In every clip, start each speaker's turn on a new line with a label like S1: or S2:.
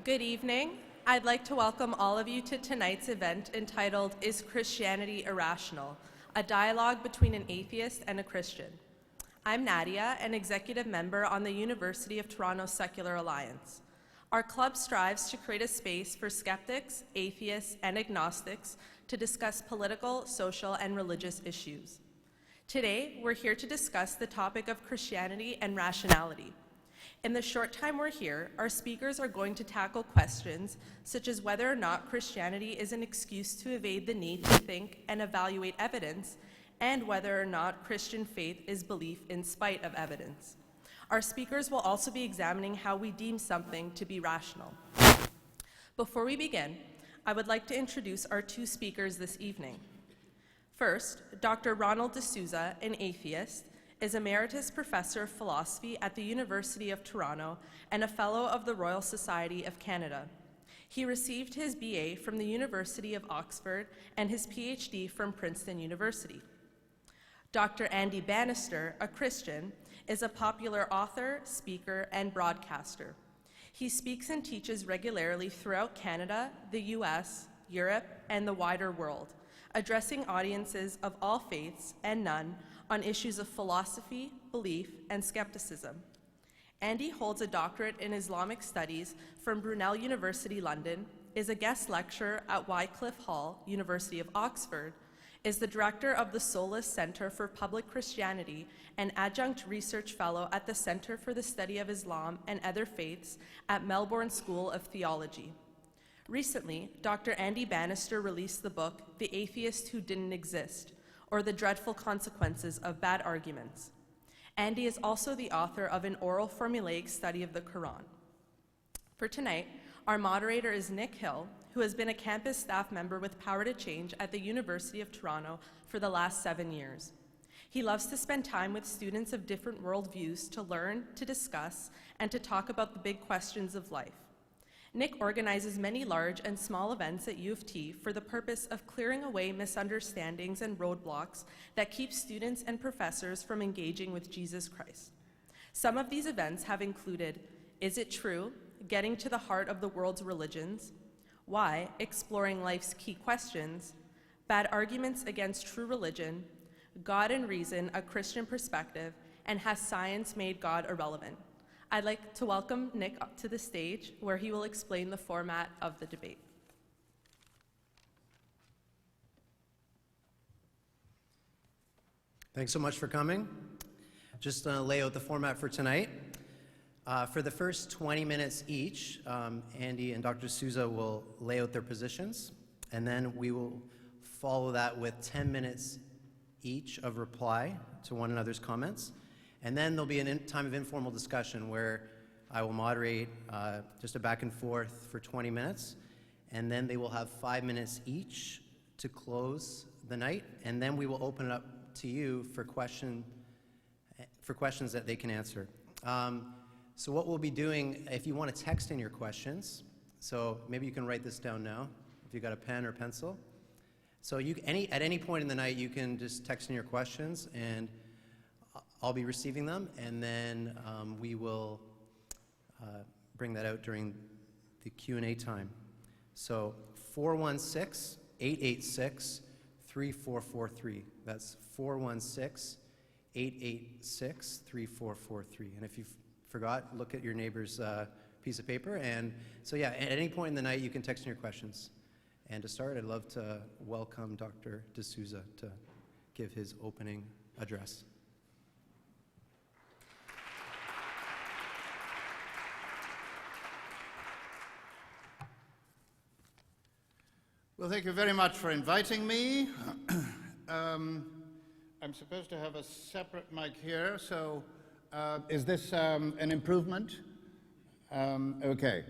S1: Good evening. I'd like to welcome all of you to tonight's event entitled, Is Christianity Irrational? A dialogue between an atheist and a Christian. I'm Nadia, an executive member on the University of Toronto Secular Alliance. Our club strives to create a space for skeptics, atheists, and agnostics to discuss political, social, and religious issues. Today, we're here to discuss the topic of Christianity and rationality. In the short time we're here, our speakers are going to tackle questions such as whether or not Christianity is an excuse to evade the need to think and evaluate evidence, and whether or not Christian faith is belief in spite of evidence. Our speakers will also be examining how we deem something to be rational. Before we begin, I would like to introduce our two speakers this evening. First, Dr. Ronald de Sousa, an atheist, is Emeritus Professor of Philosophy at the University of Toronto and a Fellow of the Royal Society of Canada. He received his BA from the University of Oxford and his PhD from Princeton University. Dr. Andy Bannister, a Christian, is a popular author, speaker, and broadcaster. He speaks and teaches regularly throughout Canada, the US, Europe, and the wider world, addressing audiences of all faiths and none on issues of philosophy, belief, and skepticism. Andy holds a doctorate in Islamic studies from Brunel University, London, is a guest lecturer at Wycliffe Hall, University of Oxford, is the director of the Solas Centre for Public Christianity and Adjunct Research Fellow at the Centre for the Study of Islam and Other Faiths at Melbourne School of Theology. Recently, Dr. Andy Bannister released the book, The Atheist Who Didn't Exist, or The Dreadful Consequences of Bad Arguments. Andy is also the author of an oral formulaic study of the Quran. For tonight, our moderator is Nick Hill, who has been a campus staff member with Power to Change at the University of Toronto for the last 7 years. He loves to spend time with students of different worldviews to learn, to discuss, and to talk about the big questions of life. Nick organizes many large and small events at U of T for the purpose of clearing away misunderstandings and roadblocks that keep students and professors from engaging with Jesus Christ. Some of these events have included Is It True? Getting to the heart of the world's religions, Why? Exploring life's key questions, Bad Arguments Against True Religion, God and Reason, a Christian Perspective, and Has Science Made God Irrelevant? I'd like to welcome Nick up to the stage, where he will explain the format of the debate.
S2: Thanks so much for coming. Just lay out the format for tonight. For the first 20 minutes each, Andy and Dr. Sousa will lay out their positions, and then we will follow that with 10 minutes each of reply to one another's comments. And then there'll be a time of informal discussion where I will moderate just a back and forth for 20 minutes, and then they will have 5 minutes each to close the night, and then we will open it up to you for questions that they can answer. So what we'll be doing, if you want to text in your questions, so maybe you can write this down now, if you've got a pen or pencil. So at any point in the night, you can just text in your questions, and I'll be receiving them, and then we will bring that out during the Q&A time. So 416-886-3443. That's 416-886-3443. And if you forgot, look at your neighbor's piece of paper. And so yeah, at any point in the night, you can text in your questions. And to start, I'd love to welcome Dr. de Sousa to give his opening address.
S3: Well, thank you very much for inviting me. I'm supposed to have a separate mic here, so is this an improvement? Okay.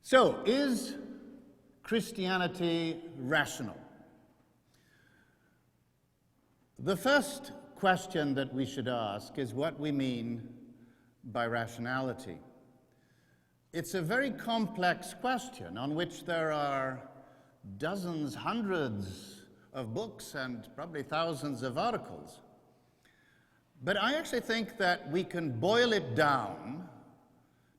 S3: So, is Christianity rational? The first question that we should ask is what we mean by rationality. It's a very complex question on which there are dozens, hundreds of books and probably thousands of articles. But I actually think that we can boil it down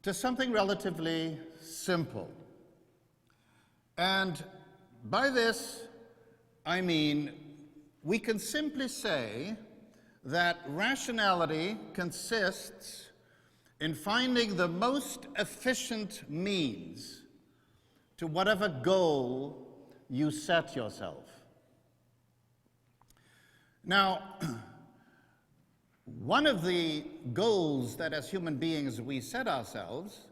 S3: to something relatively simple. And by this, I mean, we can simply say that rationality consists in finding the most efficient means to whatever goal you set yourself. Now, one of the goals that as human beings we set ourselves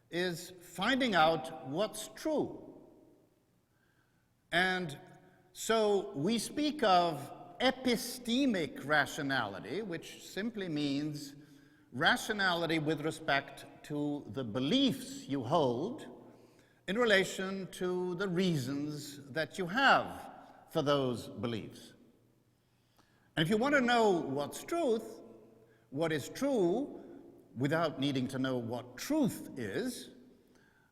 S3: is finding out what's true. And so we speak of epistemic rationality, which simply means rationality with respect to the beliefs you hold in relation to the reasons that you have for those beliefs. And if you want to know what's truth, what is true, without needing to know what truth is,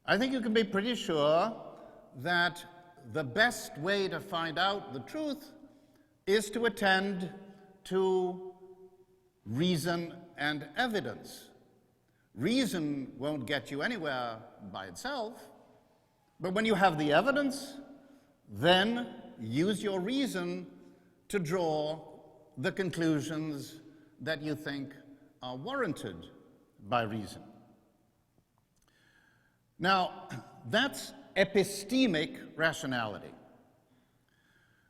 S3: I think you can be pretty sure that the best way to find out the truth is to attend to reason and evidence. Reason won't get you anywhere by itself, but when you have the evidence, then use your reason to draw the conclusions that you think are warranted by reason. Now, that's epistemic rationality.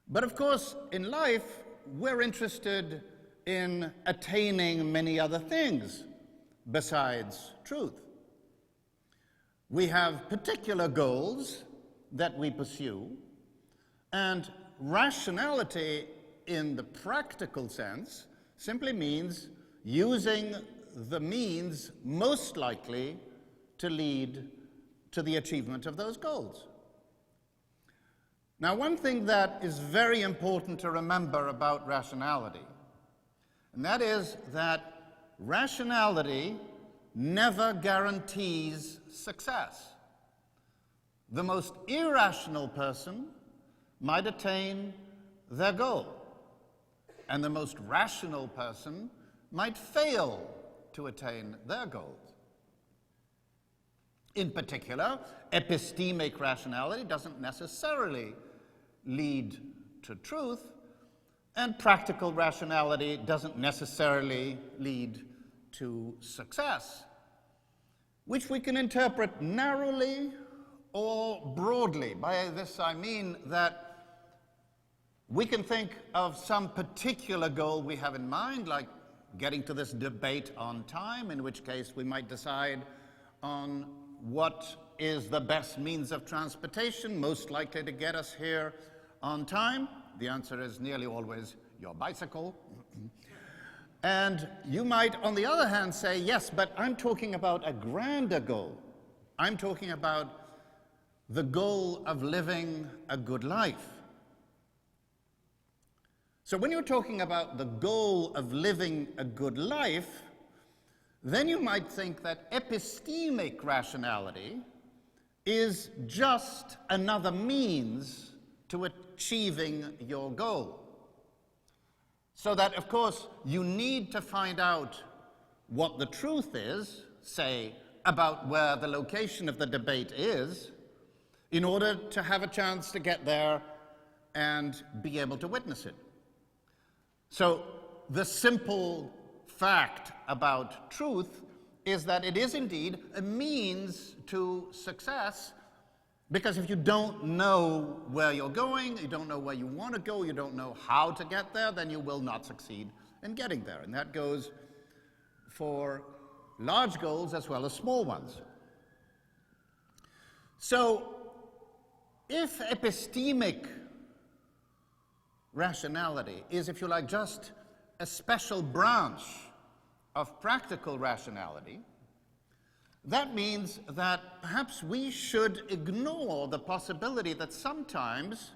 S3: But of course, in life, we're interested in attaining many other things besides truth. We have particular goals that we pursue, and rationality in the practical sense simply means using the means most likely to lead to the achievement of those goals. Now, one thing that is very important to remember about rationality, and that is that rationality never guarantees success. The most irrational person might attain their goal, and the most rational person might fail to attain their goals. In particular, epistemic rationality doesn't necessarily lead to truth, and practical rationality doesn't necessarily lead to success, which we can interpret narrowly or broadly. By this I mean that we can think of some particular goal we have in mind, like getting to this debate on time, in which case we might decide on what is the best means of transportation most likely to get us here on time. The answer is nearly always your bicycle. And you might, on the other hand, say, yes, but I'm talking about a grander goal. I'm talking about the goal of living a good life. So when you're talking about the goal of living a good life, then you might think that epistemic rationality is just another means to achieving your goal. So that, of course, you need to find out what the truth is, say, about where the location of the debate is, in order to have a chance to get there and be able to witness it. So the simple fact about truth is that it is indeed a means to success, because if you don't know where you're going, you don't know where you want to go, you don't know how to get there, then you will not succeed in getting there. And that goes for large goals as well as small ones. So if epistemic rationality is, if you like, just a special branch of practical rationality, that means that perhaps we should ignore the possibility that sometimes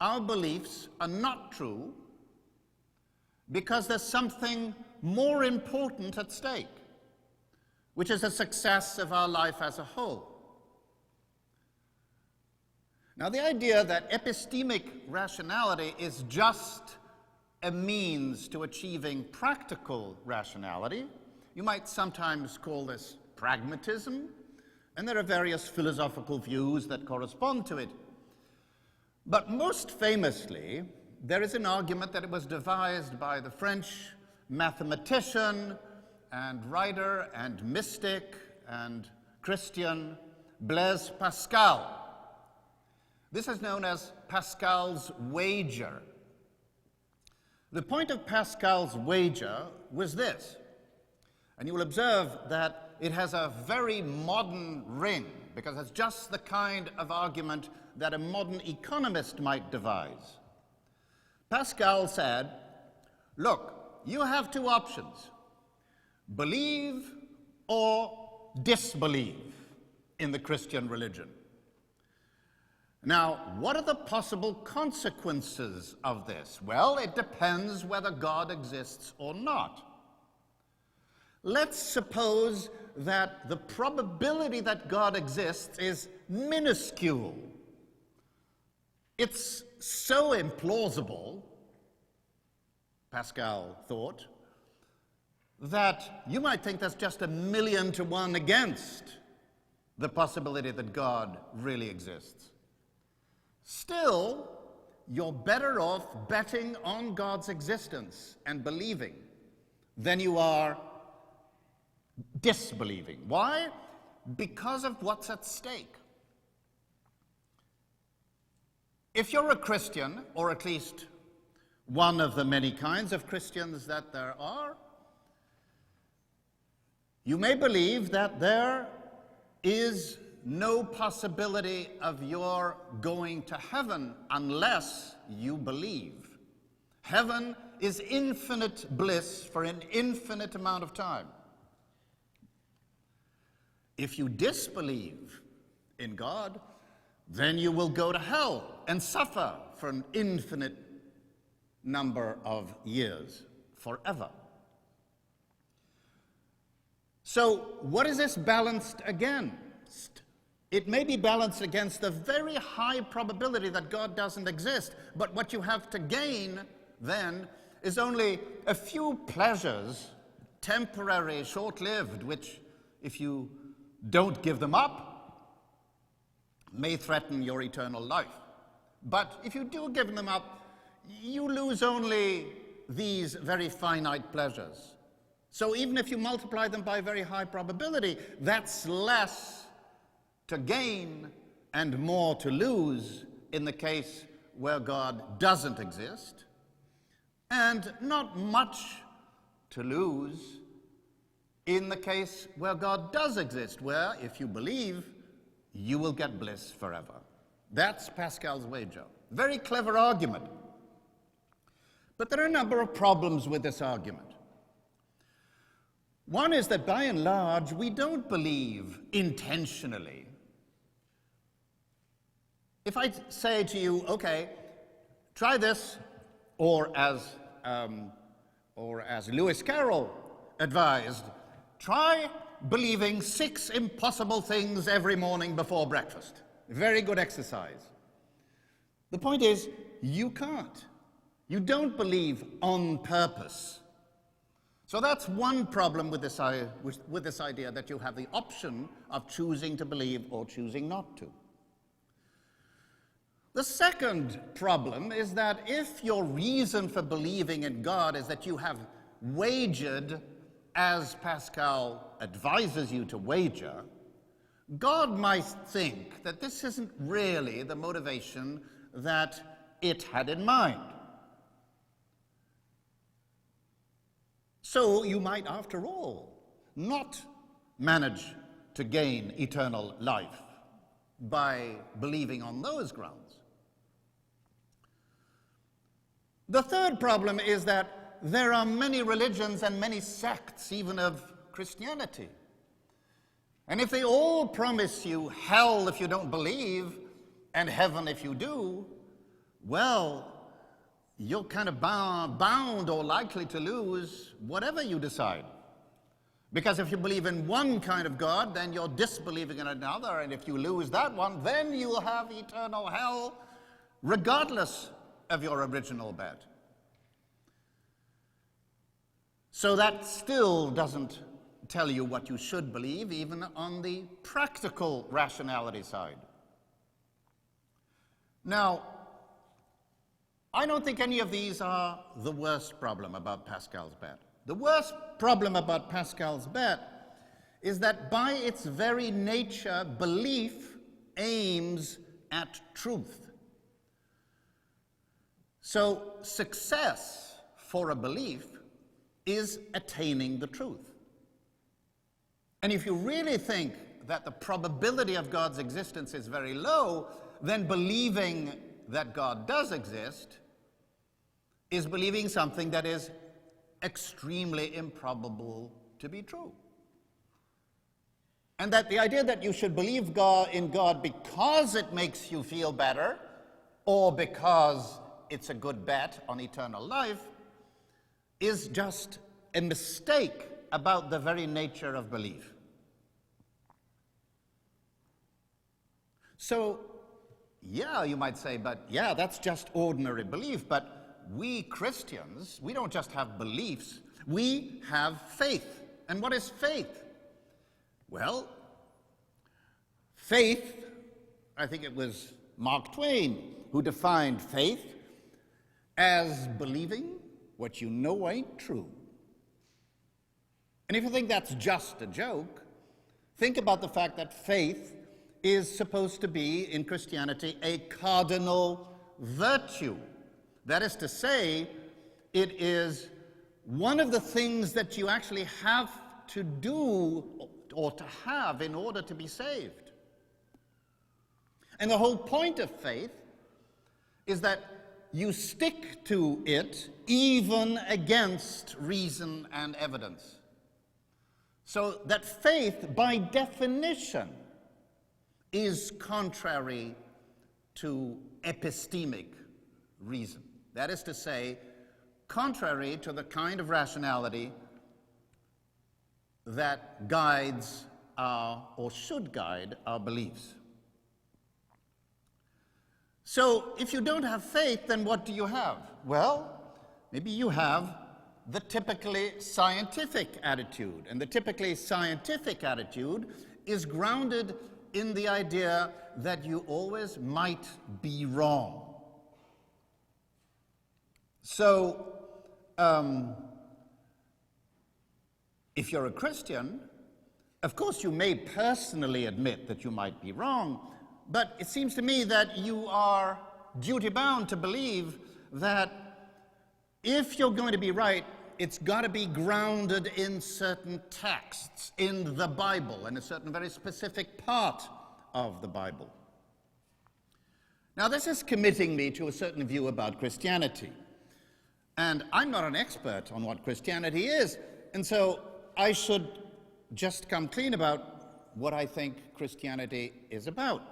S3: our beliefs are not true because there's something more important at stake, which is the success of our life as a whole. Now, the idea that epistemic rationality is just a means to achieving practical rationality, you might sometimes call this pragmatism, and there are various philosophical views that correspond to it. But most famously, there is an argument that it was devised by the French mathematician and writer and mystic and Christian Blaise Pascal. This is known as Pascal's wager. The point of Pascal's wager was this, and you will observe that it has a very modern ring, because it's just the kind of argument that a modern economist might devise. Pascal said, look, you have two options: believe or disbelieve in the Christian religion. Now, what are the possible consequences of this? Well, it depends whether God exists or not. Let's suppose that the probability that God exists is minuscule. It's so implausible, Pascal thought, that you might think that's just 1,000,000 to 1 against the possibility that God really exists. Still, you're better off betting on God's existence and believing than you are disbelieving. Why? Because of what's at stake. If you're a Christian, or at least one of the many kinds of Christians that there are, you may believe that there is no possibility of your going to heaven unless you believe. Heaven is infinite bliss for an infinite amount of time. If you disbelieve in God, then you will go to hell and suffer for an infinite number of years, forever. So, what is this balanced against? It may be balanced against the very high probability that God doesn't exist, but what you have to gain then is only a few pleasures, temporary, short-lived, which, if you don't give them up, may threaten your eternal life. But if you do give them up, you lose only these very finite pleasures. So even if you multiply them by very high probability, that's less to gain and more to lose in the case where God doesn't exist, and not much to lose in the case where God does exist, where, if you believe, you will get bliss forever. That's Pascal's wager. Very clever argument. But there are a number of problems with this argument. One is that, by and large, we don't believe intentionally. If I say to you, okay, try this, or as Lewis Carroll advised, try believing 6 impossible things every morning before breakfast. Very good exercise. The point is, you can't. You don't believe on purpose. So that's one problem with this idea, that you have the option of choosing to believe or choosing not to. The second problem is that if your reason for believing in God is that you have wagered, as Pascal advises you to wager, God might think that this isn't really the motivation that it had in mind. So you might, after all, not manage to gain eternal life by believing on those grounds. The third problem is that there are many religions and many sects, even of Christianity. And if they all promise you hell if you don't believe, and heaven if you do, well, you're kind of bound or likely to lose whatever you decide. Because if you believe in one kind of God, then you're disbelieving in another, and if you lose that one, then you'll have eternal hell, regardless of your original bet. So that still doesn't tell you what you should believe, even on the practical rationality side. Now, I don't think any of these are the worst problem about Pascal's bet. The worst problem about Pascal's bet is that by its very nature, belief aims at truth. So success for a belief is attaining the truth. And if you really think that the probability of God's existence is very low, then believing that God does exist is believing something that is extremely improbable to be true. And that the idea that you should believe in God because it makes you feel better, or because it's a good bet on eternal life, is just a mistake about the very nature of belief. So, yeah, you might say, but yeah, that's just ordinary belief, but we Christians, we don't just have beliefs, we have faith. And what is faith? Well, faith, I think it was Mark Twain who defined faith as believing what you know ain't true. And if you think that's just a joke, think about the fact that faith is supposed to be, in Christianity, a cardinal virtue. That is to say, it is one of the things that you actually have to do or to have in order to be saved. And the whole point of faith is that you stick to it even against reason and evidence. So that faith, by definition, is contrary to epistemic reason. That is to say, contrary to the kind of rationality that guides or should guide our beliefs. So, if you don't have faith, then what do you have? Well, maybe you have the typically scientific attitude. And the typically scientific attitude is grounded in the idea that you always might be wrong. So, if you're a Christian, of course you may personally admit that you might be wrong, but it seems to me that you are duty-bound to believe that if you're going to be right, it's got to be grounded in certain texts, in the Bible, in a certain very specific part of the Bible. Now, this is committing me to a certain view about Christianity. And I'm not an expert on what Christianity is, and so I should just come clean about what I think Christianity is about.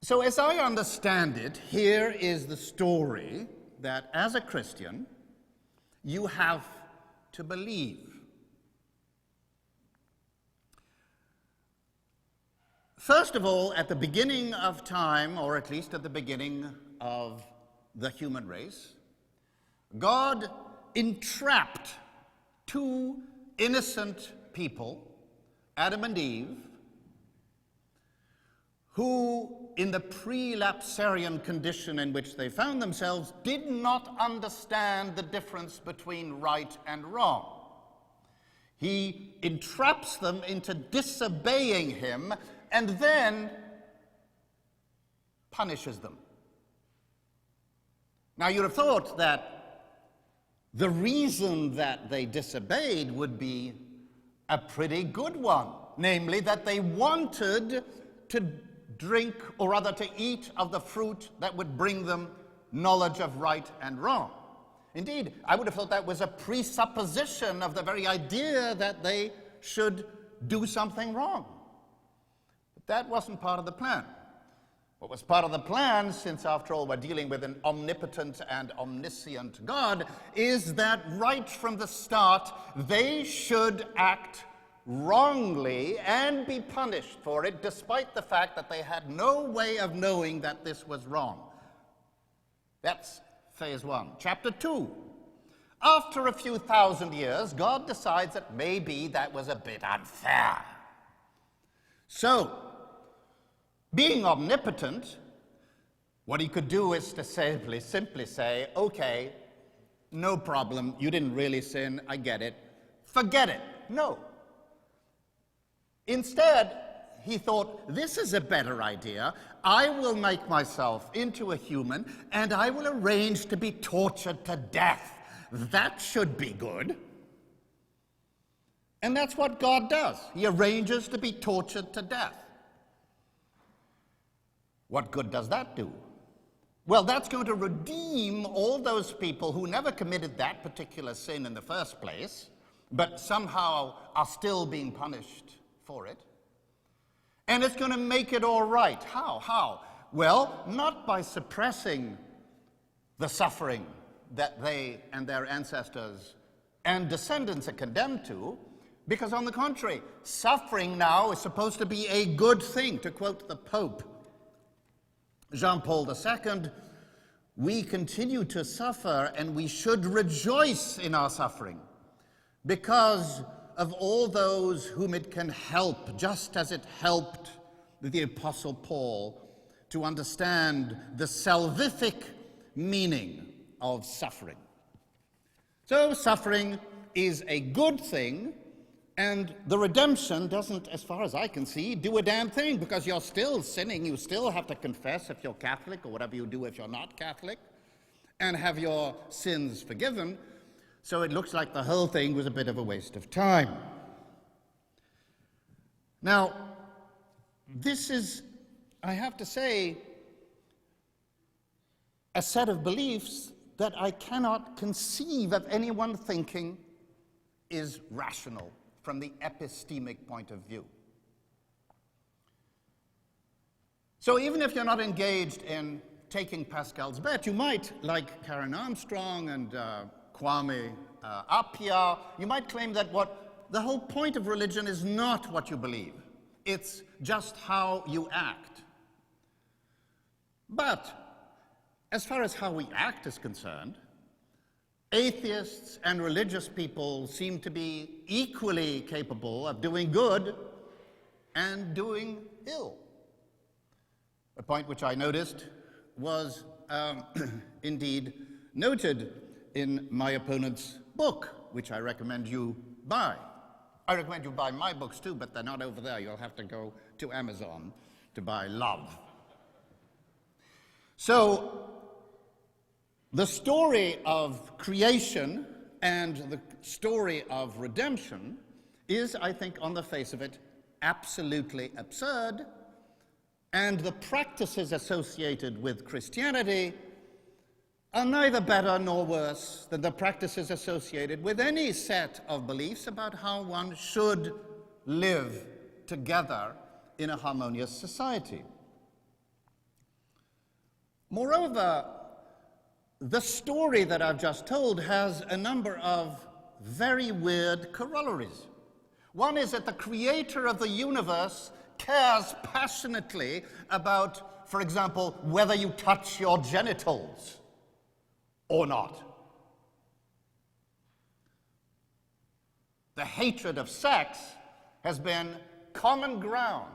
S3: So as I understand it, here is the story that as a Christian, you have to believe. First of all, at the beginning of time, or at least at the beginning of the human race, God entrapped two innocent people, Adam and Eve, who, in the pre-lapsarian condition in which they found themselves, did not understand the difference between right and wrong. He entraps them into disobeying him and then punishes them. Now, you'd have thought that the reason that they disobeyed would be a pretty good one, namely that they wanted to drink, or rather to eat of the fruit that would bring them knowledge of right and wrong. Indeed, I would have thought that was a presupposition of the very idea that they should do something wrong. But that wasn't part of the plan. What was part of the plan, since after all we're dealing with an omnipotent and omniscient God, is that right from the start they should act wrongly and be punished for it, despite the fact that they had no way of knowing that this was wrong. That's phase one. Chapter 2. After a few thousand years, God decides that maybe that was a bit unfair. So, being omnipotent, what he could do is to simply say, okay, no problem, you didn't really sin, I get it, forget it. No. Instead, he thought, this is a better idea. I will make myself into a human, and I will arrange to be tortured to death. That should be good. And that's what God does. He arranges to be tortured to death. What good does that do? Well, that's going to redeem all those people who never committed that particular sin in the first place, but somehow are still being punished for it. And it's going to make it all right. How? Well, not by suppressing the suffering that they and their ancestors and descendants are condemned to, because on the contrary, suffering now is supposed to be a good thing. To quote the Pope, Jean Paul II, we continue to suffer and we should rejoice in our suffering because of all those whom it can help, just as it helped the Apostle Paul to understand the salvific meaning of suffering. So suffering is a good thing, and the redemption doesn't, as far as I can see, do a damn thing, because you're still sinning. You still have to confess if you're Catholic, or whatever you do if you're not Catholic, and have your sins forgiven. So it looks like the whole thing was a bit of a waste of time. Now, this is, I have to say, a set of beliefs that I cannot conceive of anyone thinking is rational from the epistemic point of view. So even if you're not engaged in taking Pascal's bet, you might, like Karen Armstrong and Kwame Appiah, you might claim that the whole point of religion is not what you believe. It's just how you act. But as far as how we act is concerned, atheists and religious people seem to be equally capable of doing good and doing ill. A point which I noticed was indeed noted in my opponent's book, which I recommend you buy. I recommend you buy my books too, but they're not over there. You'll have to go to Amazon to buy Love. So, the story of creation and the story of redemption is, I think, on the face of it, absolutely absurd, and the practices associated with Christianity are neither better nor worse than the practices associated with any set of beliefs about how one should live together in a harmonious society. Moreover, the story that I've just told has a number of very weird corollaries. One is that the creator of the universe cares passionately about, for example, whether you touch your genitals or not. The hatred of sex has been common ground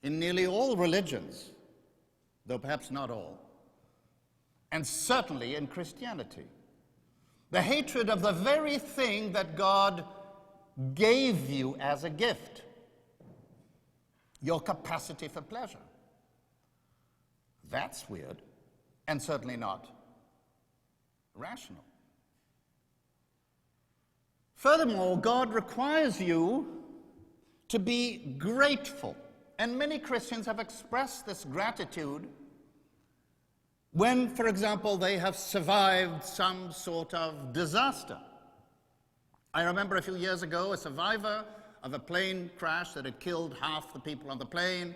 S3: in nearly all religions, though perhaps not all, and certainly in Christianity. The hatred of the very thing that God gave you as a gift, your capacity for pleasure. That's weird, and certainly not rational. Furthermore, God requires you to be grateful, and many Christians have expressed this gratitude when, for example, they have survived some sort of disaster. I remember a few years ago a survivor of a plane crash that had killed half the people on the plane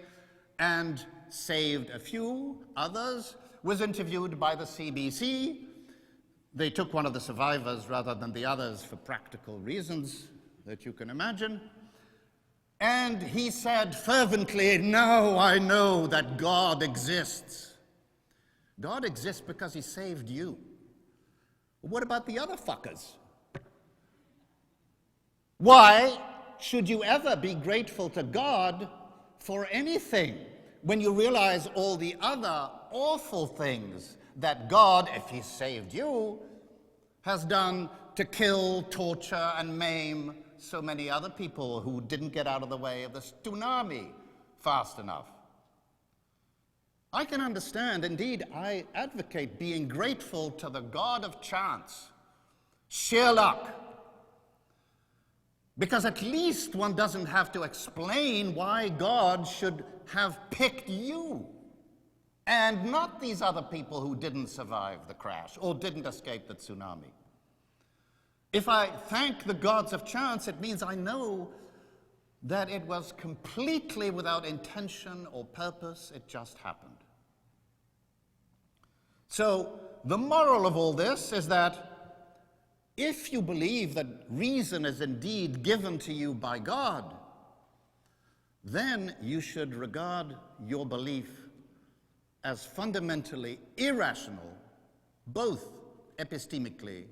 S3: and saved a few others, was interviewed by the CBC. They took one of the survivors rather than the others for practical reasons that you can imagine. And he said fervently, "Now I know that God exists." God exists because he saved you. What about the other fuckers? Why should you ever be grateful to God for anything when you realize all the other awful things that God, if he saved you, has done to kill, torture, and maim so many other people who didn't get out of the way of the tsunami fast enough? I can understand, indeed, I advocate being grateful to the God of chance, sheer luck, because at least one doesn't have to explain why God should have picked you and not these other people who didn't survive the crash or didn't escape the tsunami. If I thank the gods of chance, it means I know that it was completely without intention or purpose, it just happened. So, the moral of all this is that if you believe that reason is indeed given to you by God, then you should regard your belief as fundamentally irrational, both epistemically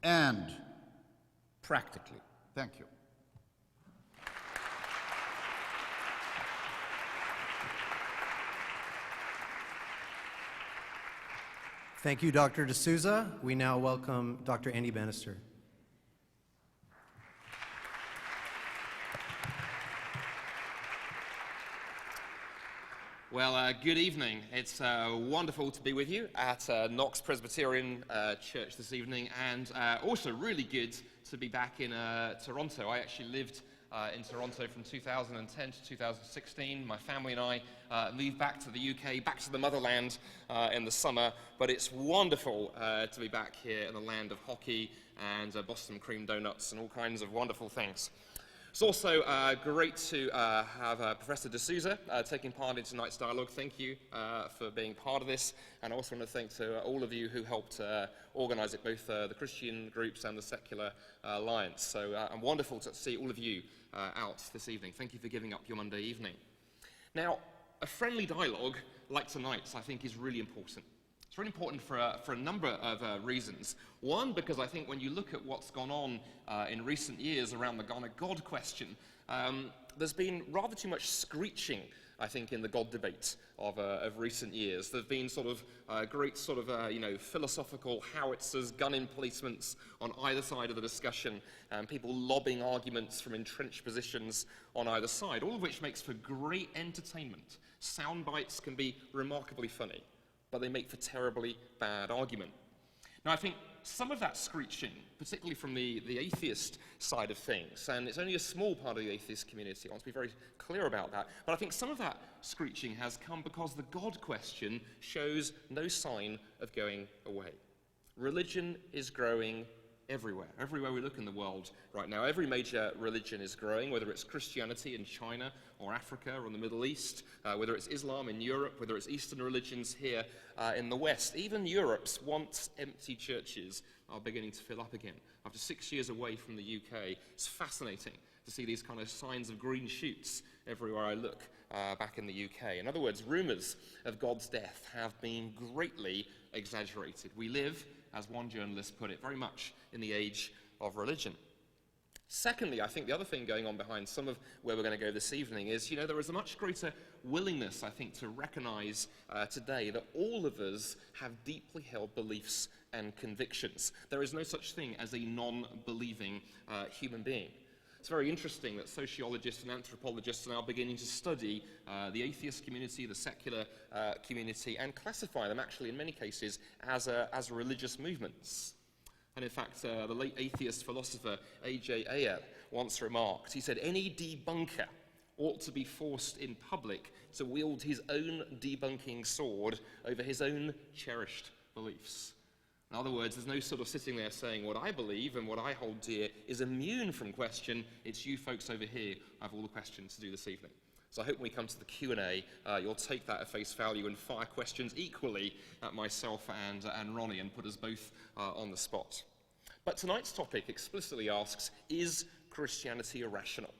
S3: and practically. Thank you.
S2: Thank you, Dr. de Sousa. We now welcome Dr. Andy Bannister.
S4: Well, good evening. It's wonderful to be with you at Knox Presbyterian Church this evening, and also really good to be back in Toronto. I actually lived in Toronto from 2010 to 2016. My family and I moved back to the UK, back to the motherland in the summer, but it's wonderful to be back here in the land of hockey and Boston cream donuts and all kinds of wonderful things. It's also great to have Professor de Sousa taking part in tonight's dialogue. Thank you for being part of this, and I also want to thank to all of you who helped organize it, both the Christian groups and the Secular Alliance. So I'm wonderful to see all of you out this evening. Thank you for giving up your Monday evening. Now, a friendly dialogue like tonight's, I think, is really important. It's really important for a number of reasons. One, because I think when you look at what's gone on in recent years around the kind of God question, there's been rather too much screeching, I think, in the God debate of recent years. There've been sort of great sort of, philosophical howitzers, gun emplacements on either side of the discussion, and people lobbing arguments from entrenched positions on either side, all of which makes for great entertainment. Soundbites can be remarkably funny, but they make for terribly bad argument. Now, I think some of that screeching, particularly from the atheist side of things, and it's only a small part of the atheist community, I want to be very clear about that, but I think some of that screeching has come because the God question shows no sign of going away. Religion is growing everywhere. Everywhere we look in the world right now, every major religion is growing, whether it's Christianity in China or Africa or in the Middle East, whether it's Islam in Europe, whether it's Eastern religions here in the West. Even Europe's once empty churches are beginning to fill up again. After 6 years away from the UK, it's fascinating to see these kind of signs of green shoots everywhere I look back in the UK. In other words, rumours of God's death have been greatly exaggerated. We live, as one journalist put it, very much in the age of religion. Secondly, I think the other thing going on behind some of where we're going to go this evening is, there is a much greater willingness, I think, to recognize today that all of us have deeply held beliefs and convictions. There is no such thing as a non-believing human being. It's very interesting that sociologists and anthropologists are now beginning to study the atheist community, the secular community, and classify them actually in many cases as religious movements. And in fact, the late atheist philosopher A.J. Ayer once remarked, he said, any debunker ought to be forced in public to wield his own debunking sword over his own cherished beliefs. In other words, there's no sort of sitting there saying what I believe and what I hold dear is immune from question. It's you folks over here who have all the questions to do this evening. So I hope when we come to the Q&A, you'll take that at face value and fire questions equally at myself and Ronnie and put us both on the spot. But tonight's topic explicitly asks, is Christianity irrational?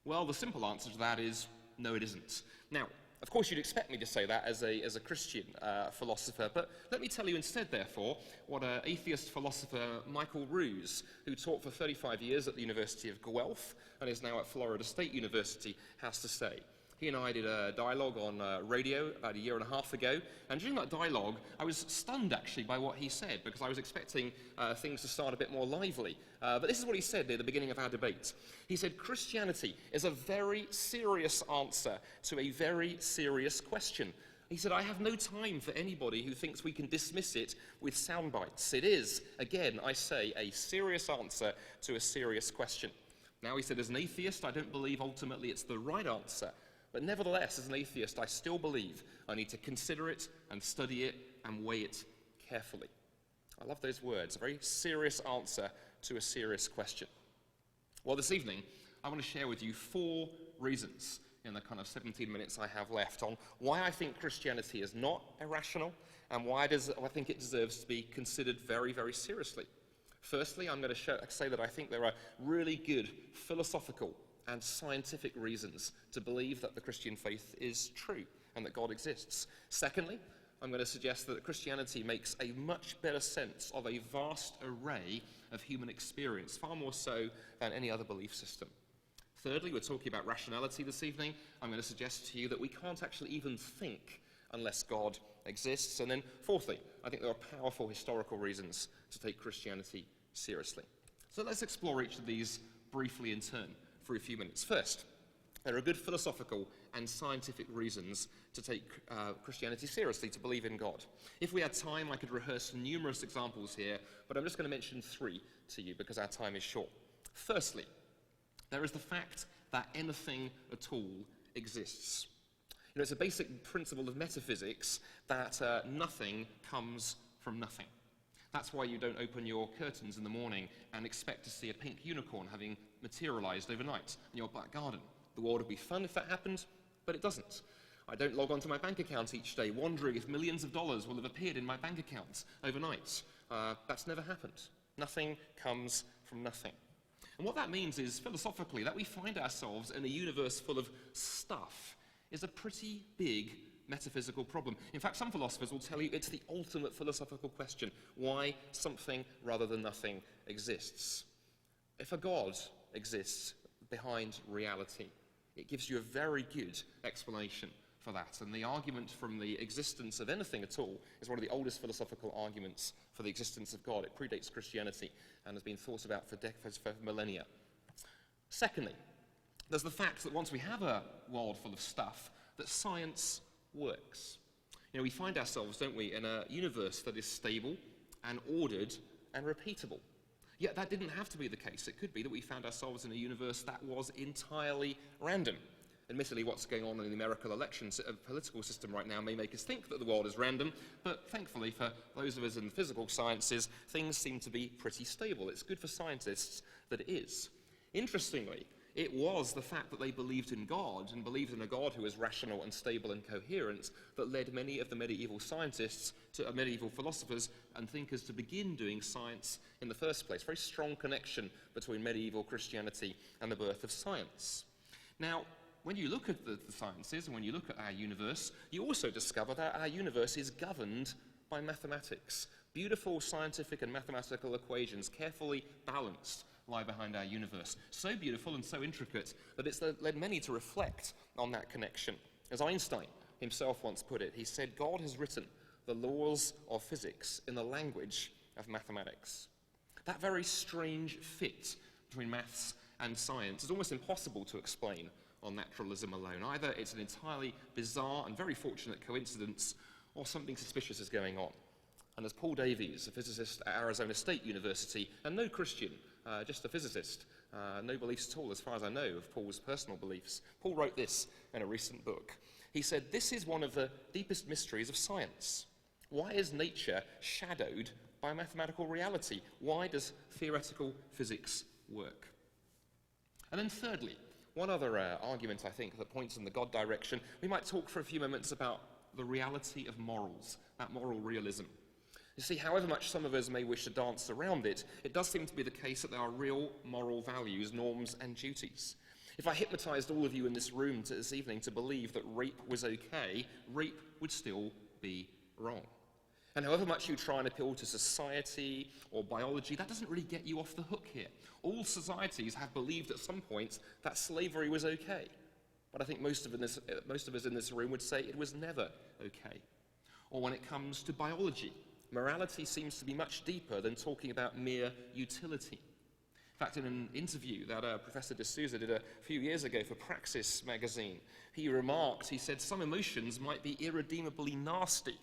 S4: Well, the simple answer to that is, no, it isn't. Now, Of course, you'd expect me to say that as a Christian philosopher, but let me tell you instead, therefore, what atheist philosopher Michael Ruse, who taught for 35 years at the University of Guelph and is now at Florida State University, has to say. He and I did a dialogue on radio about a year and a half ago, and during that dialogue, I was stunned, actually, by what he said, because I was expecting things to start a bit more lively. But this is what he said near the beginning of our debate. He said, "Christianity is a very serious answer to a very serious question." He said, "I have no time for anybody who thinks we can dismiss it with soundbites. It is, again, I say, a serious answer to a serious question." Now, he said, as an atheist, I don't believe ultimately it's the right answer. But nevertheless, as an atheist, I still believe I need to consider it and study it and weigh it carefully. I love those words, a very serious answer to a serious question. Well, this evening, I want to share with you 4 reasons in the kind of 17 minutes I have left on why I think Christianity is not irrational and why I think it deserves to be considered very, very seriously. Firstly, I'm going to say that I think there are really good philosophical and scientific reasons to believe that the Christian faith is true and that God exists. Secondly, I'm going to suggest that Christianity makes a much better sense of a vast array of human experience, far more so than any other belief system. Thirdly, we're talking about rationality this evening. I'm going to suggest to you that we can't actually even think unless God exists. And then fourthly, I think there are powerful historical reasons to take Christianity seriously. So let's explore each of these briefly in turn for a few minutes. First, there are good philosophical and scientific reasons to take Christianity seriously, to believe in God. If we had time, I could rehearse numerous examples here, but I'm just going to mention 3 to you because our time is short. Firstly, there is the fact that anything at all exists. You know, it's a basic principle of metaphysics that nothing comes from nothing. That's why you don't open your curtains in the morning and expect to see a pink unicorn having materialized overnight in your back garden. The world would be fun if that happened, but it doesn't. I don't log onto my bank account each day wondering if millions of dollars will have appeared in my bank account overnight. That's never happened. Nothing comes from nothing. And what that means is, philosophically, that we find ourselves in a universe full of stuff is a pretty big metaphysical problem. In fact, some philosophers will tell you it's the ultimate philosophical question, why something rather than nothing exists. If a God exists behind reality, it gives you a very good explanation for that. And the argument from the existence of anything at all is one of the oldest philosophical arguments for the existence of God. It predates Christianity and has been thought about for millennia. Secondly, there's the fact that once we have a world full of stuff, that science works. You know, we find ourselves, don't we, in a universe that is stable and ordered and repeatable. Yet that didn't have to be the case. It could be that we found ourselves in a universe that was entirely random. Admittedly, what's going on in the American political system right now may make us think that the world is random, but thankfully for those of us in the physical sciences, things seem to be pretty stable. It's good for scientists that it is. Interestingly, it was the fact that they believed in God and believed in a God who was rational and stable and coherent that led many of the medieval scientists, medieval philosophers and thinkers to begin doing science in the first place. Very strong connection between medieval Christianity and the birth of science. Now, when you look at the sciences and when you look at our universe, you also discover that our universe is governed by mathematics. Beautiful scientific and mathematical equations, carefully balanced, lie behind our universe. So beautiful and so intricate that it's led many to reflect on that connection. As Einstein himself once put it, he said, God has written the laws of physics in the language of mathematics. That very strange fit between maths and science is almost impossible to explain on naturalism alone. Either it's an entirely bizarre and very fortunate coincidence, or something suspicious is going on. And as Paul Davies, a physicist at Arizona State University, and no Christian, just a physicist, no beliefs at all as far as I know of Paul's personal beliefs, Paul wrote this in a recent book. He said, "This is one of the deepest mysteries of science. Why is nature shadowed by mathematical reality? Why does theoretical physics work?" And then thirdly, one other argument, I think, that points in the God direction, we might talk for a few moments about the reality of morals, that moral realism. You see, however much some of us may wish to dance around it, it does seem to be the case that there are real moral values, norms, and duties. If I hypnotized all of you in this room this evening to believe that rape was okay, rape would still be wrong. And however much you try and appeal to society or biology, that doesn't really get you off the hook here. All societies have believed at some point that slavery was okay. But I think most of us in this room would say it was never okay. Or when it comes to biology, morality seems to be much deeper than talking about mere utility. In fact, in an interview that Professor de Sousa did a few years ago for Praxis magazine, he said, some emotions might be irredeemably nasty.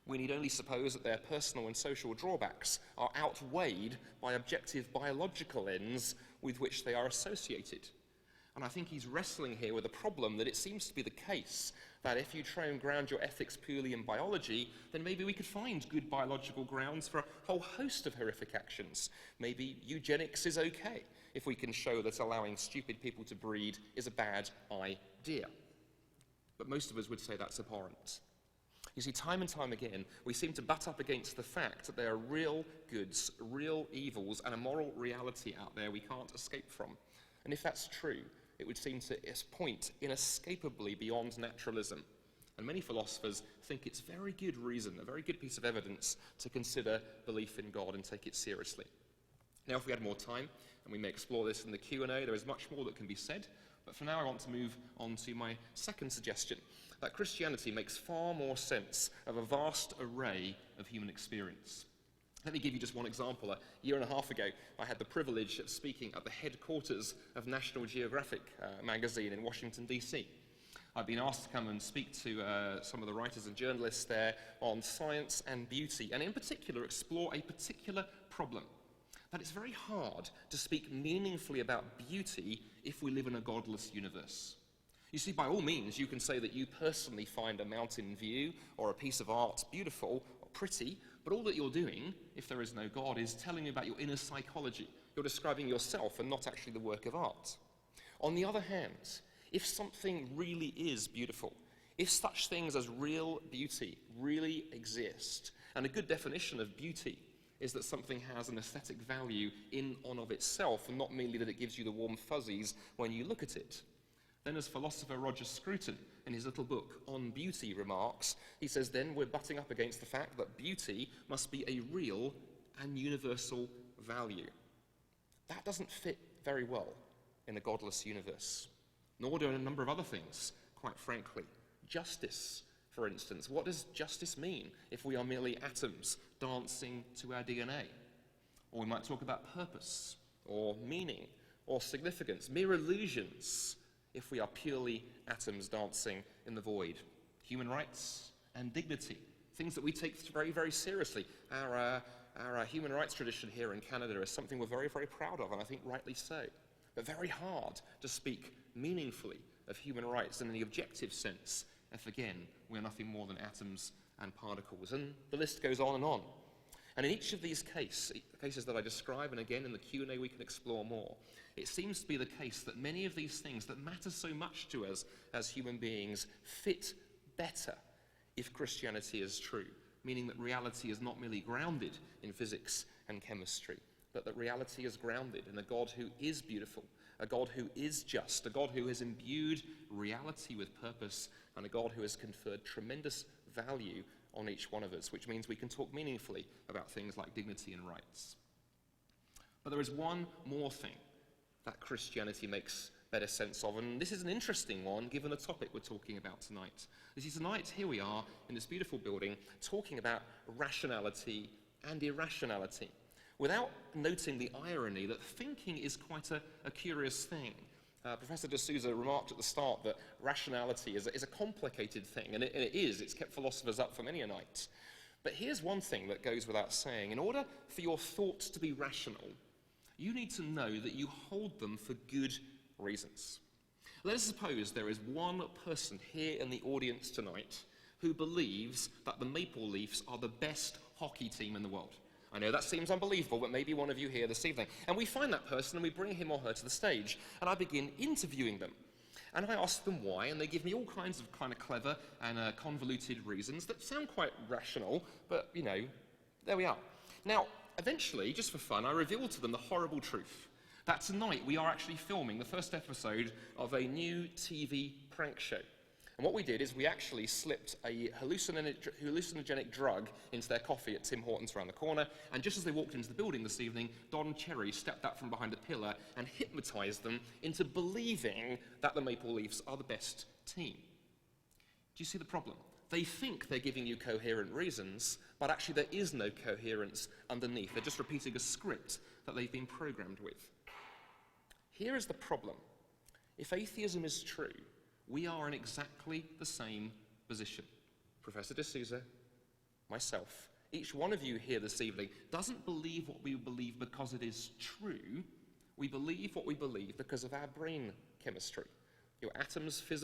S4: We need only suppose that their personal and social drawbacks are outweighed by objective biological ends with which they are associated. And I think he's wrestling here with a problem that it seems to be the case that if you try and ground your ethics purely in biology, then maybe we could find good biological grounds for a whole host of horrific actions. Maybe eugenics is okay if we can show that allowing stupid people to breed is a bad idea. But most of us would say that's abhorrent. You see, time and time again, we seem to butt up against the fact that there are real goods, real evils, and a moral reality out there we can't escape from. And if that's true, it would seem to point inescapably beyond naturalism. And many philosophers think it's very good reason, a very good piece of evidence to consider belief in God and take it seriously. Now, if we had more time, and we may explore this in the Q&A, there is much more that can be said, but for now I want to move on to my second suggestion, that Christianity makes far more sense of a vast array of human experience. Let me give you just one example. A year and a half ago, I had the privilege of speaking at the headquarters of National Geographic magazine in Washington, D.C. I've been asked to come and speak to some of the writers and journalists there on science and beauty, and in particular explore a particular problem. That it's very hard to speak meaningfully about beauty if we live in a godless universe. You see, by all means, you can say that you personally find a mountain view or a piece of art beautiful or pretty, but all that you're doing, if there is no God, is telling me about your inner psychology. You're describing yourself and not actually the work of art. On the other hand, if something really is beautiful, if such things as real beauty really exist, and a good definition of beauty is that something has an aesthetic value in and of itself, and not merely that it gives you the warm fuzzies when you look at it, then as philosopher Roger Scruton, in his little book On Beauty, remarks, he says, then we're butting up against the fact that beauty must be a real and universal value. That doesn't fit very well in a godless universe, nor do a number of other things, quite frankly. Justice, for instance. What does justice mean if we are merely atoms dancing to our DNA? Or we might talk about purpose, or meaning, or significance, mere illusions, if we are purely atoms dancing in the void. Human rights and dignity, things that we take very, very seriously. Our human rights tradition here in Canada is something we're very, very proud of, and I think rightly so. But very hard to speak meaningfully of human rights in the objective sense if, again, we're nothing more than atoms and particles. And the list goes on and on. And in each of these cases that I describe, and again in the Q&A we can explore more, it seems to be the case that many of these things that matter so much to us as human beings fit better if Christianity is true, meaning that reality is not merely grounded in physics and chemistry, but that reality is grounded in a God who is beautiful, a God who is just, a God who has imbued reality with purpose, and a God who has conferred tremendous value on each one of us, which means we can talk meaningfully about things like dignity and rights. But there is one more thing that Christianity makes better sense of, and this is an interesting one given the topic we're talking about tonight. You see, tonight, here we are in this beautiful building talking about rationality and irrationality, without noting the irony that thinking is quite a curious thing. Professor de Sousa remarked at the start that rationality is a complicated thing, and it is. It's kept philosophers up for many a night. But here's one thing that goes without saying. In order for your thoughts to be rational, you need to know that you hold them for good reasons. Let us suppose there is one person here in the audience tonight who believes that the Maple Leafs are the best hockey team in the world. I know that seems unbelievable, but maybe one of you here this evening. And we find that person and we bring him or her to the stage, and I begin interviewing them. And I ask them why, and they give me all kinds of kind of clever and convoluted reasons that sound quite rational, but, there we are. Now, eventually, just for fun, I reveal to them the horrible truth, that tonight we are actually filming the first episode of a new TV prank show. And what we did is we actually slipped a hallucinogenic drug into their coffee at Tim Hortons around the corner, and just as they walked into the building this evening, Don Cherry stepped out from behind a pillar and hypnotized them into believing that the Maple Leafs are the best team. Do you see the problem? They think they're giving you coherent reasons, but actually there is no coherence underneath. They're just repeating a script that they've been programmed with. Here is the problem. If atheism is true, we are in exactly the same position. Professor de Sousa, myself, each one of you here this evening doesn't believe what we believe because it is true. We believe what we believe because of our brain chemistry. Your atoms fizz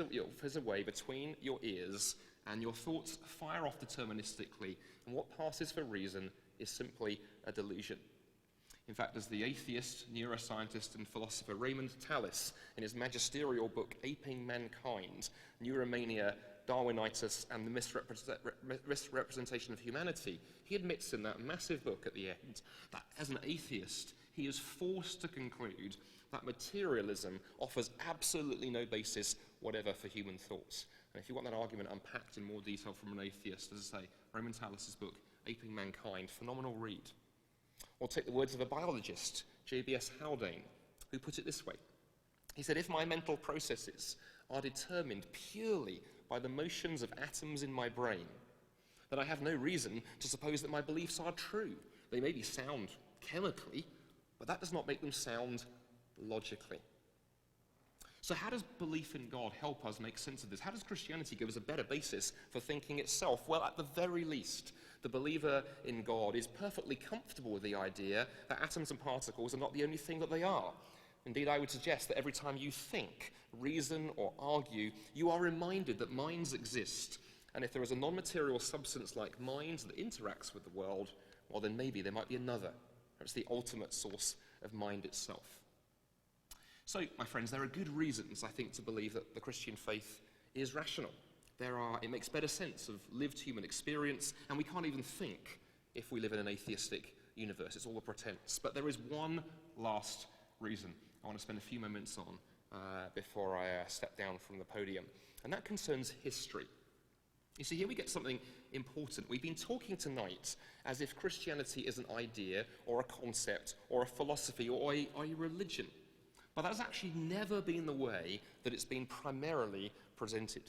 S4: away between your ears, and your thoughts fire off deterministically, and what passes for reason is simply a delusion. In fact, as the atheist, neuroscientist, and philosopher Raymond Tallis, in his magisterial book Aping Mankind, Neuromania, Darwinitis, and the Misrepresentation of Humanity, he admits in that massive book at the end that as an atheist, he is forced to conclude that materialism offers absolutely no basis whatever for human thoughts. And if you want that argument unpacked in more detail from an atheist, as I say, Raymond Tallis' book, Aping Mankind, phenomenal read. Or take the words of a biologist, J.B.S. Haldane, who put it this way. He said, if my mental processes are determined purely by the motions of atoms in my brain, then I have no reason to suppose that my beliefs are true. They may be sound chemically, but that does not make them sound logically. So how does belief in God help us make sense of this? How does Christianity give us a better basis for thinking itself? Well, at the very least, the believer in God is perfectly comfortable with the idea that atoms and particles are not the only thing that they are. Indeed, I would suggest that every time you think, reason, or argue, you are reminded that minds exist. And if there is a non-material substance like mind that interacts with the world, well, then maybe there might be another. Perhaps the ultimate source of mind itself. So, my friends, there are good reasons, I think, to believe that the Christian faith is rational. It makes better sense of lived human experience, and we can't even think if we live in an atheistic universe. It's all a pretense. But there is one last reason I want to spend a few moments on before I step down from the podium, and that concerns history. You see, here we get something important. We've been talking tonight as if Christianity is an idea or a concept or a philosophy or a religion. But that's actually never been the way that it's been primarily presented.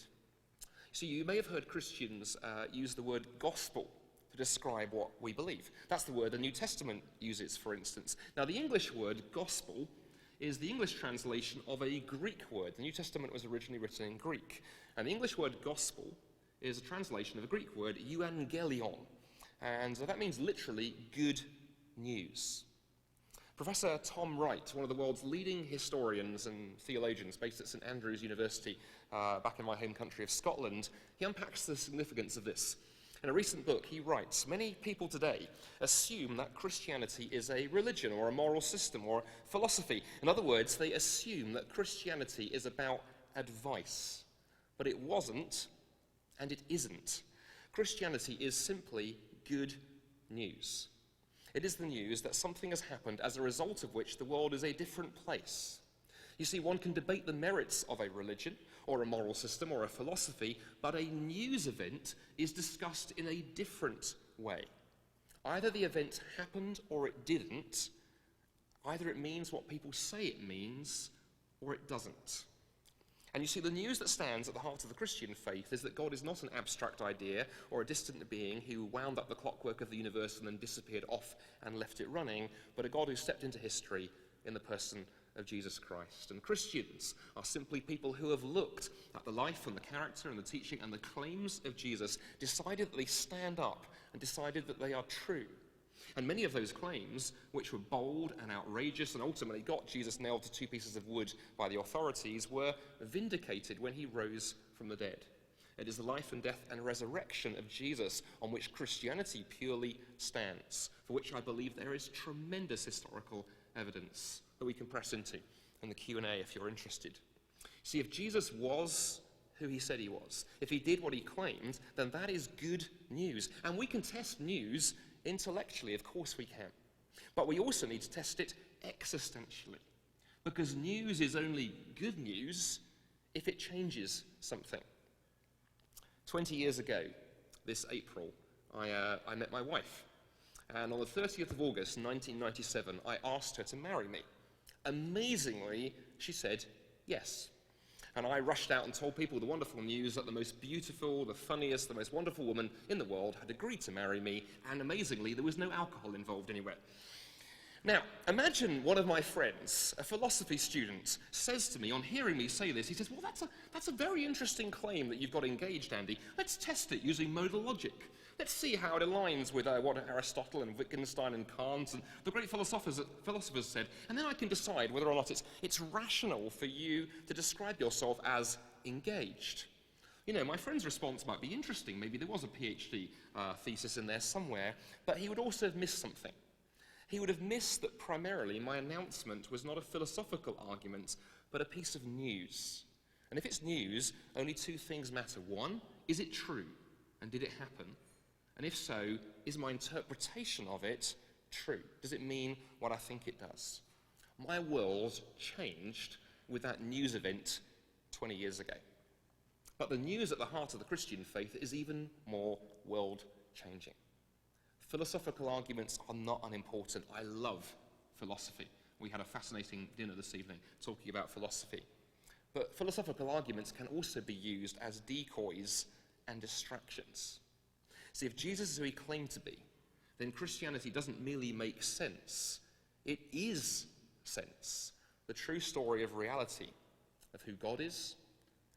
S4: So you may have heard Christians use the word gospel to describe what we believe. That's the word the New Testament uses, for instance. Now, the English word gospel is the English translation of a Greek word. The New Testament was originally written in Greek. And the English word gospel is a translation of a Greek word, euangelion. And that means literally good news. Professor Tom Wright, one of the world's leading historians and theologians based at St Andrews University back in my home country of Scotland, he unpacks the significance of this. In a recent book, he writes, many people today assume that Christianity is a religion or a moral system or a philosophy. In other words, they assume that Christianity is about advice. But it wasn't, and it isn't. Christianity is simply good news. It is the news that something has happened as a result of which the world is a different place. You see, one can debate the merits of a religion or a moral system or a philosophy, but a news event is discussed in a different way. Either the event happened or it didn't. Either it means what people say it means or it doesn't. And you see, the news that stands at the heart of the Christian faith is that God is not an abstract idea or a distant being who wound up the clockwork of the universe and then disappeared off and left it running, but a God who stepped into history in the person of Jesus Christ. And Christians are simply people who have looked at the life and the character and the teaching and the claims of Jesus, decided that they stand up and decided that they are true. And many of those claims, which were bold and outrageous and ultimately got Jesus nailed to 2 pieces of wood by the authorities, were vindicated when he rose from the dead. It is the life and death and resurrection of Jesus on which Christianity purely stands, for which I believe there is tremendous historical evidence that we can press into in the Q&A if you're interested. See, if Jesus was who he said he was, if he did what he claimed, then that is good news. And we can test news intellectually, of course we can. But we also need to test it existentially. Because news is only good news if it changes something. 20 years ago, this April, I met my wife. And on the 30th of August, 1997, I asked her to marry me. Amazingly, she said yes. And I rushed out and told people the wonderful news that the most beautiful, the funniest, the most wonderful woman in the world had agreed to marry me, and amazingly, there was no alcohol involved anywhere. Now, imagine one of my friends, a philosophy student, says to me, on hearing me say this, he says, well, that's a very interesting claim that you've got engaged, Andy. Let's test it using modal logic. Let's see how it aligns with what Aristotle and Wittgenstein and Kant and the great philosophers said, and then I can decide whether or not it's rational for you to describe yourself as engaged. You know, my friend's response might be interesting. Maybe there was a PhD thesis in there somewhere, but he would also have missed something. He would have missed that primarily my announcement was not a philosophical argument, but a piece of news. And if it's news, only two things matter. One, is it true? And did it happen? And if so, is my interpretation of it true? Does it mean what I think it does? My world changed with that news event 20 years ago. But the news at the heart of the Christian faith is even more world-changing. Philosophical arguments are not unimportant. I love philosophy. We had a fascinating dinner this evening talking about philosophy. But philosophical arguments can also be used as decoys and distractions. See, if Jesus is who he claimed to be, then Christianity doesn't merely make sense. It is sense. The true story of reality, of who God is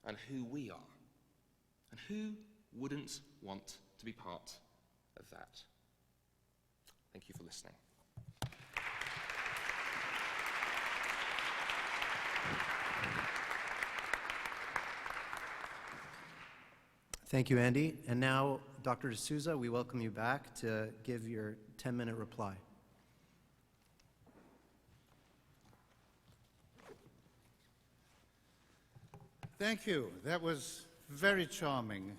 S4: and who we are. And who wouldn't want to be part of that? Thank you for listening.
S2: Thank you, Andy. And now, Dr. de Sousa, we welcome you back to give your 10-minute reply.
S3: Thank you. That was very charming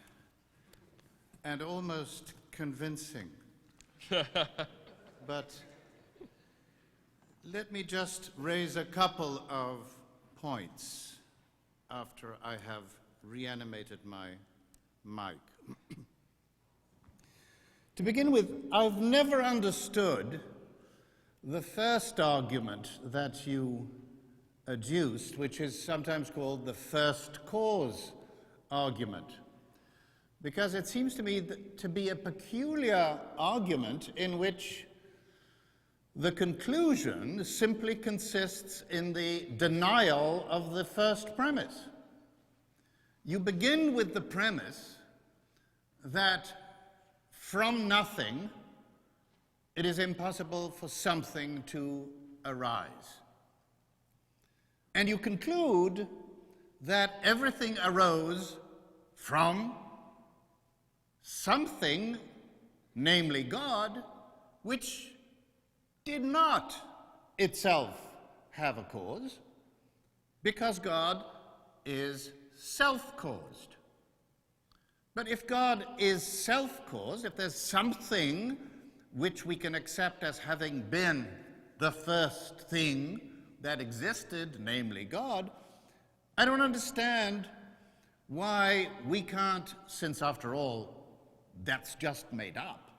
S3: and almost convincing. But let me just raise a couple of points after I have reanimated my mic. To begin with, I've never understood the first argument that you adduced, which is sometimes called the first cause argument, because it seems to me to be a peculiar argument in which the conclusion simply consists in the denial of the first premise. You begin with the premise that from nothing it is impossible for something to arise. And you conclude that everything arose from something, namely God, which did not itself have a cause, because God is self-caused. But if God is self-caused, if there's something which we can accept as having been the first thing that existed, namely God, I don't understand why we can't, since after all, that's just made up,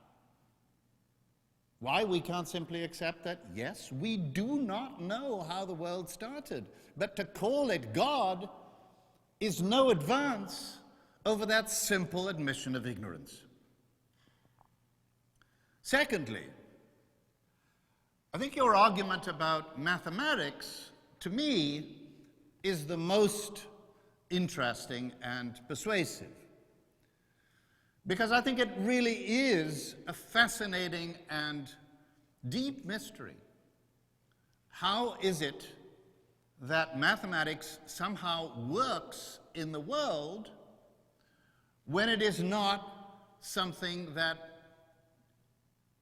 S3: why we can't simply accept that, yes, we do not know how the world started, but to call it God is no advance over that simple admission of ignorance. Secondly, I think your argument about mathematics, to me, is the most interesting and persuasive. Because I think it really is a fascinating and deep mystery. How is it that mathematics somehow works in the world when it is not something that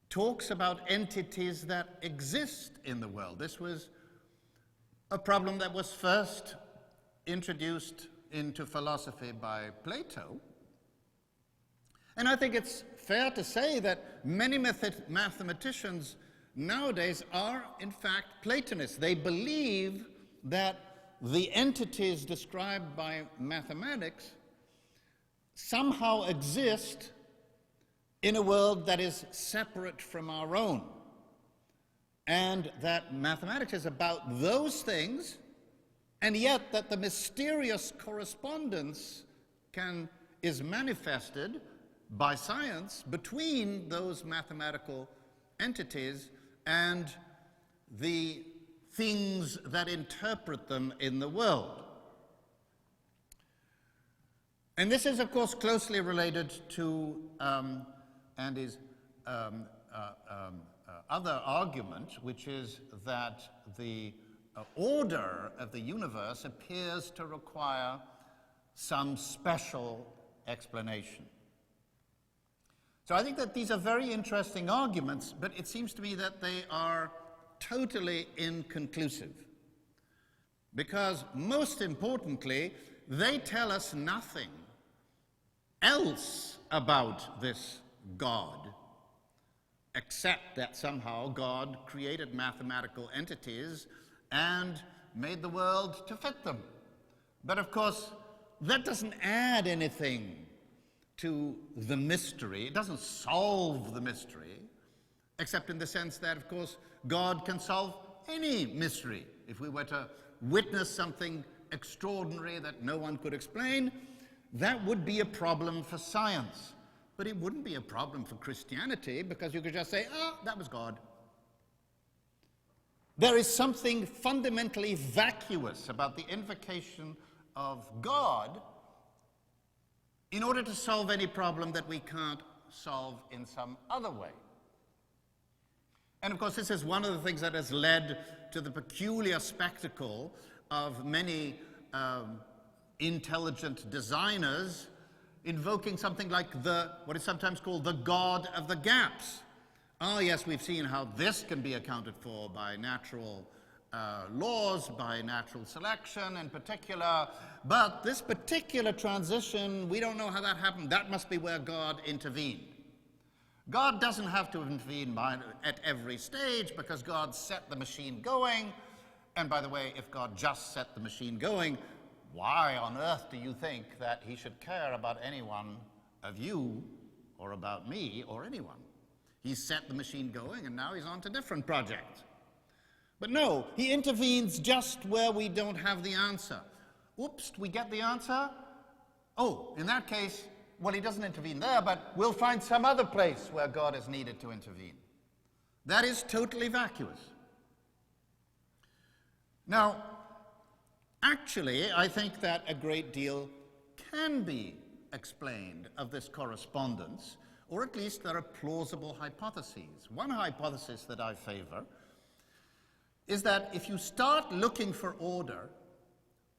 S3: talks about entities that exist in the world? This was a problem that was first introduced into philosophy by Plato. And I think it's fair to say that many mathematicians nowadays are, in fact, Platonists. They believe that the entities described by mathematics somehow exist in a world that is separate from our own, and that mathematics is about those things, and yet that the mysterious correspondence is manifested by science between those mathematical entities and the things that interpret them in the world. And this is, of course, closely related to Andy's other argument, which is that the order of the universe appears to require some special explanation. So I think that these are very interesting arguments, but it seems to me that they are totally inconclusive. Because most importantly, they tell us nothing else about this God, except that somehow God created mathematical entities and made the world to fit them. But of course, that doesn't add anything to the mystery. It doesn't solve the mystery, except in the sense that, of course, God can solve any mystery. If we were to witness something extraordinary that no one could explain, that would be a problem for science. But it wouldn't be a problem for Christianity, because you could just say, oh, that was God. There is something fundamentally vacuous about the invocation of God in order to solve any problem that we can't solve in some other way. And of course, this is one of the things that has led to the peculiar spectacle of many intelligent designers invoking something like what is sometimes called the God of the gaps. Oh yes, we've seen how this can be accounted for by natural laws, by natural selection in particular, but this particular transition, we don't know how that happened. That must be where God intervened. God doesn't have to intervene at every stage, because God set the machine going. And by the way, if God just set the machine going, why on earth do you think that he should care about any one of you, or about me, or anyone? He set the machine going, and now he's on to different projects. But no, he intervenes just where we don't have the answer. Oops, we get the answer? Oh, in that case, well, he doesn't intervene there, but we'll find some other place where God is needed to intervene. That is totally vacuous. Now, actually, I think that a great deal can be explained of this correspondence, or at least there are plausible hypotheses. One hypothesis that I favor is that if you start looking for order,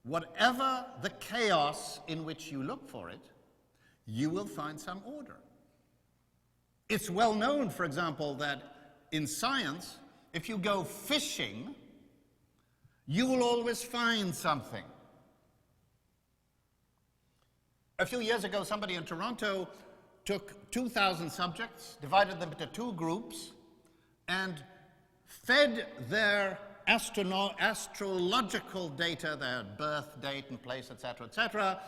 S3: whatever the chaos in which you look for it, you will find some order. It's well known, for example, that in science, if you go fishing, you will always find something. A few years ago, somebody in Toronto took 2,000 subjects, divided them into two groups, and fed their astrological data, their birth date and place, etc.,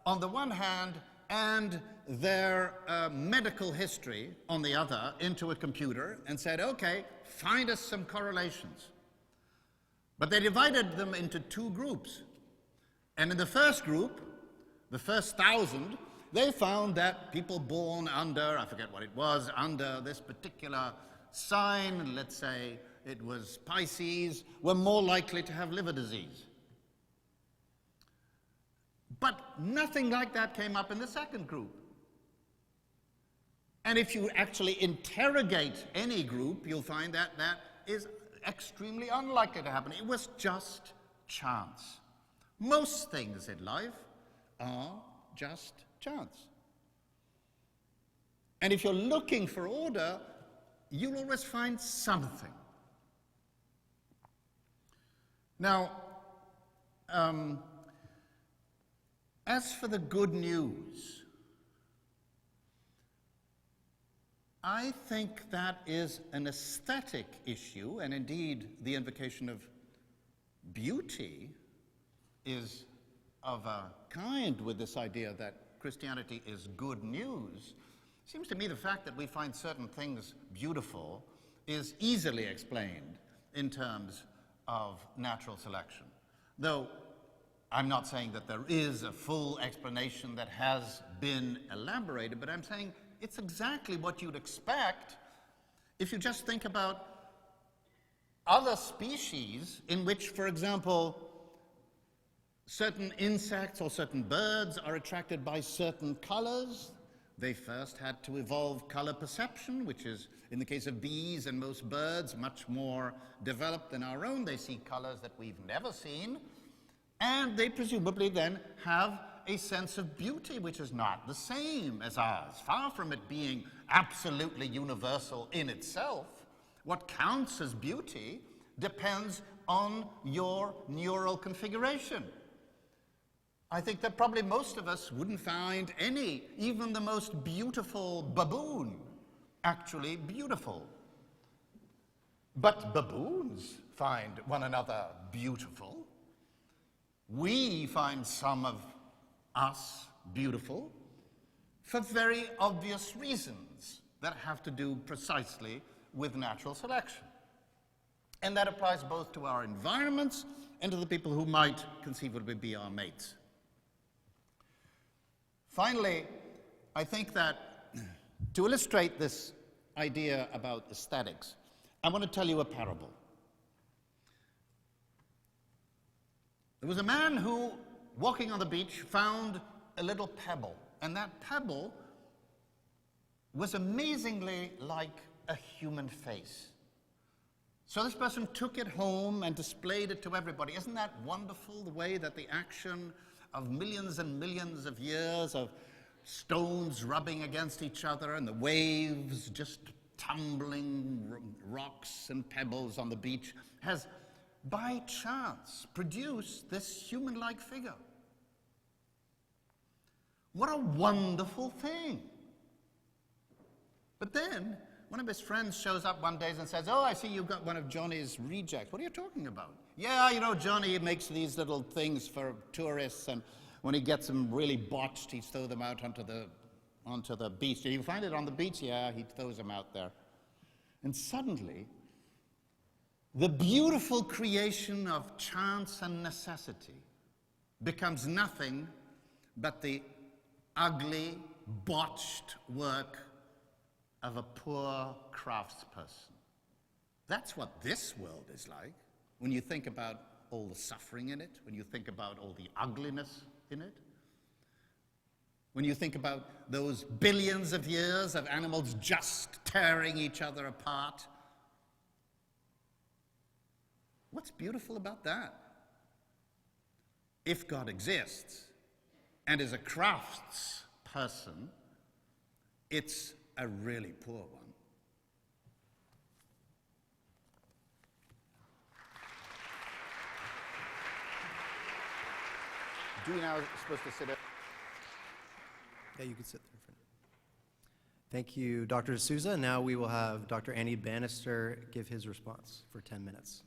S3: on the one hand, and their medical history on the other, into a computer, and said, okay, find us some correlations. But they divided them into two groups. And in the first group, the first 1,000, they found that people born under, I forget what it was, under this particular sign, let's say it was Pisces, were more likely to have liver disease. But nothing like that came up in the second group. And if you actually interrogate any group, you'll find that that is extremely unlikely to happen. It was just chance. Most things in life are just chance. And if you're looking for order, you'll always find something. Now, as for the good news, I think that is an aesthetic issue, and indeed the invocation of beauty is of a kind with this idea that Christianity is good news, it seems to me the fact that we find certain things beautiful is easily explained in terms of natural selection. Though I'm not saying that there is a full explanation that has been elaborated, but I'm saying it's exactly what you'd expect if you just think about other species in which, for example, certain insects or certain birds are attracted by certain colors. They first had to evolve color perception, which is, in the case of bees and most birds, much more developed than our own. They see colors that we've never seen. And they presumably then have a sense of beauty which is not the same as ours. Far from it being absolutely universal in itself, what counts as beauty depends on your neural configuration. I think that probably most of us wouldn't find any, even the most beautiful baboon, actually beautiful. But baboons find one another beautiful. We find some of us beautiful for very obvious reasons that have to do precisely with natural selection. And that applies both to our environments and to the people who might conceivably be our mates. Finally, I think that to illustrate this idea about aesthetics, I want to tell you a parable. There was a man who, walking on the beach, found a little pebble, and that pebble was amazingly like a human face. So this person took it home and displayed it to everybody. Isn't that wonderful, the way that the action of millions and millions of years of stones rubbing against each other and the waves just tumbling rocks and pebbles on the beach has by chance produced this human-like figure. What a wonderful thing. But then one of his friends shows up one day and says, "Oh, I see you've got one of Johnny's rejects. What are you talking about?" "Yeah, you know, Johnny makes these little things for tourists, and when he gets them really botched, he throws them out onto the beach. You find it on the beach?" "Yeah, he throws them out there." And suddenly, the beautiful creation of chance and necessity becomes nothing but the ugly, botched work of a poor craftsperson. That's what this world is like, when you think about all the suffering in it, when you think about all the ugliness in it, when you think about those billions of years of animals just tearing each other apart. What's beautiful about that? If God exists and is a crafts person, it's a really poor one. Do we now supposed to sit up?
S2: Yeah, you can sit there. Thank you, Dr. de Sousa. Now we will have Dr. Andy Bannister give his response for 10 minutes.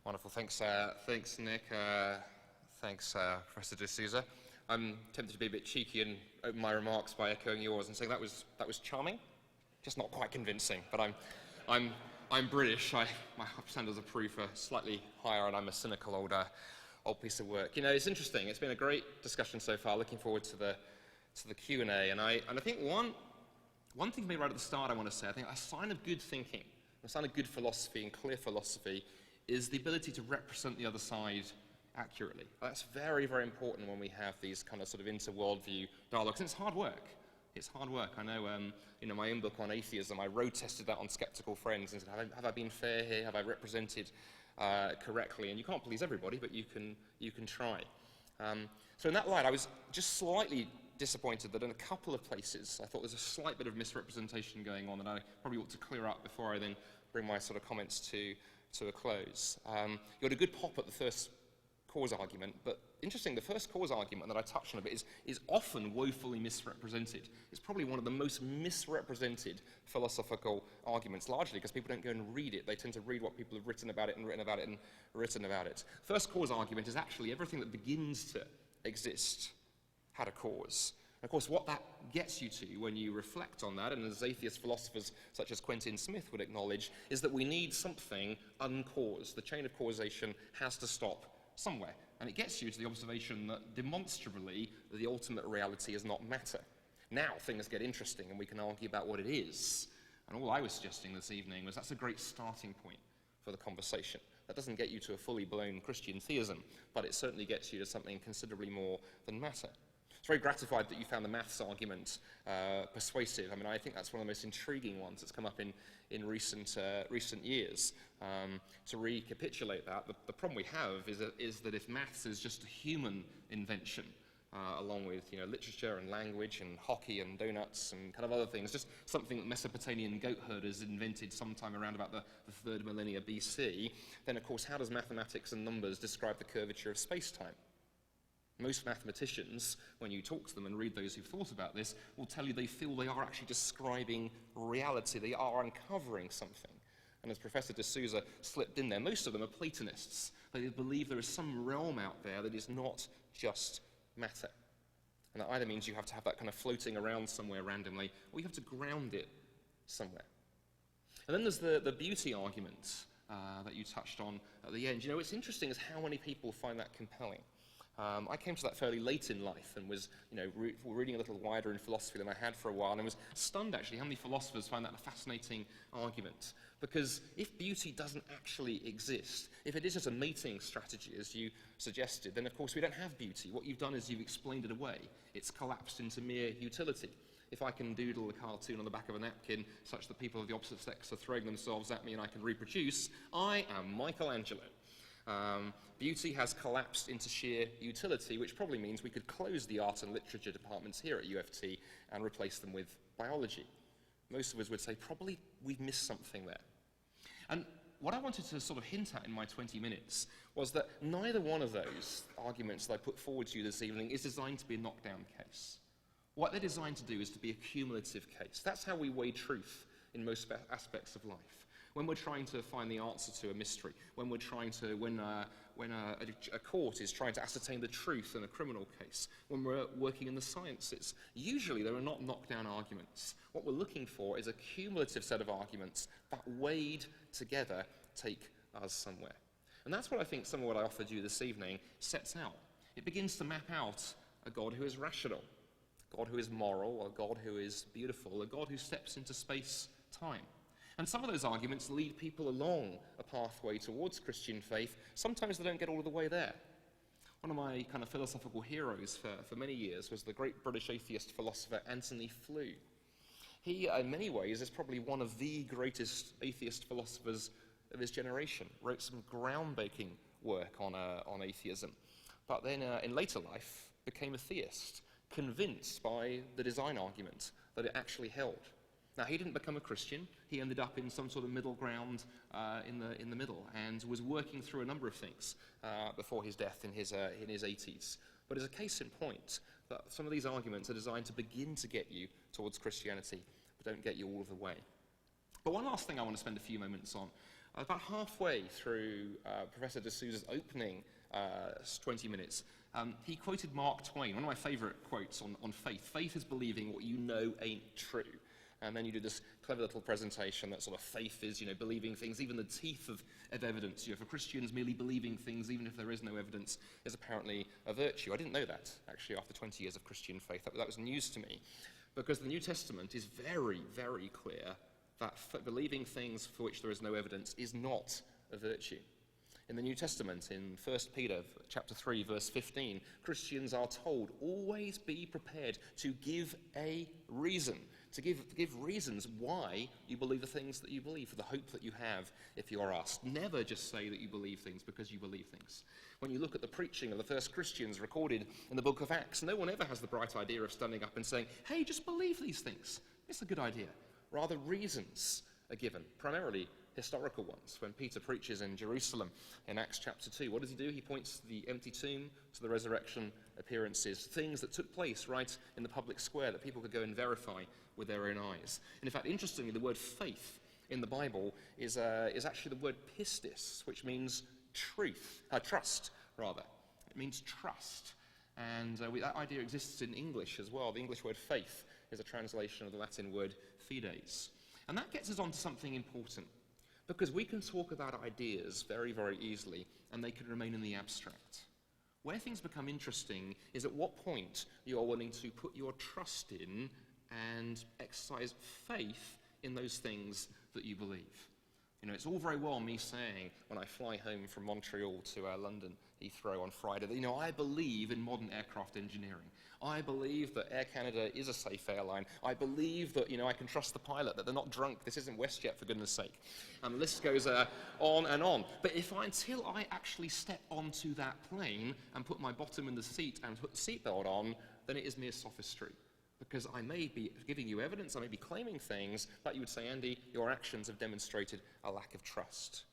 S4: Wonderful. Thanks, Nick. Thanks, Professor de Sousa. I'm tempted to be a bit cheeky and open my remarks by echoing yours and saying that was charming, just not quite convincing. But I'm British. My standards of proof are slightly higher, and I'm a cynical old piece of work. You know, it's interesting. It's been a great discussion so far. Looking forward to the Q&A. And I think one thing maybe right at the start I want to say. I think a sign of good thinking, a sign of good philosophy and clear philosophy, is the ability to represent the other side accurately. That's very, very important when we have these kind of sort of inter-worldview dialogues. And it's hard work. It's hard work. I know, my own book on atheism, I road tested that on skeptical friends and said, have I been fair here? Have I represented correctly? And you can't please everybody, but you can try. So in that light, I was just slightly disappointed that in a couple of places, I thought there's a slight bit of misrepresentation going on that I probably ought to clear up before I then bring my sort of comments to a close. You had a good pop at the first cause argument, but interesting, the first cause argument that I touched on a bit is often woefully misrepresented. It's probably one of the most misrepresented philosophical arguments, largely because people don't go and read it. They tend to read what people have written about it and written about it and written about it. First cause argument is actually everything that begins to exist had a cause. Of course, what that gets you to when you reflect on that, and as atheist philosophers such as Quentin Smith would acknowledge, is that we need something uncaused. The chain of causation has to stop somewhere. And it gets you to the observation that demonstrably the ultimate reality is not matter. Now things get interesting and we can argue about what it is. And all I was suggesting this evening was that's a great starting point for the conversation. That doesn't get you to a fully blown Christian theism, but it certainly gets you to something considerably more than matter. I was very gratified that you found the maths argument persuasive. I mean, I think that's one of the most intriguing ones that's come up in recent years. To recapitulate that, the problem we have is that if maths is just a human invention, along with literature and language and hockey and donuts and kind of other things, just something that Mesopotamian goat herders invented sometime around about the 3rd millennia BC, then of course how does mathematics and numbers describe the curvature of space-time? Most mathematicians, when you talk to them and read those who've thought about this, will tell you they feel they are actually describing reality. They are uncovering something. And as Professor de Sousa slipped in there, most of them are Platonists. They believe there is some realm out there that is not just matter. And that either means you have to have that kind of floating around somewhere randomly, or you have to ground it somewhere. And then there's the beauty argument that you touched on at the end. What's interesting is how many people find that compelling. I came to that fairly late in life and was, reading a little wider in philosophy than I had for a while, and was stunned actually how many philosophers find that a fascinating argument. Because if beauty doesn't actually exist, if it is just a mating strategy, as you suggested, then of course we don't have beauty. What you've done is you've explained it away. It's collapsed into mere utility. If I can doodle a cartoon on the back of a napkin such that people of the opposite sex are throwing themselves at me and I can reproduce, I am Michelangelo. Beauty has collapsed into sheer utility, which probably means we could close the art and literature departments here at UFT and replace them with biology. Most of us would say probably we've missed something there. And what I wanted to sort of hint at in my 20 minutes was that neither one of those arguments that I put forward to you this evening is designed to be a knockdown case. What they're designed to do is to be a cumulative case. That's how we weigh truth in most aspects of life. When we're trying to find the answer to a mystery, when a court is trying to ascertain the truth in a criminal case, when we're working in the sciences, usually there are not knockdown arguments. What we're looking for is a cumulative set of arguments that weighed together take us somewhere. And that's what I think some of what I offered you this evening sets out. It begins to map out a God who is rational, a God who is moral, a God who is beautiful, a God who steps into space-time. And some of those arguments lead people along a pathway towards Christian faith. Sometimes they don't get all the way there. One of my kind of philosophical heroes for many years was the great British atheist philosopher Anthony Flew. He, in many ways, is probably one of the greatest atheist philosophers of his generation. Wrote some groundbreaking work on atheism. But then, in later life, became a theist, convinced by the design argument that it actually held. Now, he didn't become a Christian. He ended up in some sort of middle ground in the middle and was working through a number of things before his death in his 80s. But as a case in point, that some of these arguments are designed to begin to get you towards Christianity, but don't get you all of the way. But one last thing I want to spend a few moments on. About halfway through Professor de Sousa's opening 20 minutes, he quoted Mark Twain, one of my favorite quotes on faith. Faith is believing what you know ain't true. And then you do this clever little presentation that sort of faith is, believing things, even the teeth of evidence. For Christians, merely believing things, even if there is no evidence, is apparently a virtue. I didn't know that, actually, after 20 years of Christian faith. That was news to me. Because the New Testament is very, very clear that believing things for which there is no evidence is not a virtue. In the New Testament, in 1 Peter chapter 3, verse 15, Christians are told, always be prepared to give a reason, to give reasons why you believe the things that you believe, for the hope that you have if you are asked. Never just say that you believe things because you believe things. When you look at the preaching of the first Christians recorded in the book of Acts, no one ever has the bright idea of standing up and saying, hey, just believe these things. It's a good idea. Rather, reasons are given, primarily historical ones. When Peter preaches in Jerusalem in Acts chapter 2, what does he do? He points to the empty tomb, to the resurrection appearances, things that took place right in the public square that people could go and verify with their own eyes. And in fact, interestingly, the word faith in the Bible is actually the word pistis, which means trust, rather. It means trust. And that idea exists in English as well. The English word faith is a translation of the Latin word fides. And that gets us on to something important, because we can talk about ideas very, very easily, and they can remain in the abstract. Where things become interesting is at what point you are willing to put your trust in and exercise faith in those things that you believe. You know, it's all very well me saying when I fly home from Montreal to London Heathrow on Friday that, you know, I believe in modern aircraft engineering. I believe that Air Canada is a safe airline. I believe that, you know, I can trust the pilot, that they're not drunk. This isn't WestJet, for goodness sake. And the list goes on and on. But until I actually step onto that plane and put my bottom in the seat and put the seatbelt on, then it is mere sophistry. Because I may be giving you evidence, I may be claiming things, but you would say, Andy, your actions have demonstrated a lack of trust.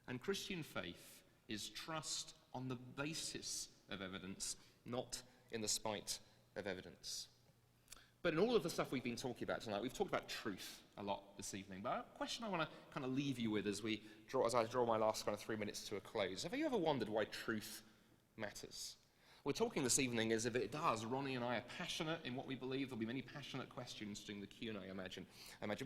S4: And Christian faith is trust on the basis of evidence, not in the spite of evidence. But in all of the stuff we've been talking about tonight, we've talked about truth a lot this evening. But a question I want to kind of leave you with as I draw my last kind of 3 minutes to a close. Have you ever wondered why truth matters? We're talking this evening as if it does. Ronnie and I are passionate in what we believe. There'll be many passionate questions during the Q&A, I imagine.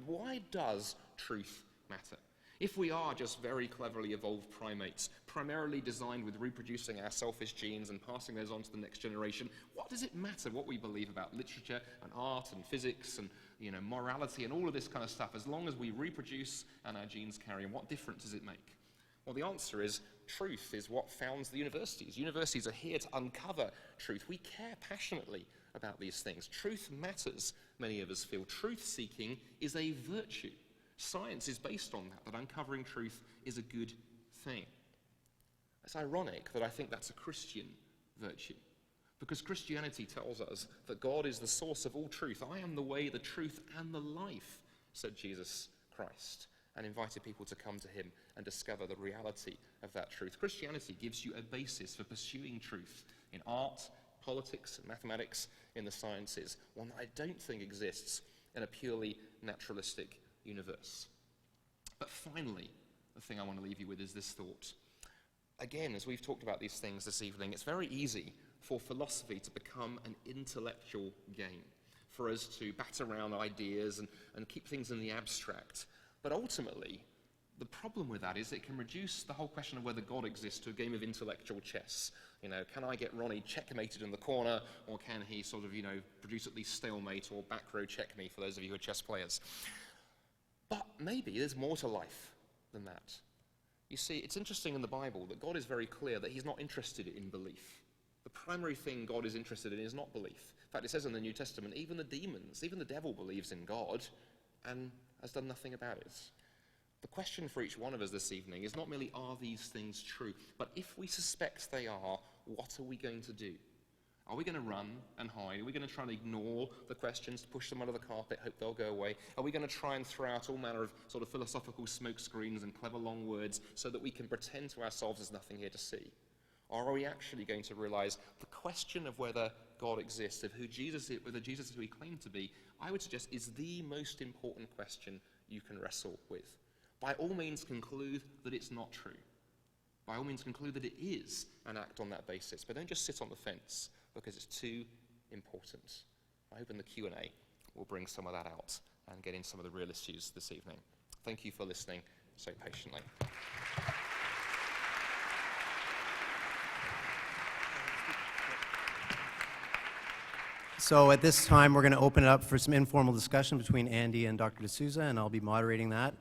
S4: Why does truth matter? If we are just very cleverly evolved primates, primarily designed with reproducing our selfish genes and passing those on to the next generation, what does it matter what we believe about literature and art and physics and, you know, morality and all of this kind of stuff, as long as we reproduce and our genes carry on? What difference does it make? Well, the answer is truth is what founds the universities. Universities are here to uncover truth. We care passionately about these things. Truth matters, many of us feel. Truth-seeking is a virtue. Science is based on that uncovering truth is a good thing. It's ironic that I think that's a Christian virtue, because Christianity tells us that God is the source of all truth. I am the way, the truth, and the life, said Jesus Christ, and invited people to come to him and discover the reality of that truth. Christianity gives you a basis for pursuing truth in art, politics, and mathematics, in the sciences, one that I don't think exists in a purely naturalistic universe. But finally, the thing I want to leave you with is this thought. Again, as we've talked about these things this evening, it's very easy for philosophy to become an intellectual game, for us to bat around ideas and keep things in the abstract. But ultimately, the problem with that is it can reduce the whole question of whether God exists to a game of intellectual chess. You know, can I get Ronnie checkmated in the corner, or can he sort of, you know, produce at least stalemate or back row check me, for those of you who are chess players? But maybe there's more to life than that. You see, it's interesting in the Bible that God is very clear that he's not interested in belief. The primary thing God is interested in is not belief. In fact, it says in the New Testament, even the demons, even the devil believes in God and has done nothing about it. The question for each one of us this evening is not merely are these things true, but if we suspect they are, what are we going to do? Are we going to run and hide? Are we going to try and ignore the questions, push them under the carpet, hope they'll go away? Are we going to try and throw out all manner of sort of philosophical smoke screens and clever long words so that we can pretend to ourselves there's nothing here to see? Or are we actually going to realize the question of whether God exists, of who Jesus is, whether Jesus is who he claimed to be, I would suggest is the most important question you can wrestle with. By all means conclude that it's not true. By all means conclude that it is, and act on that basis. But don't just sit on the fence, because it's too important. I hope in the Q&A we'll bring some of that out and get in some of the real issues this evening. Thank you for listening so patiently.
S2: So at this time, we're going to open it up for some informal discussion between Andy and Dr. de Sousa, and I'll be moderating that.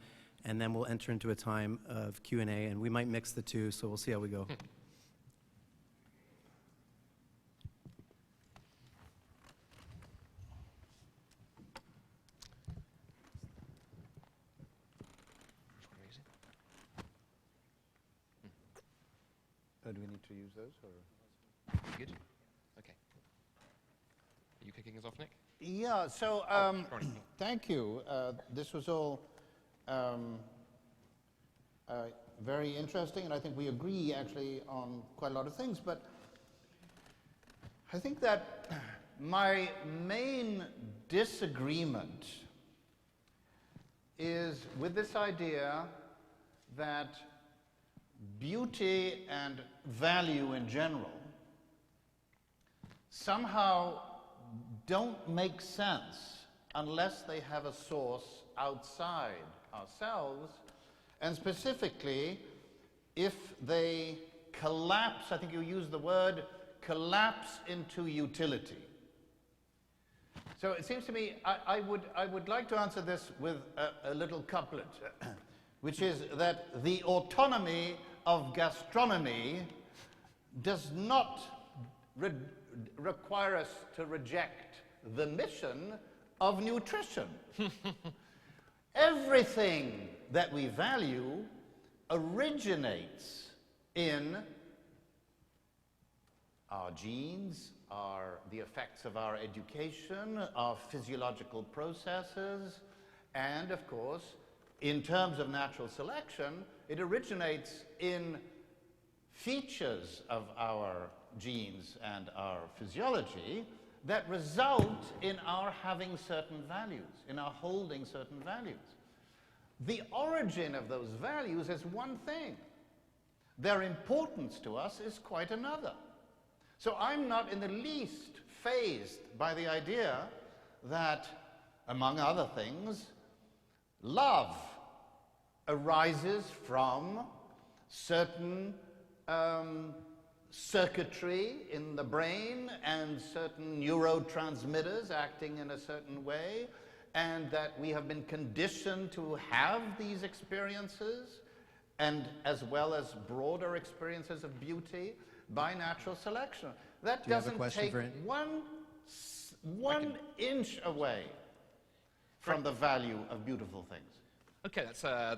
S2: And then we'll enter into a time of Q&A, and we might mix the two, so we'll see how we go.
S3: Do we need to use those, or?
S4: Good? Okay. Are you kicking us off, Nick?
S3: Yeah, so
S4: Ronnie.
S3: thank you. This was all very interesting, and I think we agree actually on quite a lot of things, but I think that my main disagreement is with this idea that beauty and value in general somehow don't make sense unless they have a source outside ourselves, and specifically if they collapse, I think you used the word, collapse into utility. So it seems to me I would like to answer this with a little couplet, which is that the autonomy of gastronomy does not require us to reject the mission of nutrition. Everything that we value originates in our genes, the effects of our education, our physiological processes, and of course, in terms of natural selection, it originates in features of our genes and our physiology that result in our having certain values, in our holding certain values. The origin of those values is one thing. Their importance to us is quite another. So I'm not in the least fazed by the idea that, among other things, love arises from certain circuitry in the brain and certain neurotransmitters acting in a certain way, and that we have been conditioned to have these experiences, and as well as broader experiences of beauty by natural selection. That doesn't take one inch away from the value of beautiful things.
S4: Okay,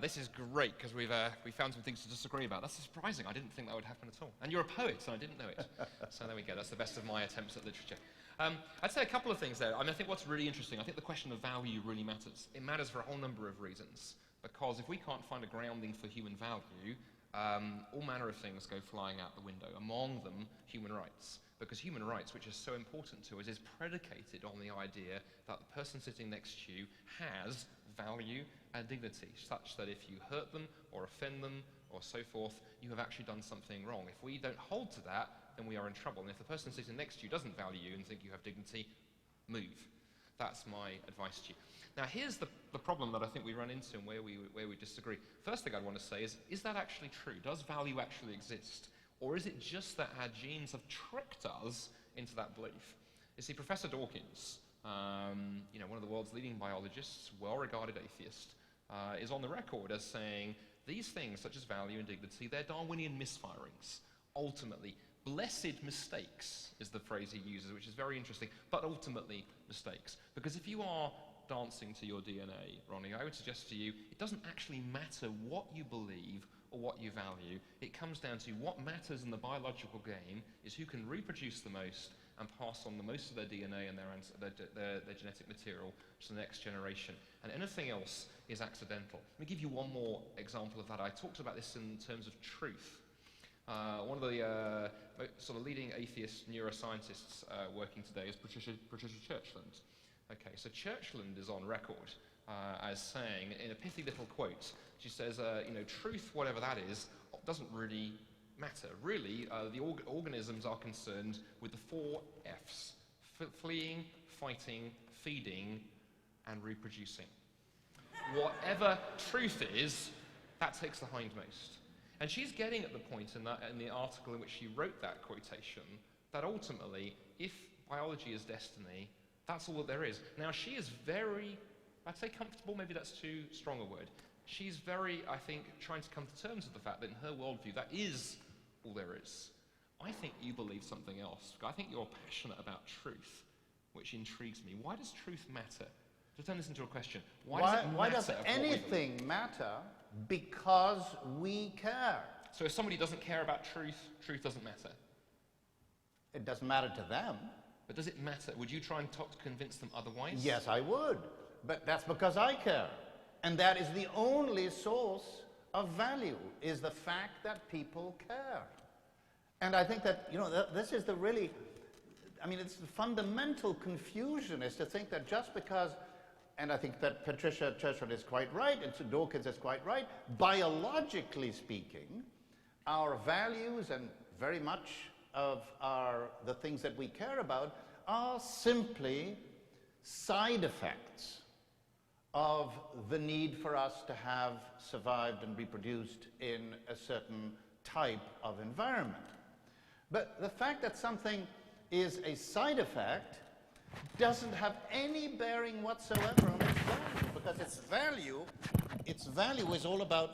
S4: this is great, because we found some things to disagree about. That's surprising. I didn't think that would happen at all. And you're a poet, and I didn't know it. So there we go. That's the best of my attempts at literature. I'd say a couple of things there. I mean, I think what's really interesting, I think the question of value really matters. It matters for a whole number of reasons. Because if we can't find a grounding for human value, all manner of things go flying out the window, among them human rights. Because human rights, which is so important to us, is predicated on the idea that the person sitting next to you has value and dignity, such that if you hurt them or offend them or so forth, you have actually done something wrong. If we don't hold to that, then we are in trouble. And if the person sitting next to you doesn't value you and think you have dignity, move. That's my advice to you. Now, here's the problem that I think we run into and where we disagree. First thing I'd want to say is that actually true? Does value actually exist? Or is it just that our genes have tricked us into that belief? You see, Professor Dawkins, one of the world's leading biologists, well-regarded atheist, is on the record as saying these things, such as value and dignity, they're Darwinian misfirings. Ultimately, blessed mistakes is the phrase he uses, which is very interesting, but ultimately mistakes. Because if you are dancing to your DNA, Ronnie, I would suggest to you, it doesn't actually matter what you believe or what you value. It comes down to what matters in the biological game is who can reproduce the most and pass on the most of their DNA and their genetic material to the next generation. And anything else is accidental. Let me give you one more example of that. I talked about this in terms of truth. One of the sort of leading atheist neuroscientists working today is Patricia Churchland. Okay, so Churchland is on record as saying, in a pithy little quote, she says, truth, whatever that is, doesn't really matter. Really, the organisms are concerned with the 4 Fs: fleeing, fighting, feeding, and reproducing. Whatever truth is, that takes the hindmost. And she's getting at the point in the article in which she wrote that quotation, that ultimately, if biology is destiny, that's all that there is. Now, she is very, I'd say comfortable, maybe that's too strong a word. She's very, I think, trying to come to terms with the fact that in her worldview, that is all there is. I think you believe something else. I think you're passionate about truth, which intrigues me. Why does truth matter? To turn this into a question, why does
S3: anything matter? Because we care.
S4: So if somebody doesn't care about truth, truth doesn't matter?
S3: It doesn't matter to them.
S4: But does it matter? Would you try and convince them otherwise?
S3: Yes, I would. But that's because I care. And that is the only source of value is the fact that people care. And I think that, this is the really, it's the fundamental confusion is to think that just because, and I think that Patricia Churchward is quite right, and Dawkins is quite right, biologically speaking, our values and very much of the things that we care about are simply side effects of the need for us to have survived and reproduced in a certain type of environment. But the fact that something is a side effect doesn't have any bearing whatsoever on its value, because its value is all about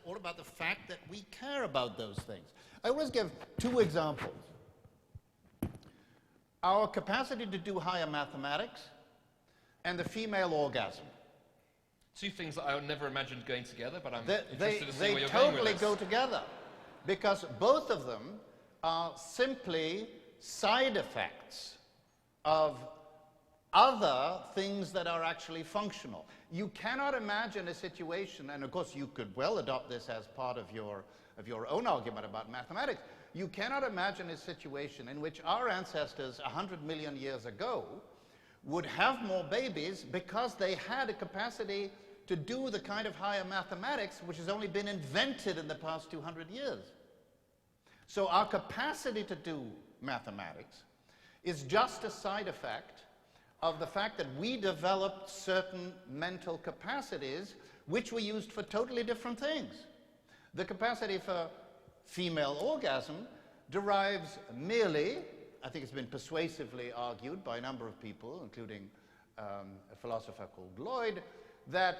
S3: all about the fact that we care about those things. I always give two examples. Our capacity to do higher mathematics and the female orgasm.
S4: Two things that I would never imagined going together, but I'm interested to see where
S3: they
S4: you're going with
S3: totally
S4: this.
S3: go together, because both of them are simply side effects of other things that are actually functional. You cannot imagine a situation, and of course you could well adopt this as part of your own argument about mathematics. You cannot imagine a situation in which our ancestors 100 million years ago would have more babies because they had a capacity to do the kind of higher mathematics which has only been invented in the past 200 years. So our capacity to do mathematics is just a side effect of the fact that we developed certain mental capacities which we used for totally different things. The capacity for female orgasm derives merely, I think it's been persuasively argued by a number of people, including a philosopher called Lloyd, that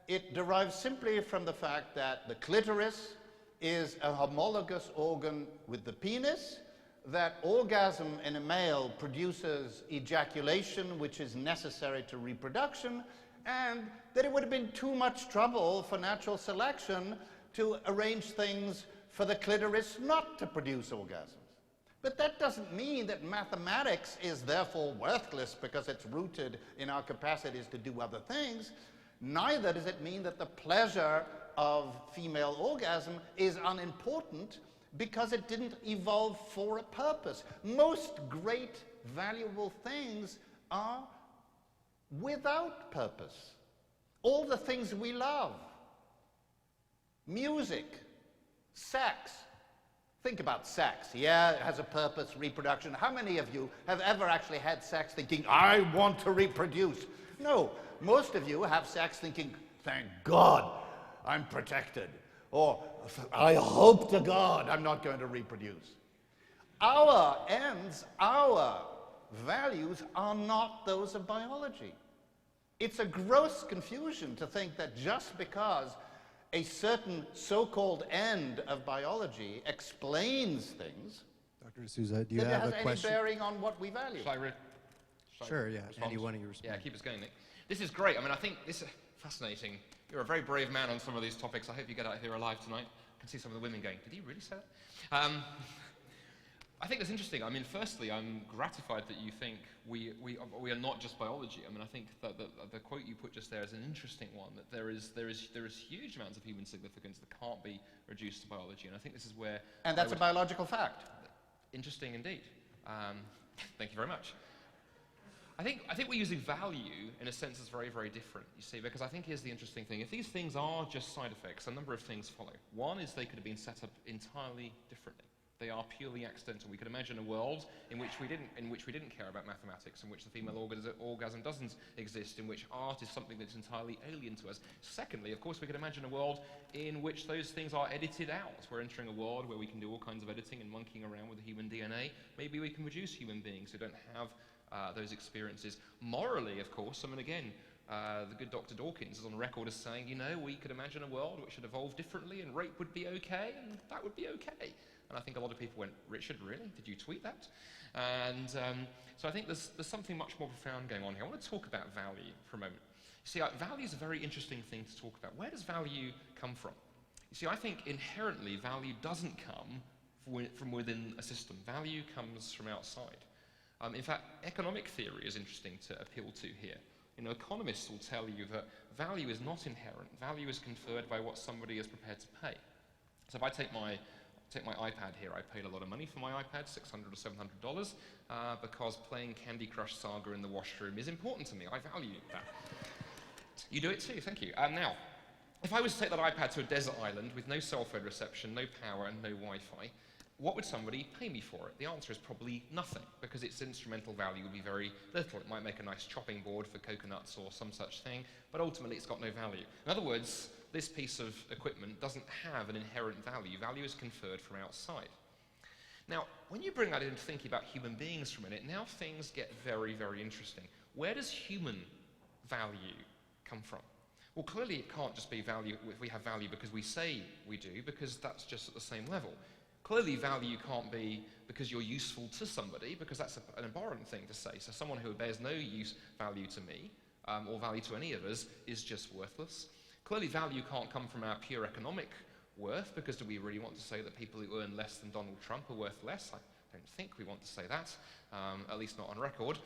S3: it derives simply from the fact that the clitoris is a homologous organ with the penis, that orgasm in a male produces ejaculation, which is necessary to reproduction, and that it would have been too much trouble for natural selection to arrange things for the clitoris not to produce orgasms. But that doesn't mean that mathematics is therefore worthless because it's rooted in our capacities to do other things. Neither does it mean that the pleasure of female orgasm is unimportant because it didn't evolve for a purpose. Most great, valuable things are without purpose. All the things we love, music, sex. Think about sex. Yeah, it has a purpose, reproduction. How many of you have ever actually had sex thinking, I want to reproduce? No, most of you have sex thinking, thank God I'm protected. Or, I hope to God I'm not going to reproduce. Our ends, our values are not those of biology. It's a gross confusion to think that just because a certain so-called end of biology explains things,
S2: Dr. de Sousa, do you
S3: that it
S2: have
S3: has
S2: a
S3: any
S2: question?
S3: bearing on what we value.
S4: Shall I
S2: Sure, yeah.
S4: respond?
S2: Andy, why don't you respond?
S4: Yeah, keep us going, Nick. This is great. I think this is fascinating. You're a very brave man on some of these topics. I hope you get out of here alive tonight. I can see some of the women going, did he really say that? I think that's interesting. Firstly, I'm gratified that you think we are not just biology. I think that the quote you put just there is an interesting one, that there is huge amounts of human significance that can't be reduced to biology. And I think this is where...
S3: And that's a biological fact.
S4: Interesting indeed. Thank you very much. I think we're using value in a sense that's very, very different, you see, because I think here's the interesting thing. If these things are just side effects, a number of things follow. One is they could have been set up entirely differently. They are purely accidental. We could imagine a world in which we didn't care about mathematics, in which the female orgasm doesn't exist, in which art is something that's entirely alien to us. Secondly, of course, we could imagine a world in which those things are edited out. We're entering a world where we can do all kinds of editing and monkeying around with the human DNA. Maybe we can produce human beings who don't have those experiences. Morally, of course, again, the good Dr. Dawkins is on record as saying, we could imagine a world which should evolve differently and rape would be okay, and that would be okay. And I think a lot of people went, Richard, really? Did you tweet that? And so I think there's something much more profound going on here. I want to talk about value for a moment. You see, value is a very interesting thing to talk about. Where does value come from? You see, I think inherently value doesn't come from within a system. Value comes from outside. In fact, economic theory is interesting to appeal to here. You know, economists will tell you that value is not inherent. Value is conferred by what somebody is prepared to pay. So if I take my iPad here, I paid a lot of money for my iPad, $600 or $700, because playing Candy Crush Saga in the washroom is important to me. I value that. You do it too, thank you. Now, if I was to take that iPad to a desert island with no cell phone reception, no power, and no Wi-Fi, what would somebody pay me for it? The answer is probably nothing, because its instrumental value would be very little. It might make a nice chopping board for coconuts or some such thing, but ultimately it's got no value. In other words, this piece of equipment doesn't have an inherent value. Value is conferred from outside. Now, when you bring that into thinking about human beings for a minute, now things get very, very interesting. Where does human value come from? Well, clearly it can't just be value, we have value because we say we do, because that's just at the same level. Clearly value can't be because you're useful to somebody, because that's an abhorrent thing to say. So someone who bears no value to me, or value to any of us, is just worthless. Clearly value can't come from our pure economic worth, because do we really want to say that people who earn less than Donald Trump are worth less? I don't think we want to say that, at least not on record.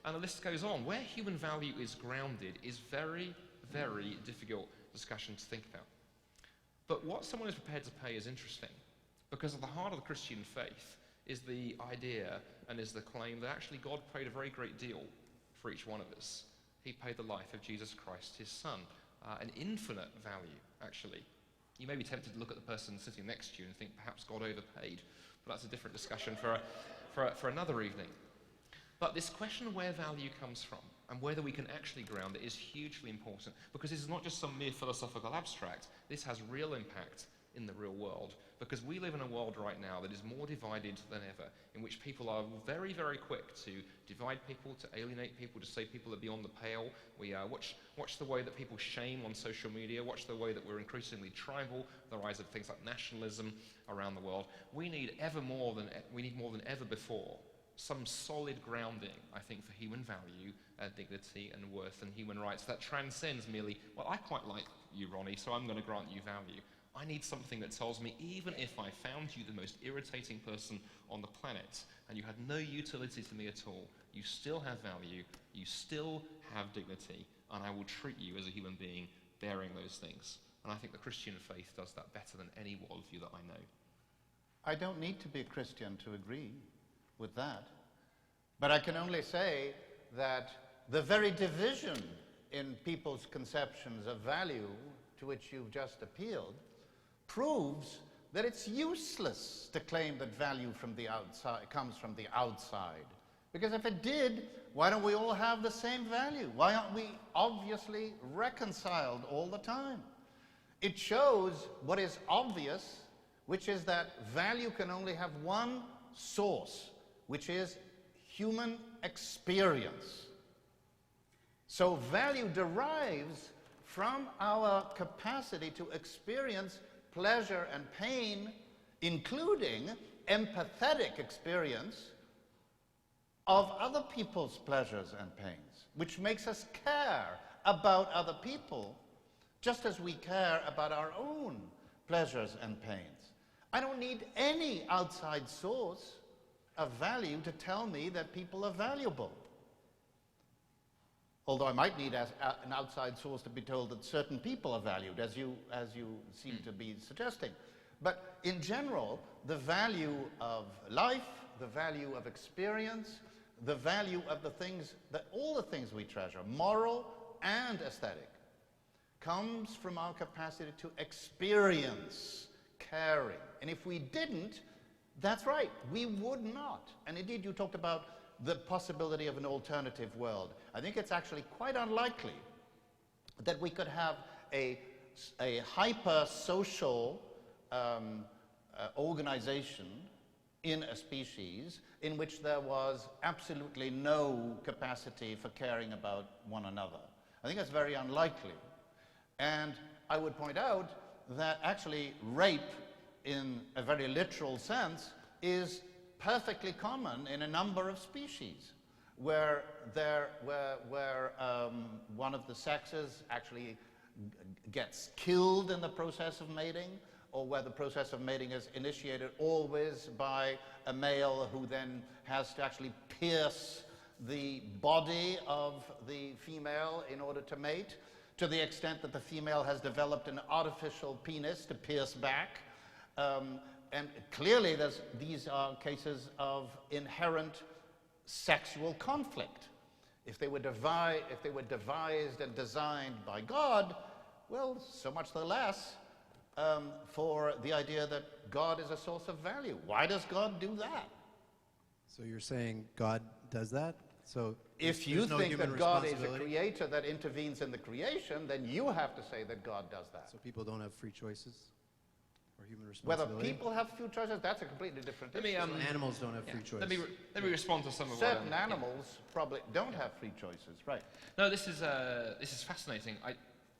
S4: And the list goes on. Where human value is grounded is very, very difficult discussion to think about. But what someone is prepared to pay is interesting, because at the heart of the Christian faith is the idea and is the claim that actually God paid a very great deal for each one of us. He paid the life of Jesus Christ, his son, an infinite value, actually. You may be tempted to look at the person sitting next to you and think perhaps God overpaid, but that's a different discussion for another evening. But this question of where value comes from and whether we can actually ground it is hugely important, because this is not just some mere philosophical abstract. This has real impact in the real world, because we live in a world right now that is more divided than ever, in which people are very, very quick to divide people, to alienate people, to say people are beyond the pale. We watch the way that people shame on social media, watch the way that we're increasingly tribal, the rise of things like nationalism around the world. We need more than ever before some solid grounding, I think, for human value, dignity and worth and human rights that transcends merely, well, I quite like you, Ronnie, so I'm going to grant you value. I need something that tells me, even if I found you the most irritating person on the planet and you had no utility to me at all, you still have value, you still have dignity, and I will treat you as a human being bearing those things. And I think the Christian faith does that better than any worldview that I know.
S3: I don't need to be a Christian to agree with that. But I can only say that the very division in people's conceptions of value to which you've just appealed proves that it's useless to claim that value from the outside comes from the outside. Because if it did, why don't we all have the same value? Why aren't we obviously reconciled all the time? It shows what is obvious, which is that value can only have one source, which is human experience. So value derives from our capacity to experience pleasure and pain, including empathetic experience of other people's pleasures and pains, which makes us care about other people just as we care about our own pleasures and pains. I don't need any outside source of value to tell me that people are valuable. Although I might need an outside source to be told that certain people are valued, as you seem to be suggesting. But in general, the value of life, the value of experience, the value of the things, all the things we treasure, moral and aesthetic, comes from our capacity to experience caring. And if we didn't, that's right, we would not. And indeed, you talked about the possibility of an alternative world. I think it's actually quite unlikely that we could have a hyper-social organization in a species in which there was absolutely no capacity for caring about one another. I think that's very unlikely. And I would point out that actually rape, in a very literal sense, is perfectly common in a number of species where one of the sexes actually gets killed in the process of mating, or where the process of mating is initiated always by a male who then has to actually pierce the body of the female in order to mate, to the extent that the female has developed an artificial penis to pierce back. And clearly these are cases of inherent sexual conflict. If they were devised and designed by God, well, so much the less for the idea that God is a source of value. Why does God do that?
S2: So you're saying God does that? So
S3: If you
S2: there's no
S3: think
S2: human
S3: that God is a
S2: responsibility?
S3: creator that intervenes in the creation, then you have to say that God does that.
S2: So people don't have free choices or human
S3: Whether
S2: responsibility?
S3: people have few choices, that's a completely different issue.
S2: Animals don't have free choice.
S4: Let me respond to some of
S3: Certain
S4: what
S3: animals probably don't have free choices, right?
S4: No, this is fascinating.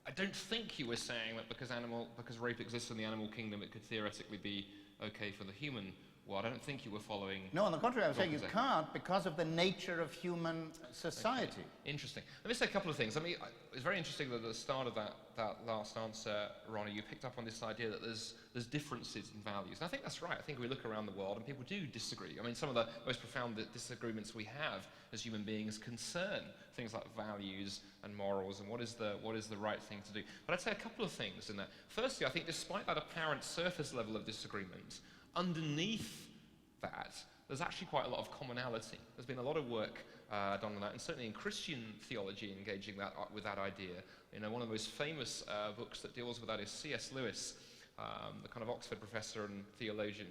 S4: I don't think you were saying that because rape exists in the animal kingdom, it could theoretically be okay for the human world. I don't think you were following.
S3: No, on the contrary, I'm saying you
S4: Opposite.
S3: can't because of the nature of human society.
S4: Okay. Interesting. Let me say a couple of things. It's very interesting that at the start of that last answer, Ronnie, you picked up on this idea that there's differences in values. And I think that's right. I think we look around the world and people do disagree. I mean, some of the most profound disagreements we have as human beings concern things like values and morals and what is the right thing to do. But I'd say a couple of things in that. Firstly, I think despite that apparent surface level of disagreement, underneath that, there's actually quite a lot of commonality. There's been a lot of work done on that, and certainly in Christian theology engaging with that idea. You know, one of the most famous books that deals with that is C.S. Lewis, the kind of Oxford professor and theologian.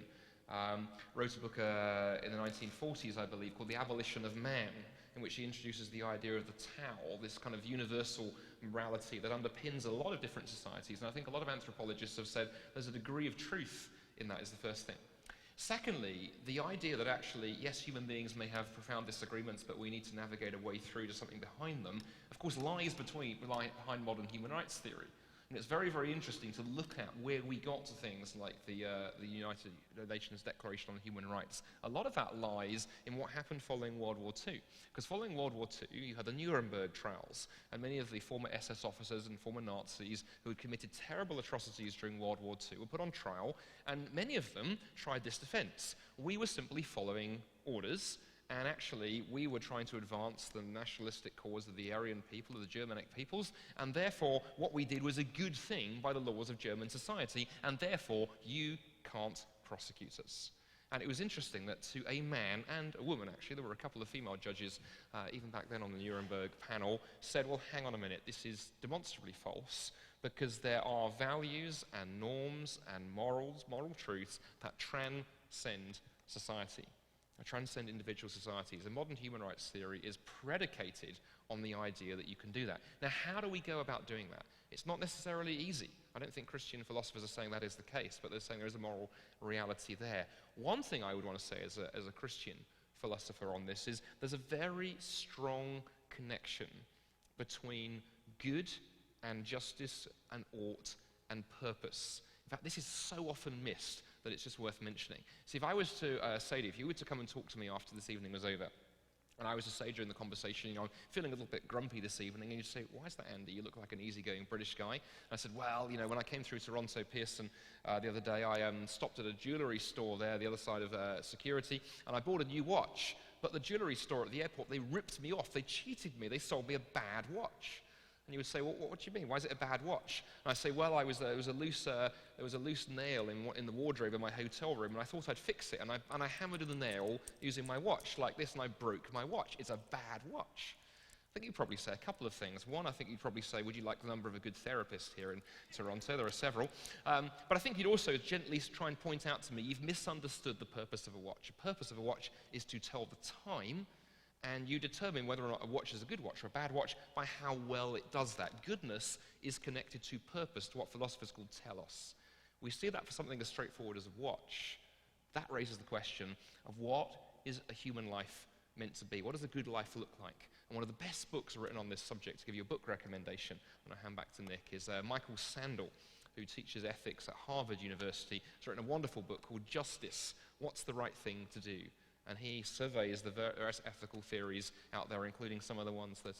S4: Wrote a book in the 1940s, I believe, called The Abolition of Man, in which he introduces the idea of the Tao, this kind of universal morality that underpins a lot of different societies. And I think a lot of anthropologists have said there's a degree of truth in that, is the first thing. Secondly, the idea that actually, yes, human beings may have profound disagreements, but we need to navigate a way through to something behind them, of course, lies behind modern human rights theory. And it's very, very interesting to look at where we got to things like the United Nations Declaration on Human Rights. A lot of that lies in what happened following World War II. Because following World War II, you had the Nuremberg trials, and many of the former SS officers and former Nazis who had committed terrible atrocities during World War II were put on trial, and many of them tried this defense. We were simply following orders, and actually, we were trying to advance the nationalistic cause of the Aryan people, of the Germanic peoples, and therefore, what we did was a good thing by the laws of German society, and therefore, you can't prosecute us. And it was interesting that to a man and a woman, actually, there were a couple of female judges, even back then on the Nuremberg panel, said, well, hang on a minute, this is demonstrably false, because there are values and norms and moral truths that transcend society. Transcend individual societies. And modern human rights theory is predicated on the idea that you can do that. Now, how do we go about doing that? It's not necessarily easy. I don't think Christian philosophers are saying that is the case, but they're saying there is a moral reality there. One thing I would want to say as a Christian philosopher on this is there's a very strong connection between good and justice and ought and purpose. In fact, this is so often missed that it's just worth mentioning. See, if I was to say to you, if you were to come and talk to me after this evening was over, and I was to say during the conversation, you know, I'm feeling a little bit grumpy this evening, and you'd say, why is that, Andy? You look like an easygoing British guy. And I said, well, you know, when I came through Toronto Pearson the other day, I stopped at a jewellery store there, the other side of security, and I bought a new watch. But the jewellery store at the airport, they ripped me off. They cheated me. They sold me a bad watch. And you would say, well, what do you mean? Why is it a bad watch? And I say, well, there was a loose nail in the wardrobe in my hotel room, and I thought I'd fix it, and I hammered in the nail using my watch like this, and I broke my watch. It's a bad watch. I think you'd probably say a couple of things. One, I think you'd probably say, would you like the number of a good therapist here in Toronto? There are several. But I think you'd also gently try and point out to me, you've misunderstood the purpose of a watch. The purpose of a watch is to tell the time, and you determine whether or not a watch is a good watch or a bad watch by how well it does that. Goodness is connected to purpose, to what philosophers call telos. We see that for something as straightforward as a watch. That raises the question of what is a human life meant to be? What does a good life look like? And one of the best books written on this subject, to give you a book recommendation, when I hand back to Nick, is Michael Sandel, who teaches ethics at Harvard University. He's written a wonderful book called Justice, What's the Right Thing to Do? And he surveys the various ethical theories out there, including some of the ones that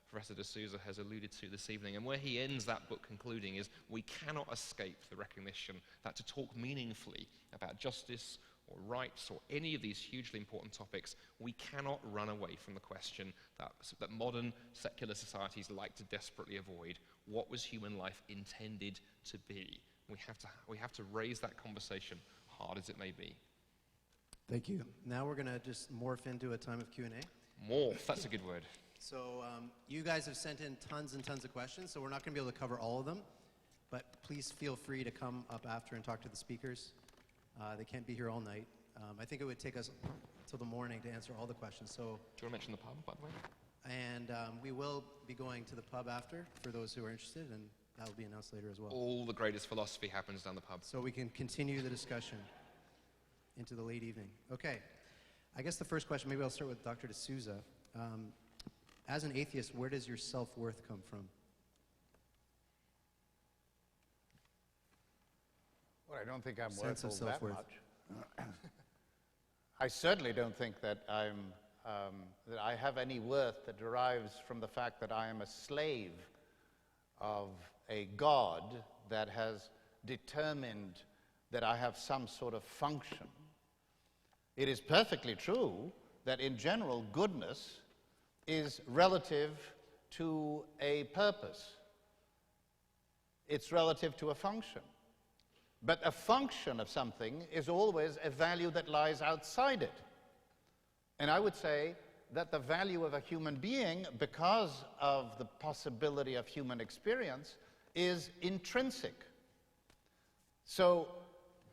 S4: Professor de Sousa has alluded to this evening. And where he ends that book concluding is we cannot escape the recognition that to talk meaningfully about justice or rights or any of these hugely important topics, we cannot run away from the question that modern secular societies like to desperately avoid. What was human life intended to be? We have to raise that conversation, hard as it may be.
S2: Thank you. Now we're going to just morph into a time of Q&A.
S4: Morph, that's a good word.
S2: So you guys have sent in tons and tons of questions, so we're not going to be able to cover all of them, but please feel free to come up after and talk to the speakers. They can't be here all night. I think it would take us till the morning to answer all the questions. So,
S4: do you want to mention the pub, by the way?
S2: And we will be going to the pub after, for those who are interested, and that will be announced later as well.
S4: All the greatest philosophy happens down the pub.
S2: So we can continue the discussion into the late evening. Okay. I guess the first question, maybe I'll start with Dr. de Sousa. As an atheist, where does your self-worth come from?
S3: Well, I don't think I'm
S2: Sense of
S3: worth all that
S2: self-worth.
S3: much. I certainly don't think that that I have any worth that derives from the fact that I am a slave of a God that has determined that I have some sort of function. It is perfectly true that in general goodness is relative to a purpose. It's relative to a function. But a function of something is always a value that lies outside it. And I would say that the value of a human being, because of the possibility of human experience, is intrinsic. So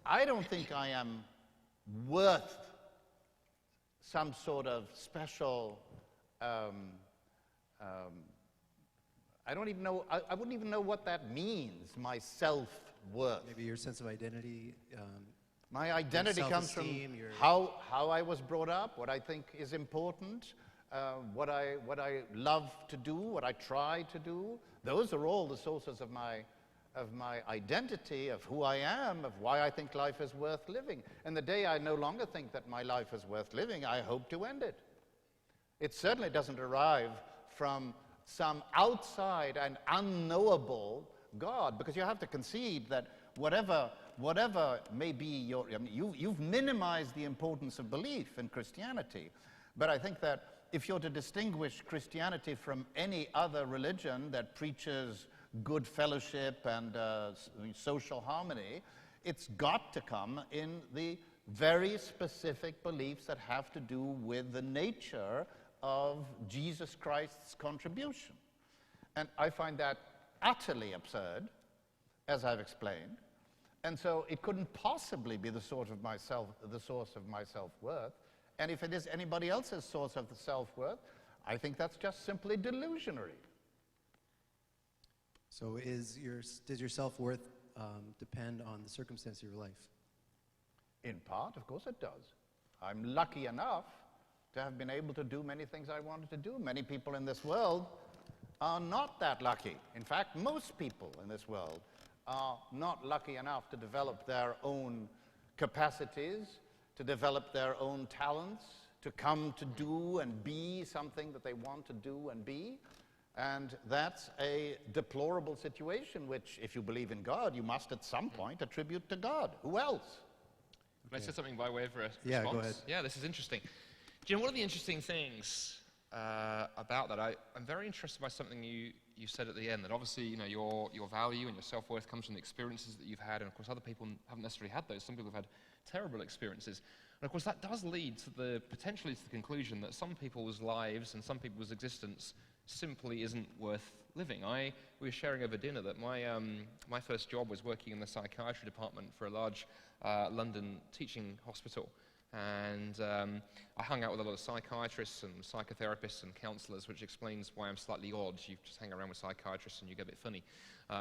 S3: I don't think I am worth some sort of special, I don't even know, I wouldn't even know what that means, my self-worth.
S2: Maybe your sense of identity.
S3: My identity comes from
S2: self-esteem, your-
S3: how I was brought up, what I think is important, what I love to do, what I try to do. Those are all the sources of my identity, of who I am, of why I think life is worth living. And the day I no longer think that my life is worth living, I hope to end it. It certainly doesn't arrive from some outside and unknowable God, because you have to concede that whatever may be your, I mean, you've minimized the importance of belief in Christianity, but I think that if you're to distinguish Christianity from any other religion that preaches good fellowship and social harmony, it's got to come in the very specific beliefs that have to do with the nature of Jesus Christ's contribution. And I find that utterly absurd, as I've explained, and so it couldn't possibly be the source of my self-worth. And if it is anybody else's source of the self-worth, I think that's just simply delusionary.
S2: So does your self-worth depend on the circumstance of your life?
S3: In part, of course it does. I'm lucky enough to have been able to do many things I wanted to do. Many people in this world are not that lucky. In fact, most people in this world are not lucky enough to develop their own capacities, to develop their own talents, to come to do and be something that they want to do and be. And that's a deplorable situation, which, if you believe in God, you must at some point attribute to God. Who else?
S4: Can I say something by way of a response?
S2: Yeah, go ahead.
S4: Yeah, this is interesting. Do you know one of the interesting things about that? I'm very interested by something you said at the end, that obviously, you know, your value and your self-worth comes from the experiences that you've had, and of course other people haven't necessarily had those. Some people have had terrible experiences. And of course that does lead to potentially to the conclusion that some people's lives and some people's existence simply isn't worth living. We were sharing over dinner that my first job was working in the psychiatry department for a large London teaching hospital. And I hung out with a lot of psychiatrists and psychotherapists and counselors, which explains why I'm slightly odd. You just hang around with psychiatrists and you get a bit funny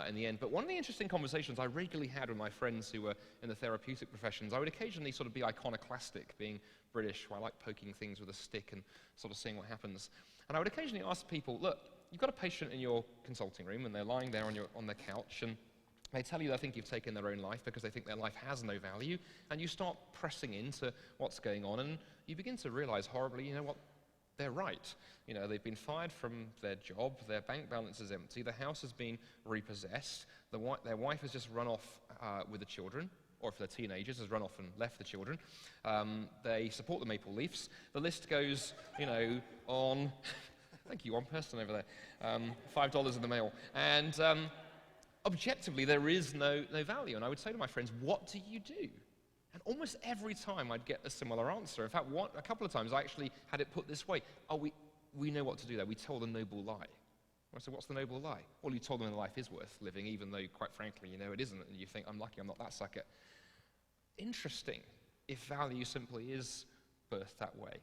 S4: in the end. But one of the interesting conversations I regularly had with my friends who were in the therapeutic professions, I would occasionally sort of be iconoclastic, being British, where I like poking things with a stick and sort of seeing what happens. And I would occasionally ask people, look, you've got a patient in your consulting room and they're lying there on their couch, and they tell you they think you've taken their own life because they think their life has no value, and you start pressing into what's going on, and you begin to realize horribly, you know what, they're right. You know, they've been fired from their job, their bank balance is empty, the house has been repossessed, their wife has just run off with the children, or if they're teenagers, has run off and left the children. They support the Maple Leafs. The list goes, on. Thank you, one person over there. $5 in the mail. And objectively, there is no value. And I would say to my friends, what do you do? And almost every time I'd get a similar answer. In fact, a couple of times I actually had it put this way. Oh, we know what to do there. We tell the noble lie. I said, what's the noble lie? Well, you told them that life is worth living, even though, quite frankly, you know it isn't. And you think, I'm lucky I'm not that sucker. Interesting if value simply is birthed that way.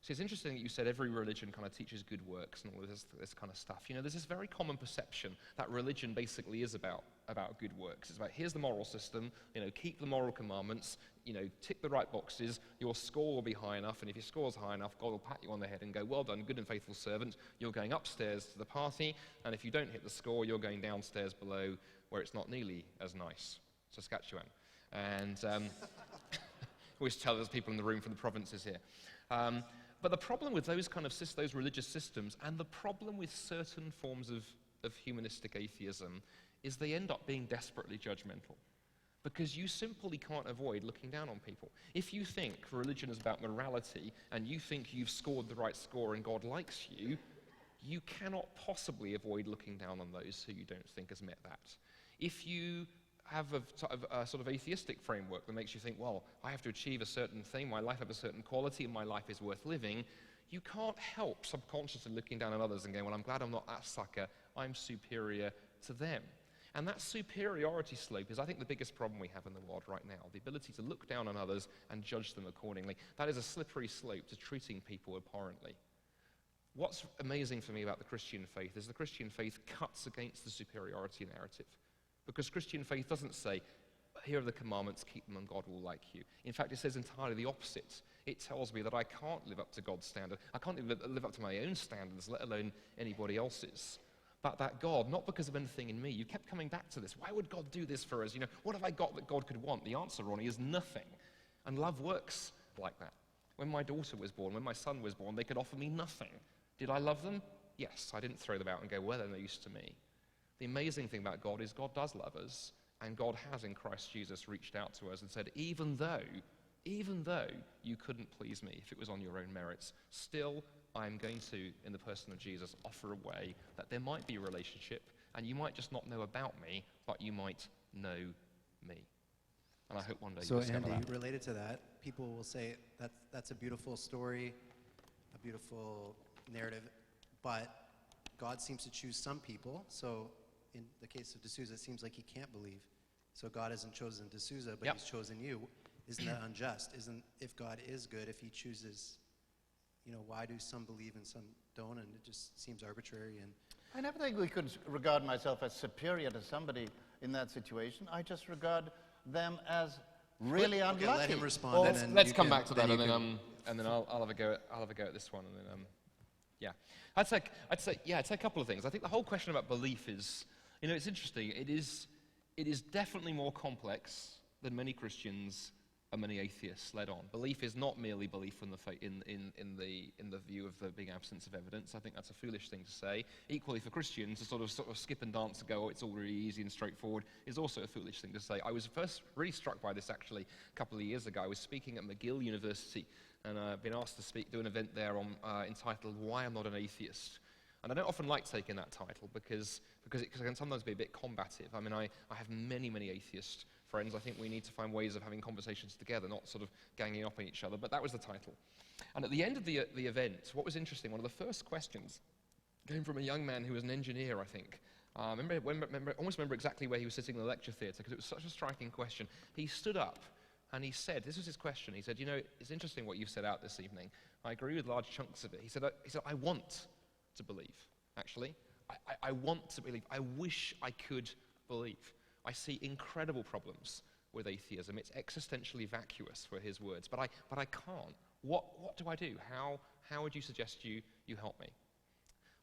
S4: So it's interesting that you said every religion kind of teaches good works and all this kind of stuff. There's this very common perception that religion basically is about good works. It's about, here's the moral system, keep the moral commandments, tick the right boxes, your score will be high enough, and if your score's high enough, God will pat you on the head and go, well done, good and faithful servant, you're going upstairs to the party, and if you don't hit the score, you're going downstairs below where it's not nearly as nice, Saskatchewan. And always tell those people in the room from the provinces here. But the problem with those kind of those religious systems, and the problem with certain forms of humanistic atheism, is they end up being desperately judgmental. Because you simply can't avoid looking down on people. If you think religion is about morality, and you think you've scored the right score and God likes you, you cannot possibly avoid looking down on those who you don't think has met that. If you have a sort of atheistic framework that makes you think, well, I have to achieve a certain thing, my life has a certain quality, and my life is worth living, you can't help subconsciously looking down on others and going, well, I'm glad I'm not that sucker, I'm superior to them. And that superiority slope is, I think, the biggest problem we have in the world right now, the ability to look down on others and judge them accordingly. That is a slippery slope to treating people abhorrently. What's amazing for me about the Christian faith is the Christian faith cuts against the superiority narrative. Because Christian faith doesn't say, here are the commandments, keep them and God will like you. In fact, it says entirely the opposite. It tells me that I can't live up to God's standard. I can't even live up to my own standards, let alone anybody else's. But that God, not because of anything in me, you kept coming back to this. Why would God do this for us? What have I got that God could want? The answer, Ronnie, is nothing. And love works like that. When my daughter was born, when my son was born, they could offer me nothing. Did I love them? Yes. I didn't throw them out and go, well, they're no use to me. The amazing thing about God is God does love us, and God has in Christ Jesus reached out to us and said, even though you couldn't please me if it was on your own merits, still I'm going to, in the person of Jesus, offer a way that there might be a relationship, and you might just not know about me, but you might know me. And I hope one day
S2: so
S4: you'll discover
S2: Andy,
S4: that.
S2: related to that, people will say that's a beautiful story, a beautiful narrative, but God seems to choose some people, so in the case of de Sousa, it seems like he can't believe. So God hasn't chosen de Sousa, but he's chosen you. Isn't that unjust? If God is good, if he chooses, why do some believe and some don't? And it just seems arbitrary. And
S3: I never think we could regard myself as superior to somebody in that situation. I just regard them as really unlucky.
S2: let him respond. and then
S4: Let's
S2: you
S4: come
S2: can-
S4: back to that,
S2: then
S4: and
S2: you
S4: then I'll have a go at this one, and then yeah. I'd say a couple of things. I think the whole question about belief is, it's interesting. It is definitely more complex than many Christians and many atheists let on. Belief is not merely belief in the view of there being absence of evidence. I think that's a foolish thing to say. Equally, for Christians, to sort of skip and dance and go, oh, it's all really easy and straightforward, is also a foolish thing to say. I was first really struck by this actually a couple of years ago. I was speaking at McGill University, and I've been asked to do an event there entitled "Why I'm Not an Atheist." And I don't often like taking that title because it can sometimes be a bit combative. I mean, I have many atheist friends. I think we need to find ways of having conversations together, not sort of ganging up on each other. But that was the title. And at the end of the event, what was interesting, one of the first questions came from a young man who was an engineer, I think. I almost remember exactly where he was sitting in the lecture theatre because it was such a striking question. He stood up and he said, this was his question, he said, it's interesting what you've set out this evening. I agree with large chunks of it. He said, I want to believe, actually. I want to believe. I wish I could believe. I see incredible problems with atheism. It's existentially vacuous, were his words, but I can't. What do I do? How would you suggest you help me?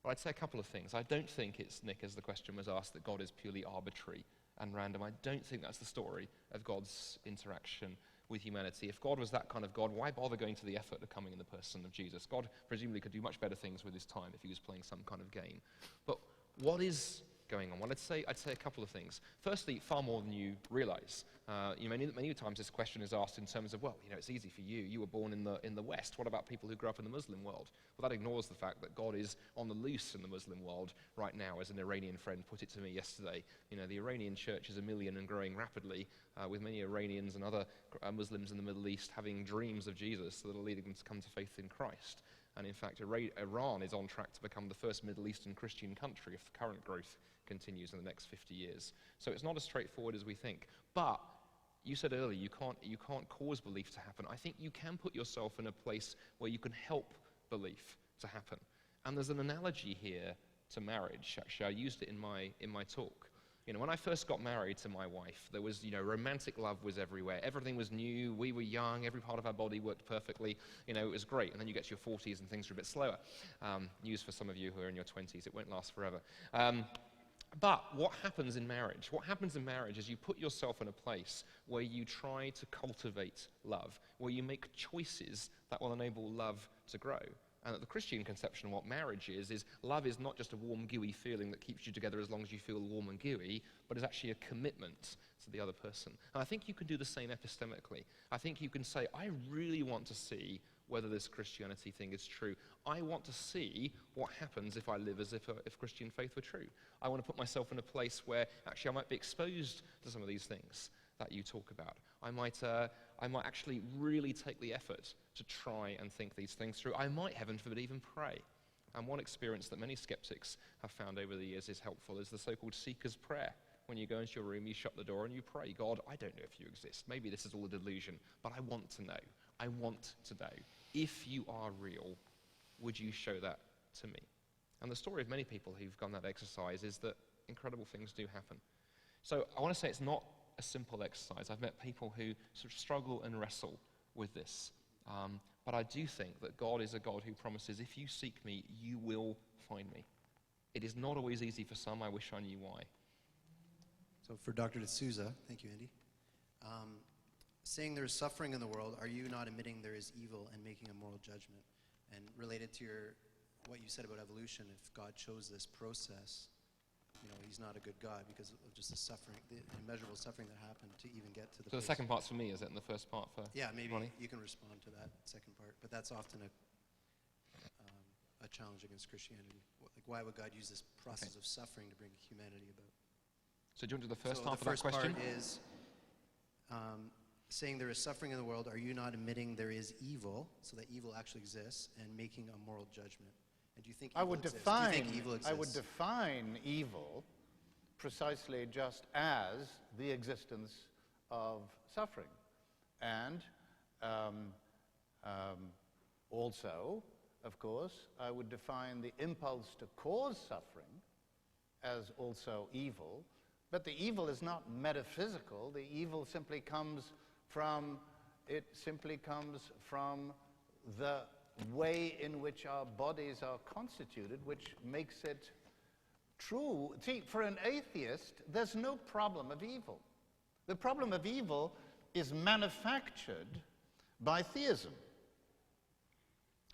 S4: Well, I'd say a couple of things. I don't think it's, Nick, as the question was asked, that God is purely arbitrary and random. I don't think that's the story of God's interaction with humanity. If God was that kind of God, why bother going to the effort of coming in the person of Jesus? God presumably could do much better things with his time if he was playing some kind of game. But what is going on? Well, I'd say a couple of things. Firstly, far more than you realize. Many times this question is asked in terms of, well, it's easy for you. You were born in the West. What about people who grew up in the Muslim world? Well, that ignores the fact that God is on the loose in the Muslim world right now, as an Iranian friend put it to me yesterday. The Iranian church is 1 million and growing rapidly, with many Iranians and other Muslims in the Middle East having dreams of Jesus that are leading them to come to faith in Christ. And in fact, Iran is on track to become the first Middle Eastern Christian country if the current growth continues in the next 50 years. So it's not as straightforward as we think. But you said earlier you can't cause belief to happen. I think you can put yourself in a place where you can help belief to happen. And there's an analogy here to marriage. Actually, I used it in my talk. When I first got married to my wife, there was, romantic love was everywhere. Everything was new. We were young. Every part of our body worked perfectly. It was great. And then you get to your 40s and things are a bit slower. News for some of you who are in your 20s. It won't last forever. But what happens in marriage? What happens in marriage is you put yourself in a place where you try to cultivate love, where you make choices that will enable love to grow. And that the Christian conception of what marriage is love is not just a warm, gooey feeling that keeps you together as long as you feel warm and gooey, but is actually a commitment to the other person. And I think you can do the same epistemically. I think you can say, I really want to see whether this Christianity thing is true. I want to see what happens if I live as if Christian faith were true. I want to put myself in a place where actually I might be exposed to some of these things that you talk about. I might actually really take the effort to try and think these things through. I might, heaven forbid, even pray. And one experience that many skeptics have found over the years is helpful is the so-called seeker's prayer. When you go into your room, you shut the door and you pray, God, I don't know if you exist. Maybe this is all a delusion, but I want to know. I want to know. If you are real, would you show that to me? And the story of many people who've gone that exercise is that incredible things do happen. So I want to say it's not a simple exercise. I've met people who sort of struggle and wrestle with this. But I do think that God is a God who promises, if you seek me, you will find me. It is not always easy for some. I wish I knew why.
S2: So for Dr. de Sousa, thank you, Andy. Saying there is suffering in the world, are you not admitting there is evil and making a moral judgment? And related to what you said about evolution, if God chose this process, he's not a good God because of just the suffering, the immeasurable suffering that happened to even get to the
S4: So the second part's for me, is it? And the first part for
S2: Yeah, maybe
S4: Ronnie?
S2: you can respond to that second part, but that's often a challenge against Christianity. Like, why would God use this process of suffering to bring humanity about?
S4: So do you want to do the first half
S2: the
S4: of that question?
S2: first part is saying there is suffering in the world, are you not admitting there is evil, so that evil actually exists, and making a moral judgment? And do you think evil exists? Do you think evil exists?
S3: I would define evil precisely just as the existence of suffering. And also, of course, I would define the impulse to cause suffering as also evil. But the evil is not metaphysical. The evil simply comes from the way in which our bodies are constituted, which makes it true. See, for an atheist, there's no problem of evil. The problem of evil is manufactured by theism.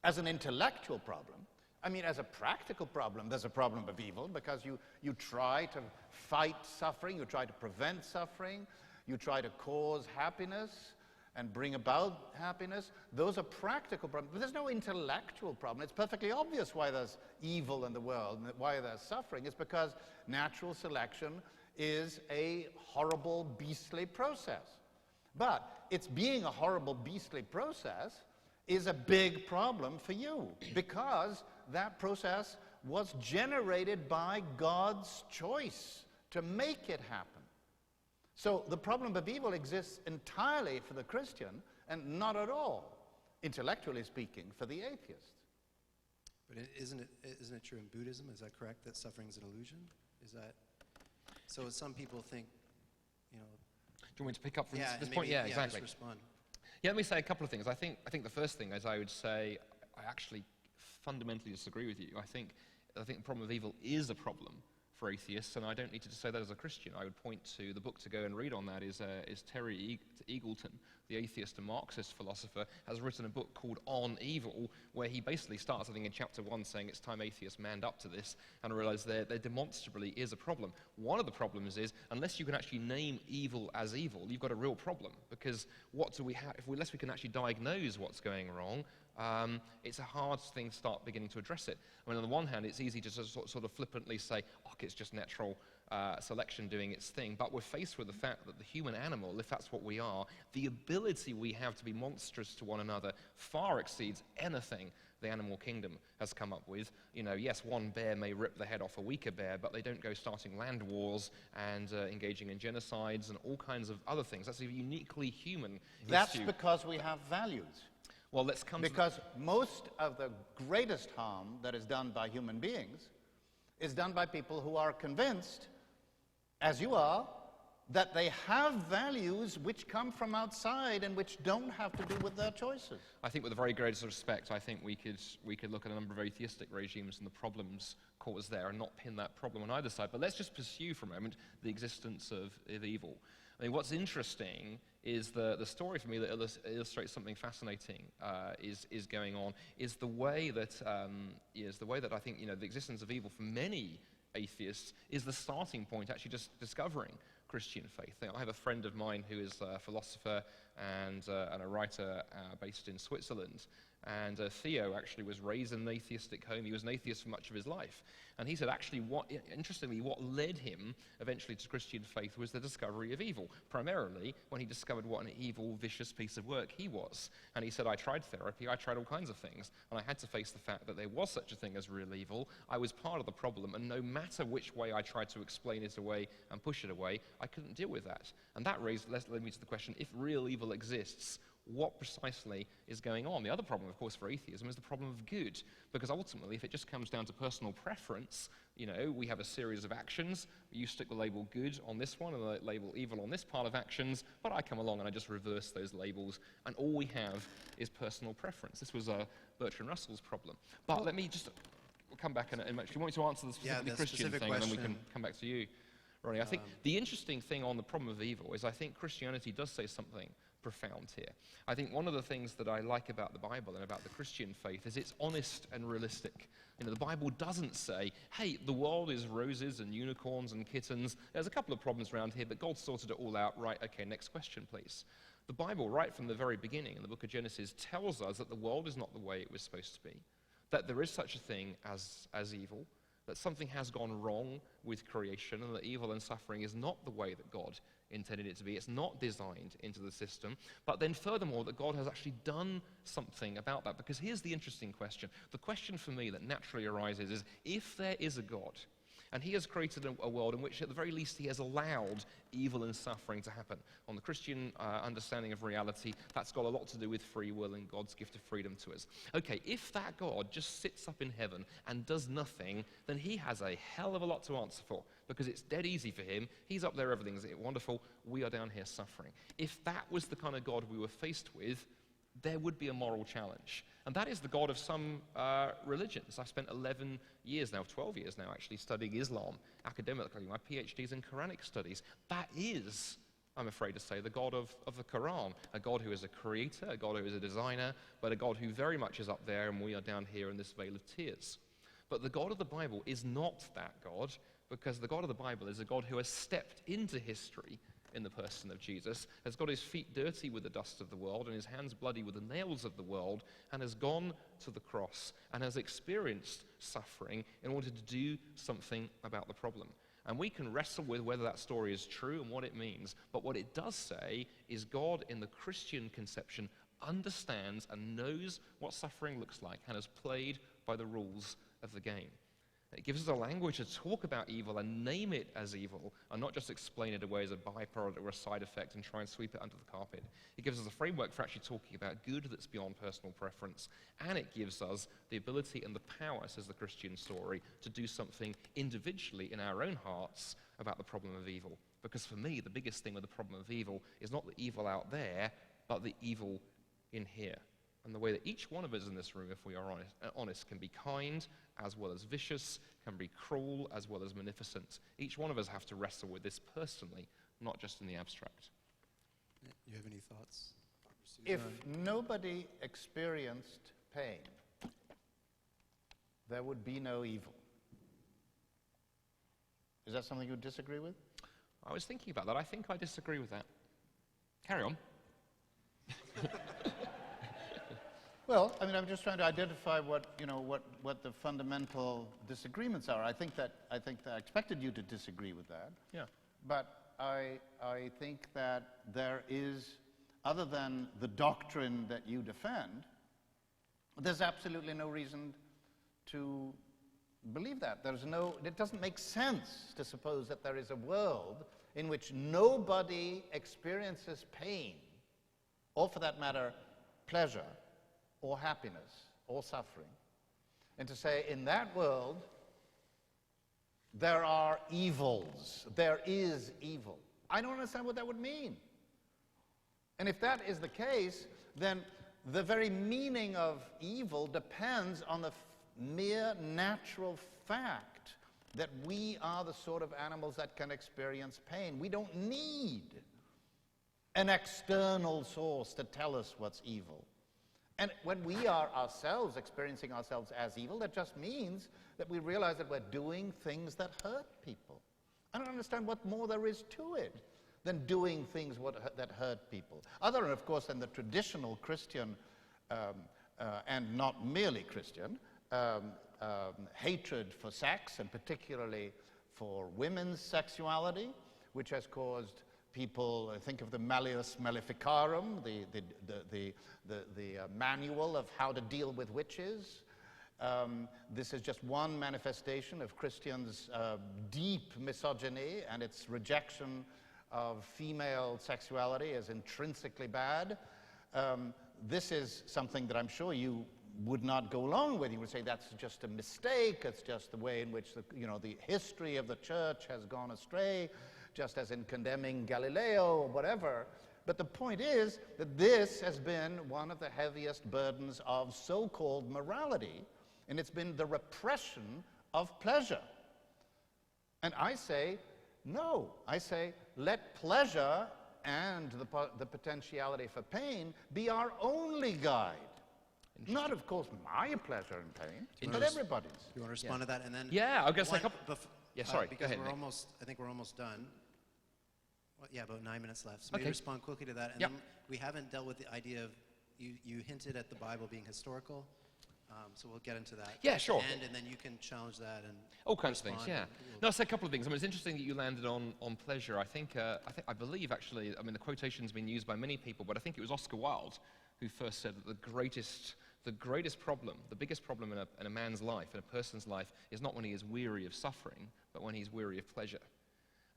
S3: As an intellectual problem, as a practical problem, there's a problem of evil because you try to fight suffering, you try to prevent suffering, you try to cause happiness and bring about happiness. Those are practical problems, but there's no intellectual problem. It's perfectly obvious why there's evil in the world and why there's suffering. It's because natural selection is a horrible, beastly process. But it's being a horrible, beastly process is a big problem for you because that process was generated by God's choice to make it happen. So the problem of evil exists entirely for the Christian and not at all, intellectually speaking, for the atheist.
S2: But isn't it true in Buddhism? Is that correct, that suffering is an illusion? Is that so? Some people think,
S4: Do you want me to pick up from this
S2: maybe,
S4: point? Yeah, exactly.
S2: Just respond.
S4: Yeah, let me say a couple of things. I think the first thing is I would say I actually fundamentally disagree with you. I think the problem of evil is a problem for atheists, and I don't need to say that as a Christian. I would point to the book to go and read on that is Terry Eagleton, the atheist and Marxist philosopher, has written a book called On Evil, where he basically starts, I think, in chapter 1 saying it's time atheists manned up to this and realize there demonstrably is a problem. One of the problems is, unless you can actually name evil as evil, you've got a real problem, because what do we have, unless we can actually diagnose what's going wrong, it's a hard thing to start beginning to address it. I mean, on the one hand, it's easy to sort of flippantly say, oh, it's just natural selection doing its thing, but we're faced with the fact that the human animal, if that's what we are, the ability we have to be monstrous to one another far exceeds anything the animal kingdom has come up with. You know, yes, one bear may rip the head off a weaker bear, but they don't go starting land wars and engaging in genocides and all kinds of other things. That's a uniquely human
S3: That's
S4: issue.
S3: because we have values.
S4: Well, let's come
S3: Because most of the greatest harm that is done by human beings is done by people who are convinced, as you are, that they have values which come from outside and which don't have to do with their choices.
S4: I think with the very greatest respect, I think we could look at a number of atheistic regimes and the problems caused there and not pin that problem on either side. But let's just pursue for a moment the existence of evil. I mean, what's interesting is the story for me that illustrates something fascinating is going on, is the way that I think, you know, the existence of evil for many atheists is the starting point, actually just discovering Christian faith. I have a friend of mine who is a philosopher and a writer based in Switzerland. And Theo actually was raised in an atheistic home. He was an atheist for much of his life. And he said, actually, interestingly, what led him eventually to Christian faith was the discovery of evil, primarily when he discovered what an evil, vicious piece of work he was. And he said, I tried therapy, I tried all kinds of things, and I had to face the fact that there was such a thing as real evil. I was part of the problem, and no matter which way I tried to explain it away and push it away, I couldn't deal with that. And that led me to the question, if real evil exists, what precisely is going on? The other problem, of course, for atheism is the problem of good, because ultimately, if it just comes down to personal preference, you know, we have a series of actions, you stick the label good on this one and the label evil on this part of actions, but I come along and I just reverse those labels, and all we have is personal preference. This was Bertrand Russell's problem. But let me just come back and actually want you to answer the specifically Christian
S2: specific
S4: thing,
S2: question.
S4: and then we can come back to you, Ronnie. I think the interesting thing on the problem of evil is I think Christianity does say something profound here. I think one of the things that I like about the Bible and about the Christian faith is it's honest and realistic. You know, the Bible doesn't say, hey, the world is roses and unicorns and kittens. There's a couple of problems around here, but God sorted it all out. Right, okay, next question, please. The Bible, right from the very beginning in the book of Genesis, tells us that the world is not the way it was supposed to be, that there is such a thing as evil, that something has gone wrong with creation, and that evil and suffering is not the way that God intended it to be. It's not designed into the system. But then furthermore, that God has actually done something about that. Because here's the interesting question. The question for me that naturally arises is, if there is a God, and he has created a world in which at the very least he has allowed evil and suffering to happen. On the Christian understanding of reality, that's got a lot to do with free will and God's gift of freedom to us. Okay, if that God just sits up in heaven and does nothing, then he has a hell of a lot to answer for, because it's dead easy for him. He's up there, everything's wonderful. We are down here suffering. If that was the kind of God we were faced with, there would be a moral challenge. And that is the God of some religions. I've spent 11 years now, 12 years now actually, studying Islam academically. My PhD's in Quranic studies. That is, I'm afraid to say, the God of the Quran. A God who is a creator, a God who is a designer, but a God who very much is up there and we are down here in this vale of tears. But the God of the Bible is not that God, because the God of the Bible is a God who has stepped into history in the person of Jesus, has got his feet dirty with the dust of the world and his hands bloody with the nails of the world, and has gone to the cross and has experienced suffering in order to do something about the problem. And we can wrestle with whether that story is true and what it means, but what it does say is God in the Christian conception understands and knows what suffering looks like and has played by the rules of the game. It gives us a language to talk about evil and name it as evil, and not just explain it away as a byproduct or a side effect and try and sweep it under the carpet. It gives us a framework for actually talking about good that's beyond personal preference, and it gives us the ability and the power, says the Christian story, to do something individually in our own hearts about the problem of evil. Because for me, the biggest thing with the problem of evil is not the evil out there, but the evil in here. And the way that each one of us in this room, if we are honest, can be kind as well as vicious, can be cruel as well as munificent. Each one of us have to wrestle with this personally, not just in the abstract.
S2: You have any thoughts?
S3: If nobody experienced pain, there would be no evil. Is that something you would disagree with?
S4: I was thinking about that. I think I disagree with that. Carry on.
S3: Well, I mean, I'm just trying to identify what the fundamental disagreements are. I expected you to disagree with that.
S4: Yeah.
S3: But I think that there is, other than the doctrine that you defend, there's absolutely no reason to believe that. It doesn't make sense to suppose that there is a world in which nobody experiences pain, or for that matter, pleasure, or happiness, or suffering. And to say, in that world, there are evils. There is evil. I don't understand what that would mean. And if that is the case, then the very meaning of evil depends on the mere natural fact that we are the sort of animals that can experience pain. We don't need an external source to tell us what's evil. And when we are ourselves experiencing ourselves as evil, that just means that we realize that we're doing things that hurt people. I don't understand what more there is to it than doing things that hurt people. Other than, of course, than the traditional Christian, and not merely Christian, hatred for sex, and particularly for women's sexuality, which has caused people, think of the Malleus Maleficarum, the manual of how to deal with witches. This is just one manifestation of Christians' deep misogyny and its rejection of female sexuality as intrinsically bad. This is something that I'm sure you would not go along with. You would say that's just a mistake, it's just the way in which the history of the church has gone astray, just as in condemning Galileo or whatever. But the point is that this has been one of the heaviest burdens of so-called morality, and it's been the repression of pleasure. And I say, no. I say, let pleasure and the potentiality for pain be our only guide. Not, of course, my pleasure and pain, but everybody's.
S2: You want to respond to that? And then
S4: Yeah, I'll say a couple. Sorry, go
S2: because
S4: ahead,
S2: we're
S4: Nick.
S2: I think we're almost done. Well, yeah, about 9 minutes left. So
S4: Okay.
S2: maybe respond quickly to that. And
S4: Yep.
S2: then we haven't dealt with the idea of, you hinted at the Bible being historical, so we'll get into that.
S4: Yeah, sure.
S2: And then you can challenge that and
S4: All kinds of things,
S2: respond,
S4: yeah.
S2: and we'll-
S4: No, I'll say a couple of things. I mean, it's interesting that you landed on pleasure. I believe actually, I mean, the quotation's been used by many people, but I think it was Oscar Wilde who first said that the greatest problem, the biggest problem in a man's life, in a person's life, is not when he is weary of suffering, but when he's weary of pleasure.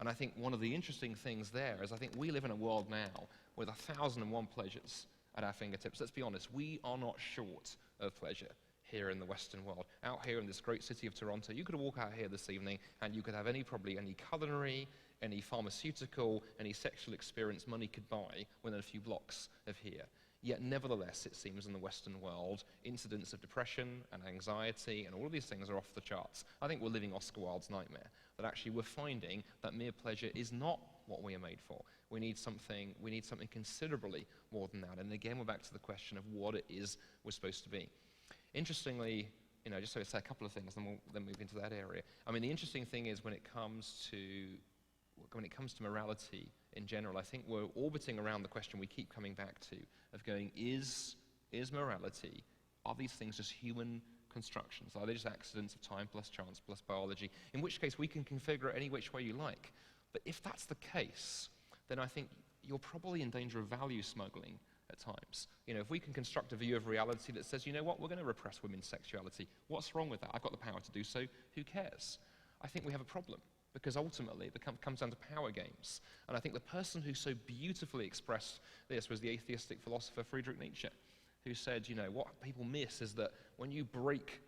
S4: And I think one of the interesting things there is I think we live in a world now with 1,001 pleasures at our fingertips. Let's be honest, we are not short of pleasure here in the Western world. Out here in this great city of Toronto, you could walk out here this evening and you could have probably any culinary, any pharmaceutical, any sexual experience money could buy within a few blocks of here. Yet nevertheless, it seems in the Western world, incidents of depression and anxiety and all of these things are off the charts. I think we're living Oscar Wilde's nightmare, that actually we're finding that mere pleasure is not what we are made for. We need something considerably more than that. And again, we're back to the question of what it is we're supposed to be. Interestingly, just so I say a couple of things, then we'll then move into that area. I mean, the interesting thing is when it comes to morality in general, I think we're orbiting around the question we keep coming back to of going, is morality, are these things just human constructions? Are they just accidents of time plus chance plus biology? In which case we can configure it any which way you like. But if that's the case, then I think you're probably in danger of value smuggling at times. If we can construct a view of reality that says, you know what, we're going to repress women's sexuality. What's wrong with that? I've got the power to do so. Who cares? I think we have a problem. Because ultimately, it comes down to power games. And I think the person who so beautifully expressed this was the atheistic philosopher Friedrich Nietzsche, who said, what people miss is that when you break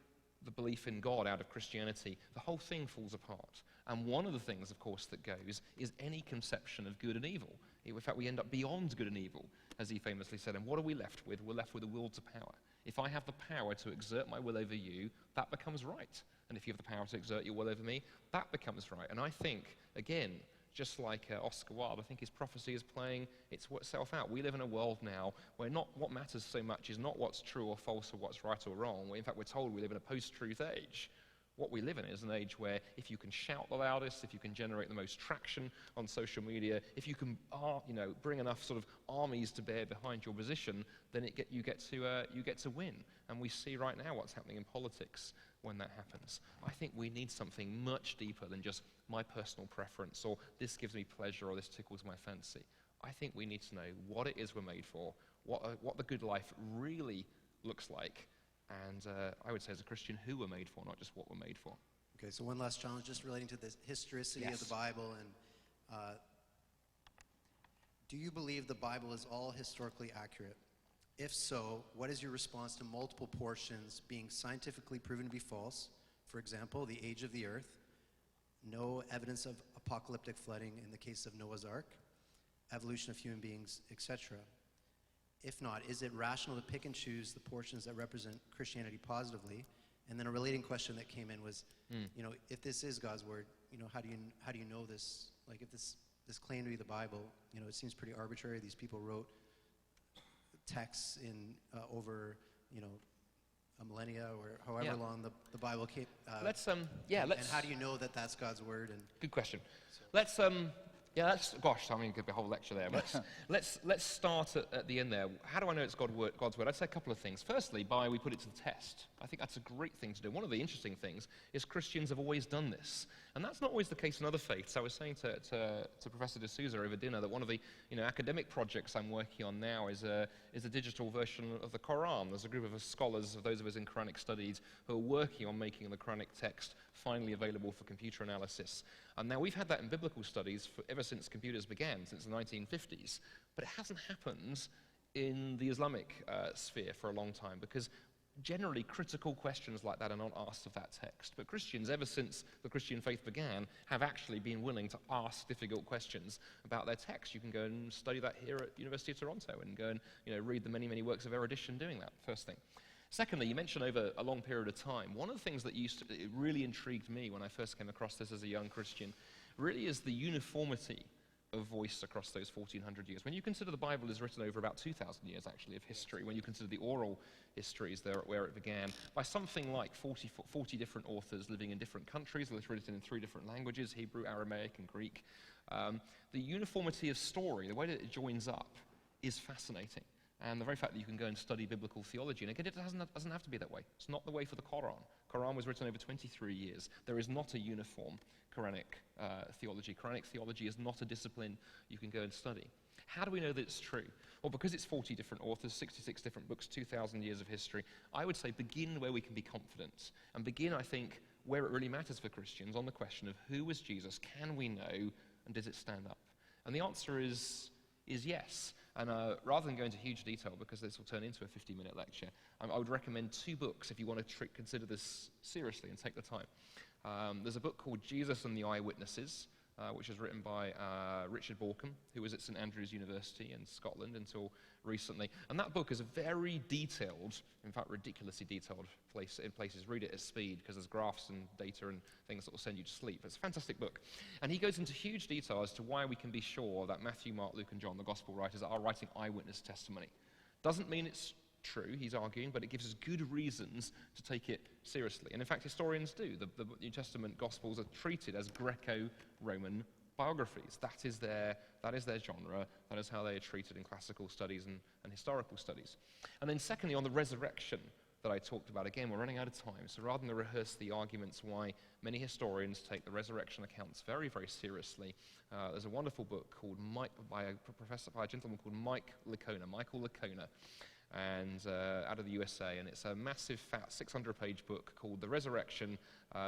S4: the belief in God out of Christianity, the whole thing falls apart. And one of the things, of course, that goes is any conception of good and evil. In fact, we end up beyond good and evil, as he famously said. And what are we left with? We're left with a will to power. If I have the power to exert my will over you, that becomes right. And if you have the power to exert your will over me, that becomes right. And I think, again, just like Oscar Wilde, I think his prophecy is playing itself out. We live in a world now where what matters so much is not what's true or false or what's right or wrong. In fact, we're told we live in a post-truth age. What we live in is an age where if you can shout the loudest, if you can generate the most traction on social media, if you can bring enough sort of armies to bear behind your position, then you get to win. And we see right now what's happening in politics when that happens. I think we need something much deeper than just my personal preference, or this gives me pleasure, or this tickles my fancy. I think we need to know what it is we're made for, what the good life really looks like, and I would say as a Christian, who we're made for, not just what we're made for.
S2: Okay, so one last challenge, just relating to the historicity of the Bible, and do you believe the Bible is all historically accurate? If so, what is your response to multiple portions being scientifically proven to be false? For example, the age of the earth, no evidence of apocalyptic flooding in the case of Noah's Ark, evolution of human beings, etc. If not, is it rational to pick and choose the portions that represent Christianity positively? And then a relating question that came in was, if this is God's word, how do you know this? Like, if this claim to be the Bible, it seems pretty arbitrary. These people wrote texts in over a millennia or however long the Bible came.
S4: And
S2: how do you know that that's God's word? And
S4: good question. Gosh, I mean, it could be a whole lecture there. Let's start at the end there. How do I know it's God's word? I'd say a couple of things. Firstly, we put it to the test. I think that's a great thing to do. One of the interesting things is Christians have always done this. And that's not always the case in other faiths. I was saying to Professor de Sousa over dinner that one of the academic projects I'm working on now is a digital version of the Quran. There's a group of scholars, those of us in Quranic studies, who are working on making the Quranic text finally available for computer analysis. And now we've had that in biblical studies ever since computers began, since the 1950s. But it hasn't happened in the Islamic sphere for a long time, because generally critical questions like that are not asked of that text. But Christians, ever since the Christian faith began, have actually been willing to ask difficult questions about their text. You can go and study that here at University of Toronto and go and read the many, many works of erudition doing that, first thing. Secondly, you mentioned over a long period of time, one of the things that it really intrigued me when I first came across this as a young Christian really is the uniformity of voice across those 1,400 years. When you consider the Bible is written over about 2,000 years, actually, of history, when you consider the oral histories there where it began, by something like 40 different authors living in different countries, written in 3 different languages, Hebrew, Aramaic, and Greek, the uniformity of story, the way that it joins up, is fascinating. And the very fact that you can go and study biblical theology, and again, it doesn't have to be that way. It's not the way for the Quran. Quran was written over 23 years. There is not a uniform Quranic theology. Quranic theology is not a discipline you can go and study. How do we know that it's true? Well, because it's 40 different authors, 66 different books, 2,000 years of history, I would say begin where we can be confident. And begin, I think, where it really matters for Christians, on the question of who was Jesus, can we know, and does it stand up? And the answer is yes. And rather than go into huge detail, because this will turn into a 50-minute lecture, I would recommend 2 books if you want to consider this seriously and take the time. There's a book called Jesus and the Eyewitnesses, which is written by Richard Borkham, who was at St Andrews University in Scotland until recently. And that book is a very detailed, in fact ridiculously detailed in places. Read it at speed, because there's graphs and data and things that will send you to sleep. It's a fantastic book. And he goes into huge detail as to why we can be sure that Matthew, Mark, Luke, and John, the gospel writers, are writing eyewitness testimony. Doesn't mean it's true, he's arguing, but it gives us good reasons to take it seriously. And in fact, historians do. The New Testament Gospels are treated as Greco-Roman biographies. That is their genre. That is how they are treated in classical studies and historical studies. And then secondly, on the resurrection that I talked about, again, we're running out of time, so rather than rehearse the arguments why many historians take the resurrection accounts very, very seriously, there's a wonderful book called by a gentleman called Michael Licona, and out of the USA, and it's a massive, fat, 600-page book called The Resurrection,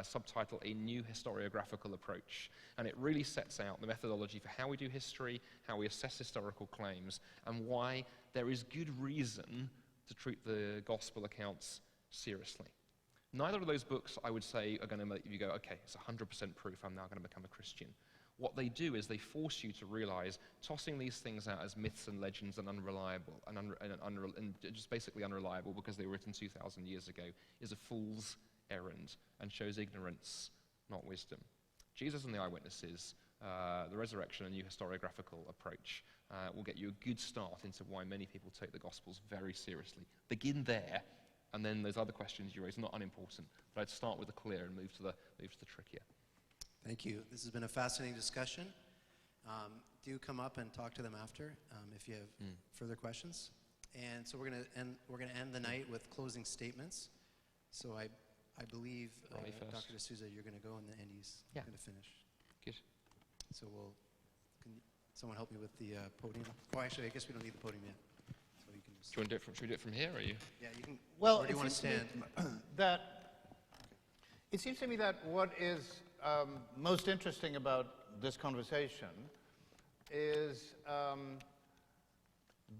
S4: subtitle A New Historiographical Approach. And it really sets out the methodology for how we do history, how we assess historical claims, and why there is good reason to treat the gospel accounts seriously. Neither of those books, I would say, are going to make you go, okay, it's 100% proof I'm now going to become a Christian. What they do is they force you to realize tossing these things out as myths and legends and unreliable, and just basically unreliable because they were written 2,000 years ago, is a fool's errand and shows ignorance, not wisdom. Jesus and the Eyewitnesses the resurrection, a new historiographical approach, will get you a good start into why many people take the Gospels very seriously. Begin there, and then those other questions you raise are not unimportant, but I'd start with the clear and move to the trickier.
S2: Thank you. This has been a fascinating discussion. Do come up and talk to them after if you have further questions. And so we're going to end the night with closing statements. So I believe, Dr. de Sousa, you're going to go and then Andy's going to finish.
S4: Good.
S2: So can someone help me with the podium? Oh, actually, I guess we don't need the podium yet. So you can just.
S4: Do you want to do it should we do it from here, or you?
S2: Yeah, you can.
S3: Well,
S2: or do you want to stand?
S3: It seems to me that what is most interesting about this conversation is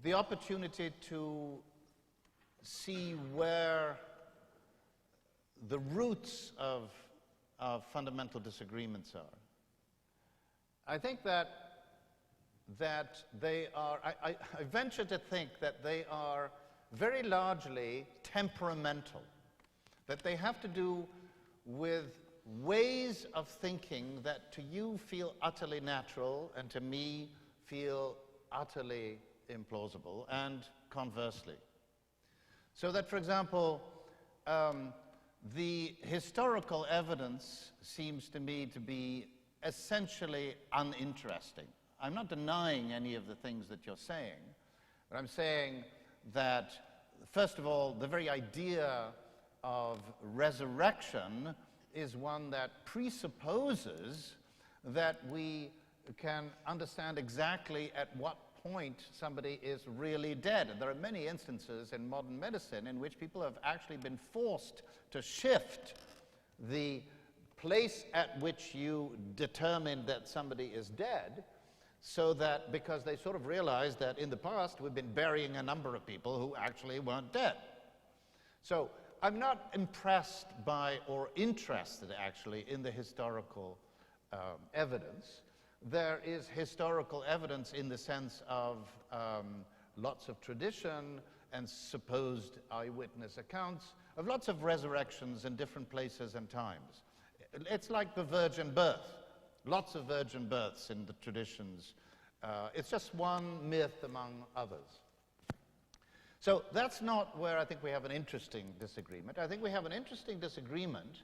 S3: the opportunity to see where the roots of fundamental disagreements are. I think that they are, I venture to think that they are very largely temperamental, that they have to do with ways of thinking that to you feel utterly natural and to me feel utterly implausible, and conversely. So that, for example, the historical evidence seems to me to be essentially uninteresting. I'm not denying any of the things that you're saying, but I'm saying that, first of all, the very idea of resurrection is one that presupposes that we can understand exactly at what point somebody is really dead. And there are many instances in modern medicine in which people have actually been forced to shift the place at which you determine that somebody is dead, so that because they sort of realized that in the past we've been burying a number of people who actually weren't dead. So I'm not impressed by or interested actually in the historical evidence. There is historical evidence in the sense of lots of tradition and supposed eyewitness accounts of lots of resurrections in different places and times. It's like the virgin birth. Lots of virgin births in the traditions. It's just one myth among others. So that's not where I think we have an interesting disagreement. I think we have an interesting disagreement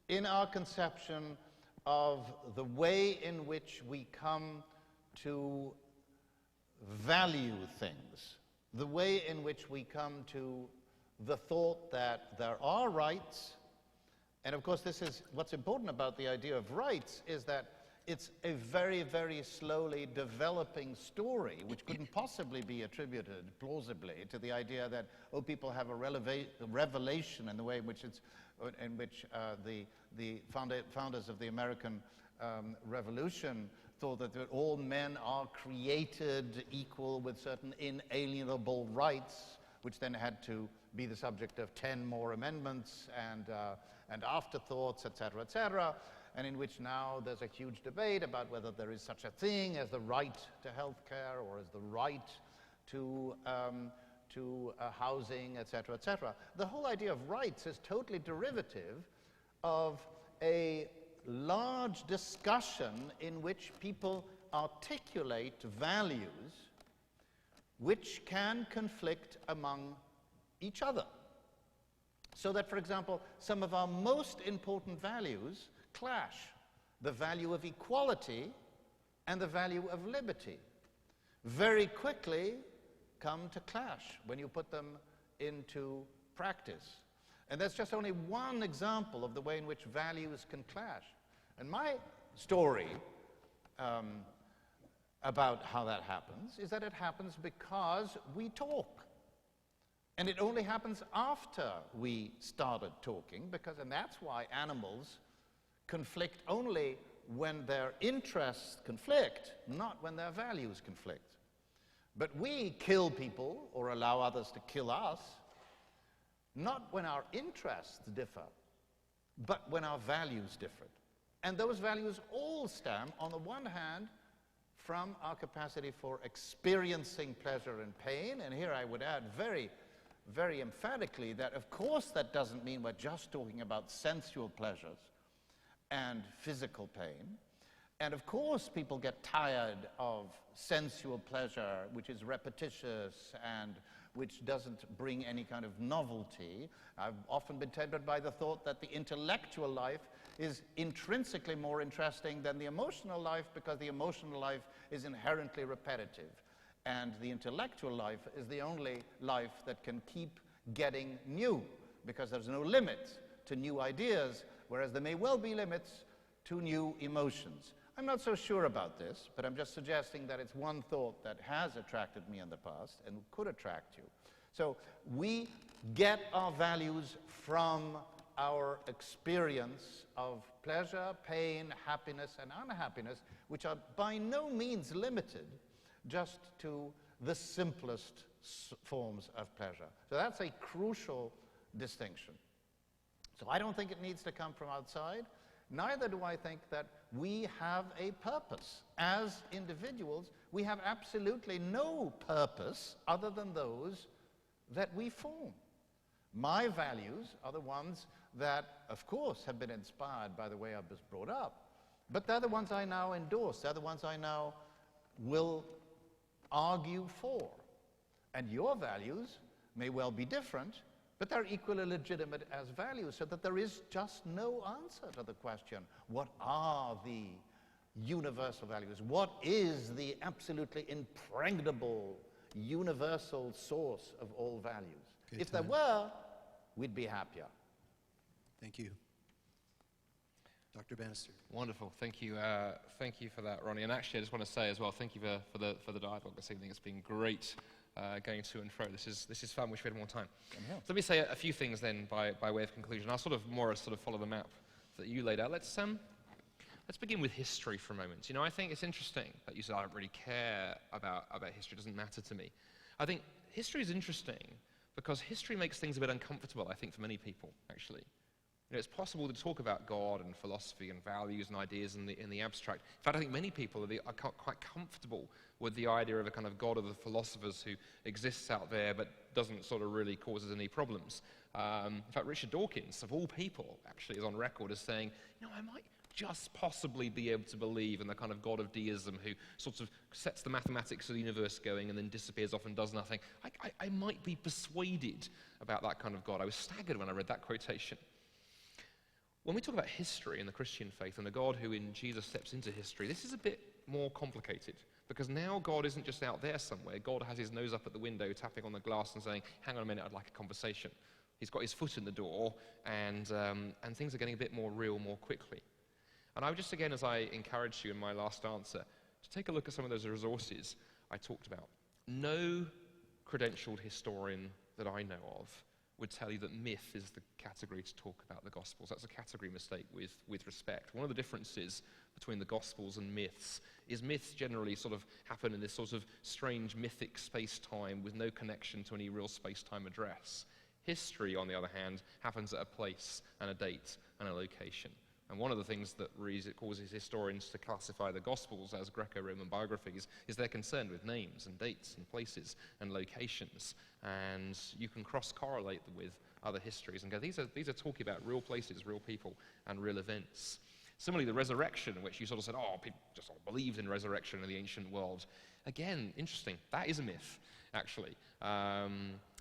S3: in our conception of the way in which we come to value things, the way in which we come to the thought that there are rights. And of course, this is what's important about the idea of rights, is that it's a very, very slowly developing story, which couldn't possibly be attributed plausibly to the idea that, oh, people have a revelation in the way in which the founders of the American Revolution thought that all men are created equal with certain inalienable rights, which then had to be the subject of 10 more amendments and afterthoughts, etc., etc., and in which now there's a huge debate about whether there is such a thing as the right to health care or as the right to housing, etc., etc. The whole idea of rights is totally derivative of a large discussion in which people articulate values which can conflict among each other. So that, for example, some of our most important values clash. The value of equality and the value of liberty very quickly come to clash when you put them into practice. And that's just only one example of the way in which values can clash. And my story about how that happens is that it happens because we talk. And it only happens after we started talking, and that's why animals conflict only when their interests conflict, not when their values conflict. But we kill people or allow others to kill us, not when our interests differ, but when our values differ. And those values all stem, on the one hand, from our capacity for experiencing pleasure and pain. And here I would add very, very emphatically that, of course, that doesn't mean we're just talking about sensual pleasures and physical pain. And of course, people get tired of sensual pleasure, which is repetitious and which doesn't bring any kind of novelty. I've often been tempted by the thought that the intellectual life is intrinsically more interesting than the emotional life, because the emotional life is inherently repetitive. And the intellectual life is the only life that can keep getting new, because there's no limit to new ideas, whereas there may well be limits to new emotions. I'm not so sure about this, but I'm just suggesting that it's one thought that has attracted me in the past and could attract you. So we get our values from our experience of pleasure, pain, happiness, and unhappiness, which are by no means limited just to the simplest forms of pleasure. So that's a crucial distinction. So I don't think it needs to come from outside. Neither do I think that we have a purpose. As individuals, we have absolutely no purpose other than those that we form. My values are the ones that, of course, have been inspired by the way I was brought up, but they're the ones I now endorse. They're the ones I now will argue for. And your values may well be different, but they're equally legitimate as values, so that there is just no answer to the question, what are the universal values? What is the absolutely impregnable, universal source of all values?
S2: Good
S3: If there
S2: time.
S3: were, we'd be happier.
S2: Thank you. Dr. Bannister.
S4: Wonderful. Thank you. Thank you for that, Ronnie. And actually, I just want to say as well, thank you for the dialogue this evening. It's been great going to and fro. This is fun. Wish we had more time. So let me say a few things then by way of conclusion. I'll sort of follow the map that you laid out. Let's begin with history for a moment. You know, I think it's interesting that you said I don't really care about history. It doesn't matter to me. I think history is interesting because history makes things a bit uncomfortable, I think, for many people, actually. You know, it's possible to talk about God and philosophy and values and ideas in the abstract. In fact, I think many people are quite comfortable with the idea of a kind of God of the philosophers who exists out there but doesn't sort of really causes any problems. In fact, Richard Dawkins, of all people, actually is on record as saying, you know, I might just possibly be able to believe in the kind of God of deism who sort of sets the mathematics of the universe going and then disappears off and does nothing. I might be persuaded about that kind of God. I was staggered when I read that quotation. When we talk about history in the Christian faith and the God who in Jesus steps into history, this is a bit more complicated, because now God isn't just out there somewhere. God has his nose up at the window, tapping on the glass and saying, hang on a minute, I'd like a conversation. He's got his foot in the door, and things are getting a bit more real more quickly. And I would just, again, as I encouraged you in my last answer, to take a look at some of those resources I talked about. No credentialed historian that I know of would tell you that myth is the category to talk about the Gospels. That's a category mistake with respect. One of the differences between the Gospels and myths is myths generally sort of happen in this sort of strange mythic space-time with no connection to any real space-time address. History, on the other hand, happens at a place and a date and a location. And one of the things that causes historians to classify the Gospels as Greco-Roman biographies is they're concerned with names and dates and places and locations. And you can cross-correlate them with other histories and go, these are talking about real places, real people, and real events. Similarly, the resurrection, in which you sort of said, oh, people just sort of believed in resurrection in the ancient world. Again, interesting. That is a myth, actually.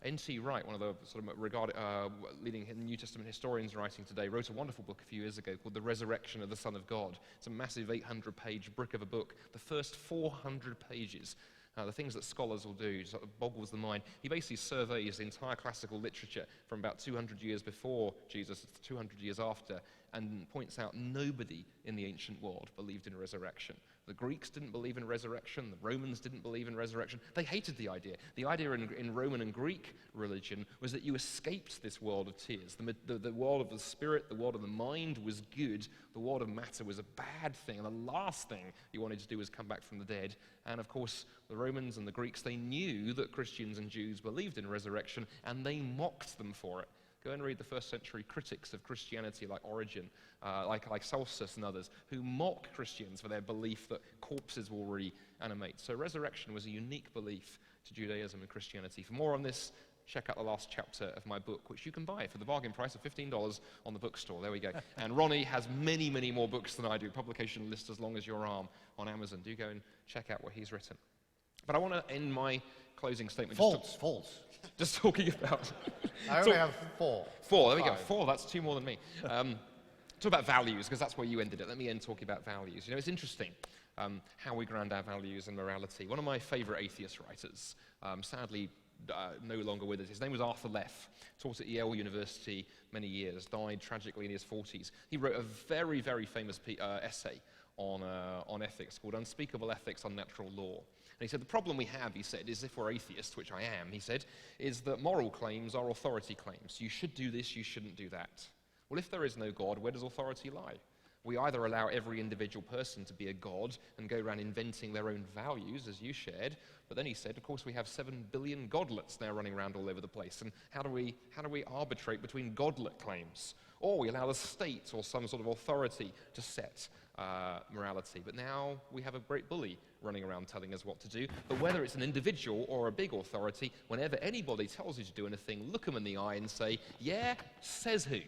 S4: N.T. Wright, one of the sort of leading New Testament historians writing today, wrote a wonderful book a few years ago called The Resurrection of the Son of God. It's a massive 800-page brick of a book. The first 400 pages, the things that scholars will do, sort of boggles the mind. He basically surveys the entire classical literature from about 200 years before Jesus to 200 years after, and points out nobody in the ancient world believed in resurrection. The Greeks didn't believe in resurrection. The Romans didn't believe in resurrection. They hated the idea. The idea in Roman and Greek religion was that you escaped this world of tears. The world of the spirit, the world of the mind was good. The world of matter was a bad thing. And the last thing you wanted to do was come back from the dead. And of course, the Romans and the Greeks, they knew that Christians and Jews believed in resurrection, and they mocked them for it. Go and read the first century critics of Christianity like Origen, like Solas and others, who mock Christians for their belief that corpses will reanimate. So resurrection was a unique belief to Judaism and Christianity. For more on this, check out the last chapter of my book, which you can buy for the bargain price of $15 on the bookstore. There we go. And Ronnie has many, many more books than I do, publication list as long as your arm on Amazon. Do go and check out what he's written. But I want to end my closing statement
S3: False.
S4: just talking about...
S3: I only have 4.
S4: 4, there we go.
S3: 5.
S4: 4, that's 2 more than me. Talk about values, because that's where you ended it. Let me end talking about values. You know, it's interesting how we ground our values and morality. One of my favorite atheist writers, sadly no longer with us, his name was Arthur Leff, taught at Yale University many years, died tragically in his 40s. He wrote a very, very famous essay on ethics called Unspeakable Ethics on Natural Law. And he said, the problem we have, he said, is if we're atheists, which I am, he said, is that moral claims are authority claims. You should do this, you shouldn't do that. Well, if there is no God, where does authority lie? We either allow every individual person to be a god and go around inventing their own values, as you shared, but then he said, of course, we have 7 billion godlets now running around all over the place, and how do we arbitrate between godlet claims? Or we allow the state or some sort of authority to set morality. But now we have a great bully running around telling us what to do. But whether it's an individual or a big authority, whenever anybody tells you to do anything, look them in the eye and say, yeah, says who?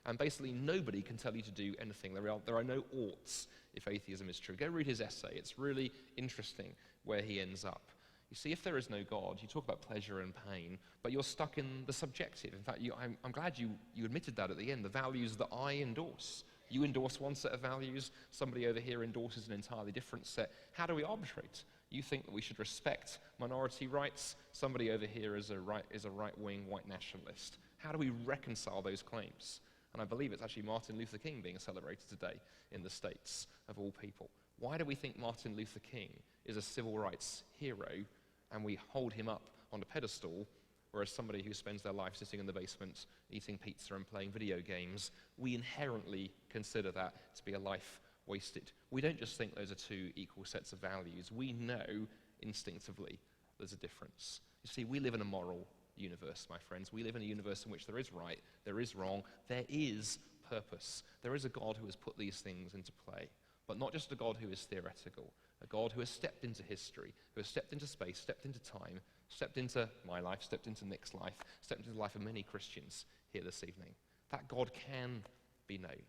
S4: And basically nobody can tell you to do anything. There are no oughts if atheism is true. Go read his essay. It's really interesting where he ends up. You see, if there is no God, you talk about pleasure and pain, but you're stuck in the subjective. In fact, I'm glad you admitted that at the end, the values that I endorse. You endorse one set of values, somebody over here endorses an entirely different set. How do we arbitrate? You think that we should respect minority rights, somebody over here is a right-wing white nationalist. How do we reconcile those claims? And I believe it's actually Martin Luther King being celebrated today in the States, of all people. Why do we think Martin Luther King is a civil rights hero and we hold him up on a pedestal, whereas somebody who spends their life sitting in the basement, eating pizza and playing video games, we inherently consider that to be a life wasted? We don't just think those are 2 equal sets of values. We know instinctively there's a difference. You see, we live in a moral universe, my friends. We live in a universe in which there is right, there is wrong, there is purpose. There is a God who has put these things into play, but not just a God who is theoretical, a God who has stepped into history, who has stepped into space, stepped into time, stepped into my life, stepped into Nick's life, stepped into the life of many Christians here this evening. That God can be known.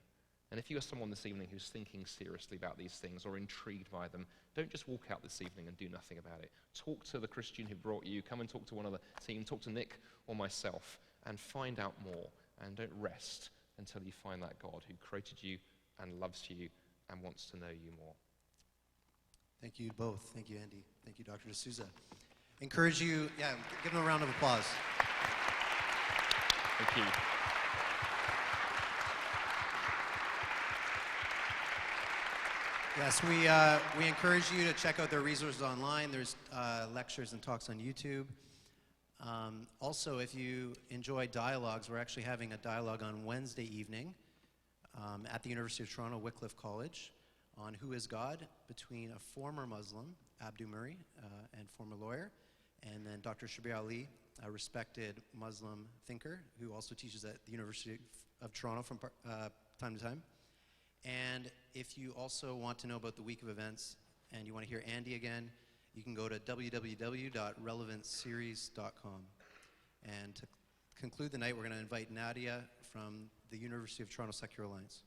S4: And if you are someone this evening who's thinking seriously about these things or intrigued by them, don't just walk out this evening and do nothing about it. Talk to the Christian who brought you, come and talk to one of the team, talk to Nick or myself, and find out more. And don't rest until you find that God who created you and loves you and wants to know you more.
S2: Thank you both. Thank you, Andy. Thank you, Dr. de Sousa. Encourage you, give them a round of applause.
S4: Thank you.
S2: Yes, we encourage you to check out their resources online. There's lectures and talks on YouTube. Also, if you enjoy dialogues, we're actually having a dialogue on Wednesday evening at the University of Toronto, Wycliffe College, on Who is God, between a former Muslim, Abdu Murray, and former lawyer, and then Dr. Shabir Ali, a respected Muslim thinker who also teaches at the University of Toronto from time to time. And if you also want to know about the week of events and you want to hear Andy again, you can go to www.relevantseries.com. And to conclude the night, we're going to invite Nadia from the University of Toronto Secular Alliance.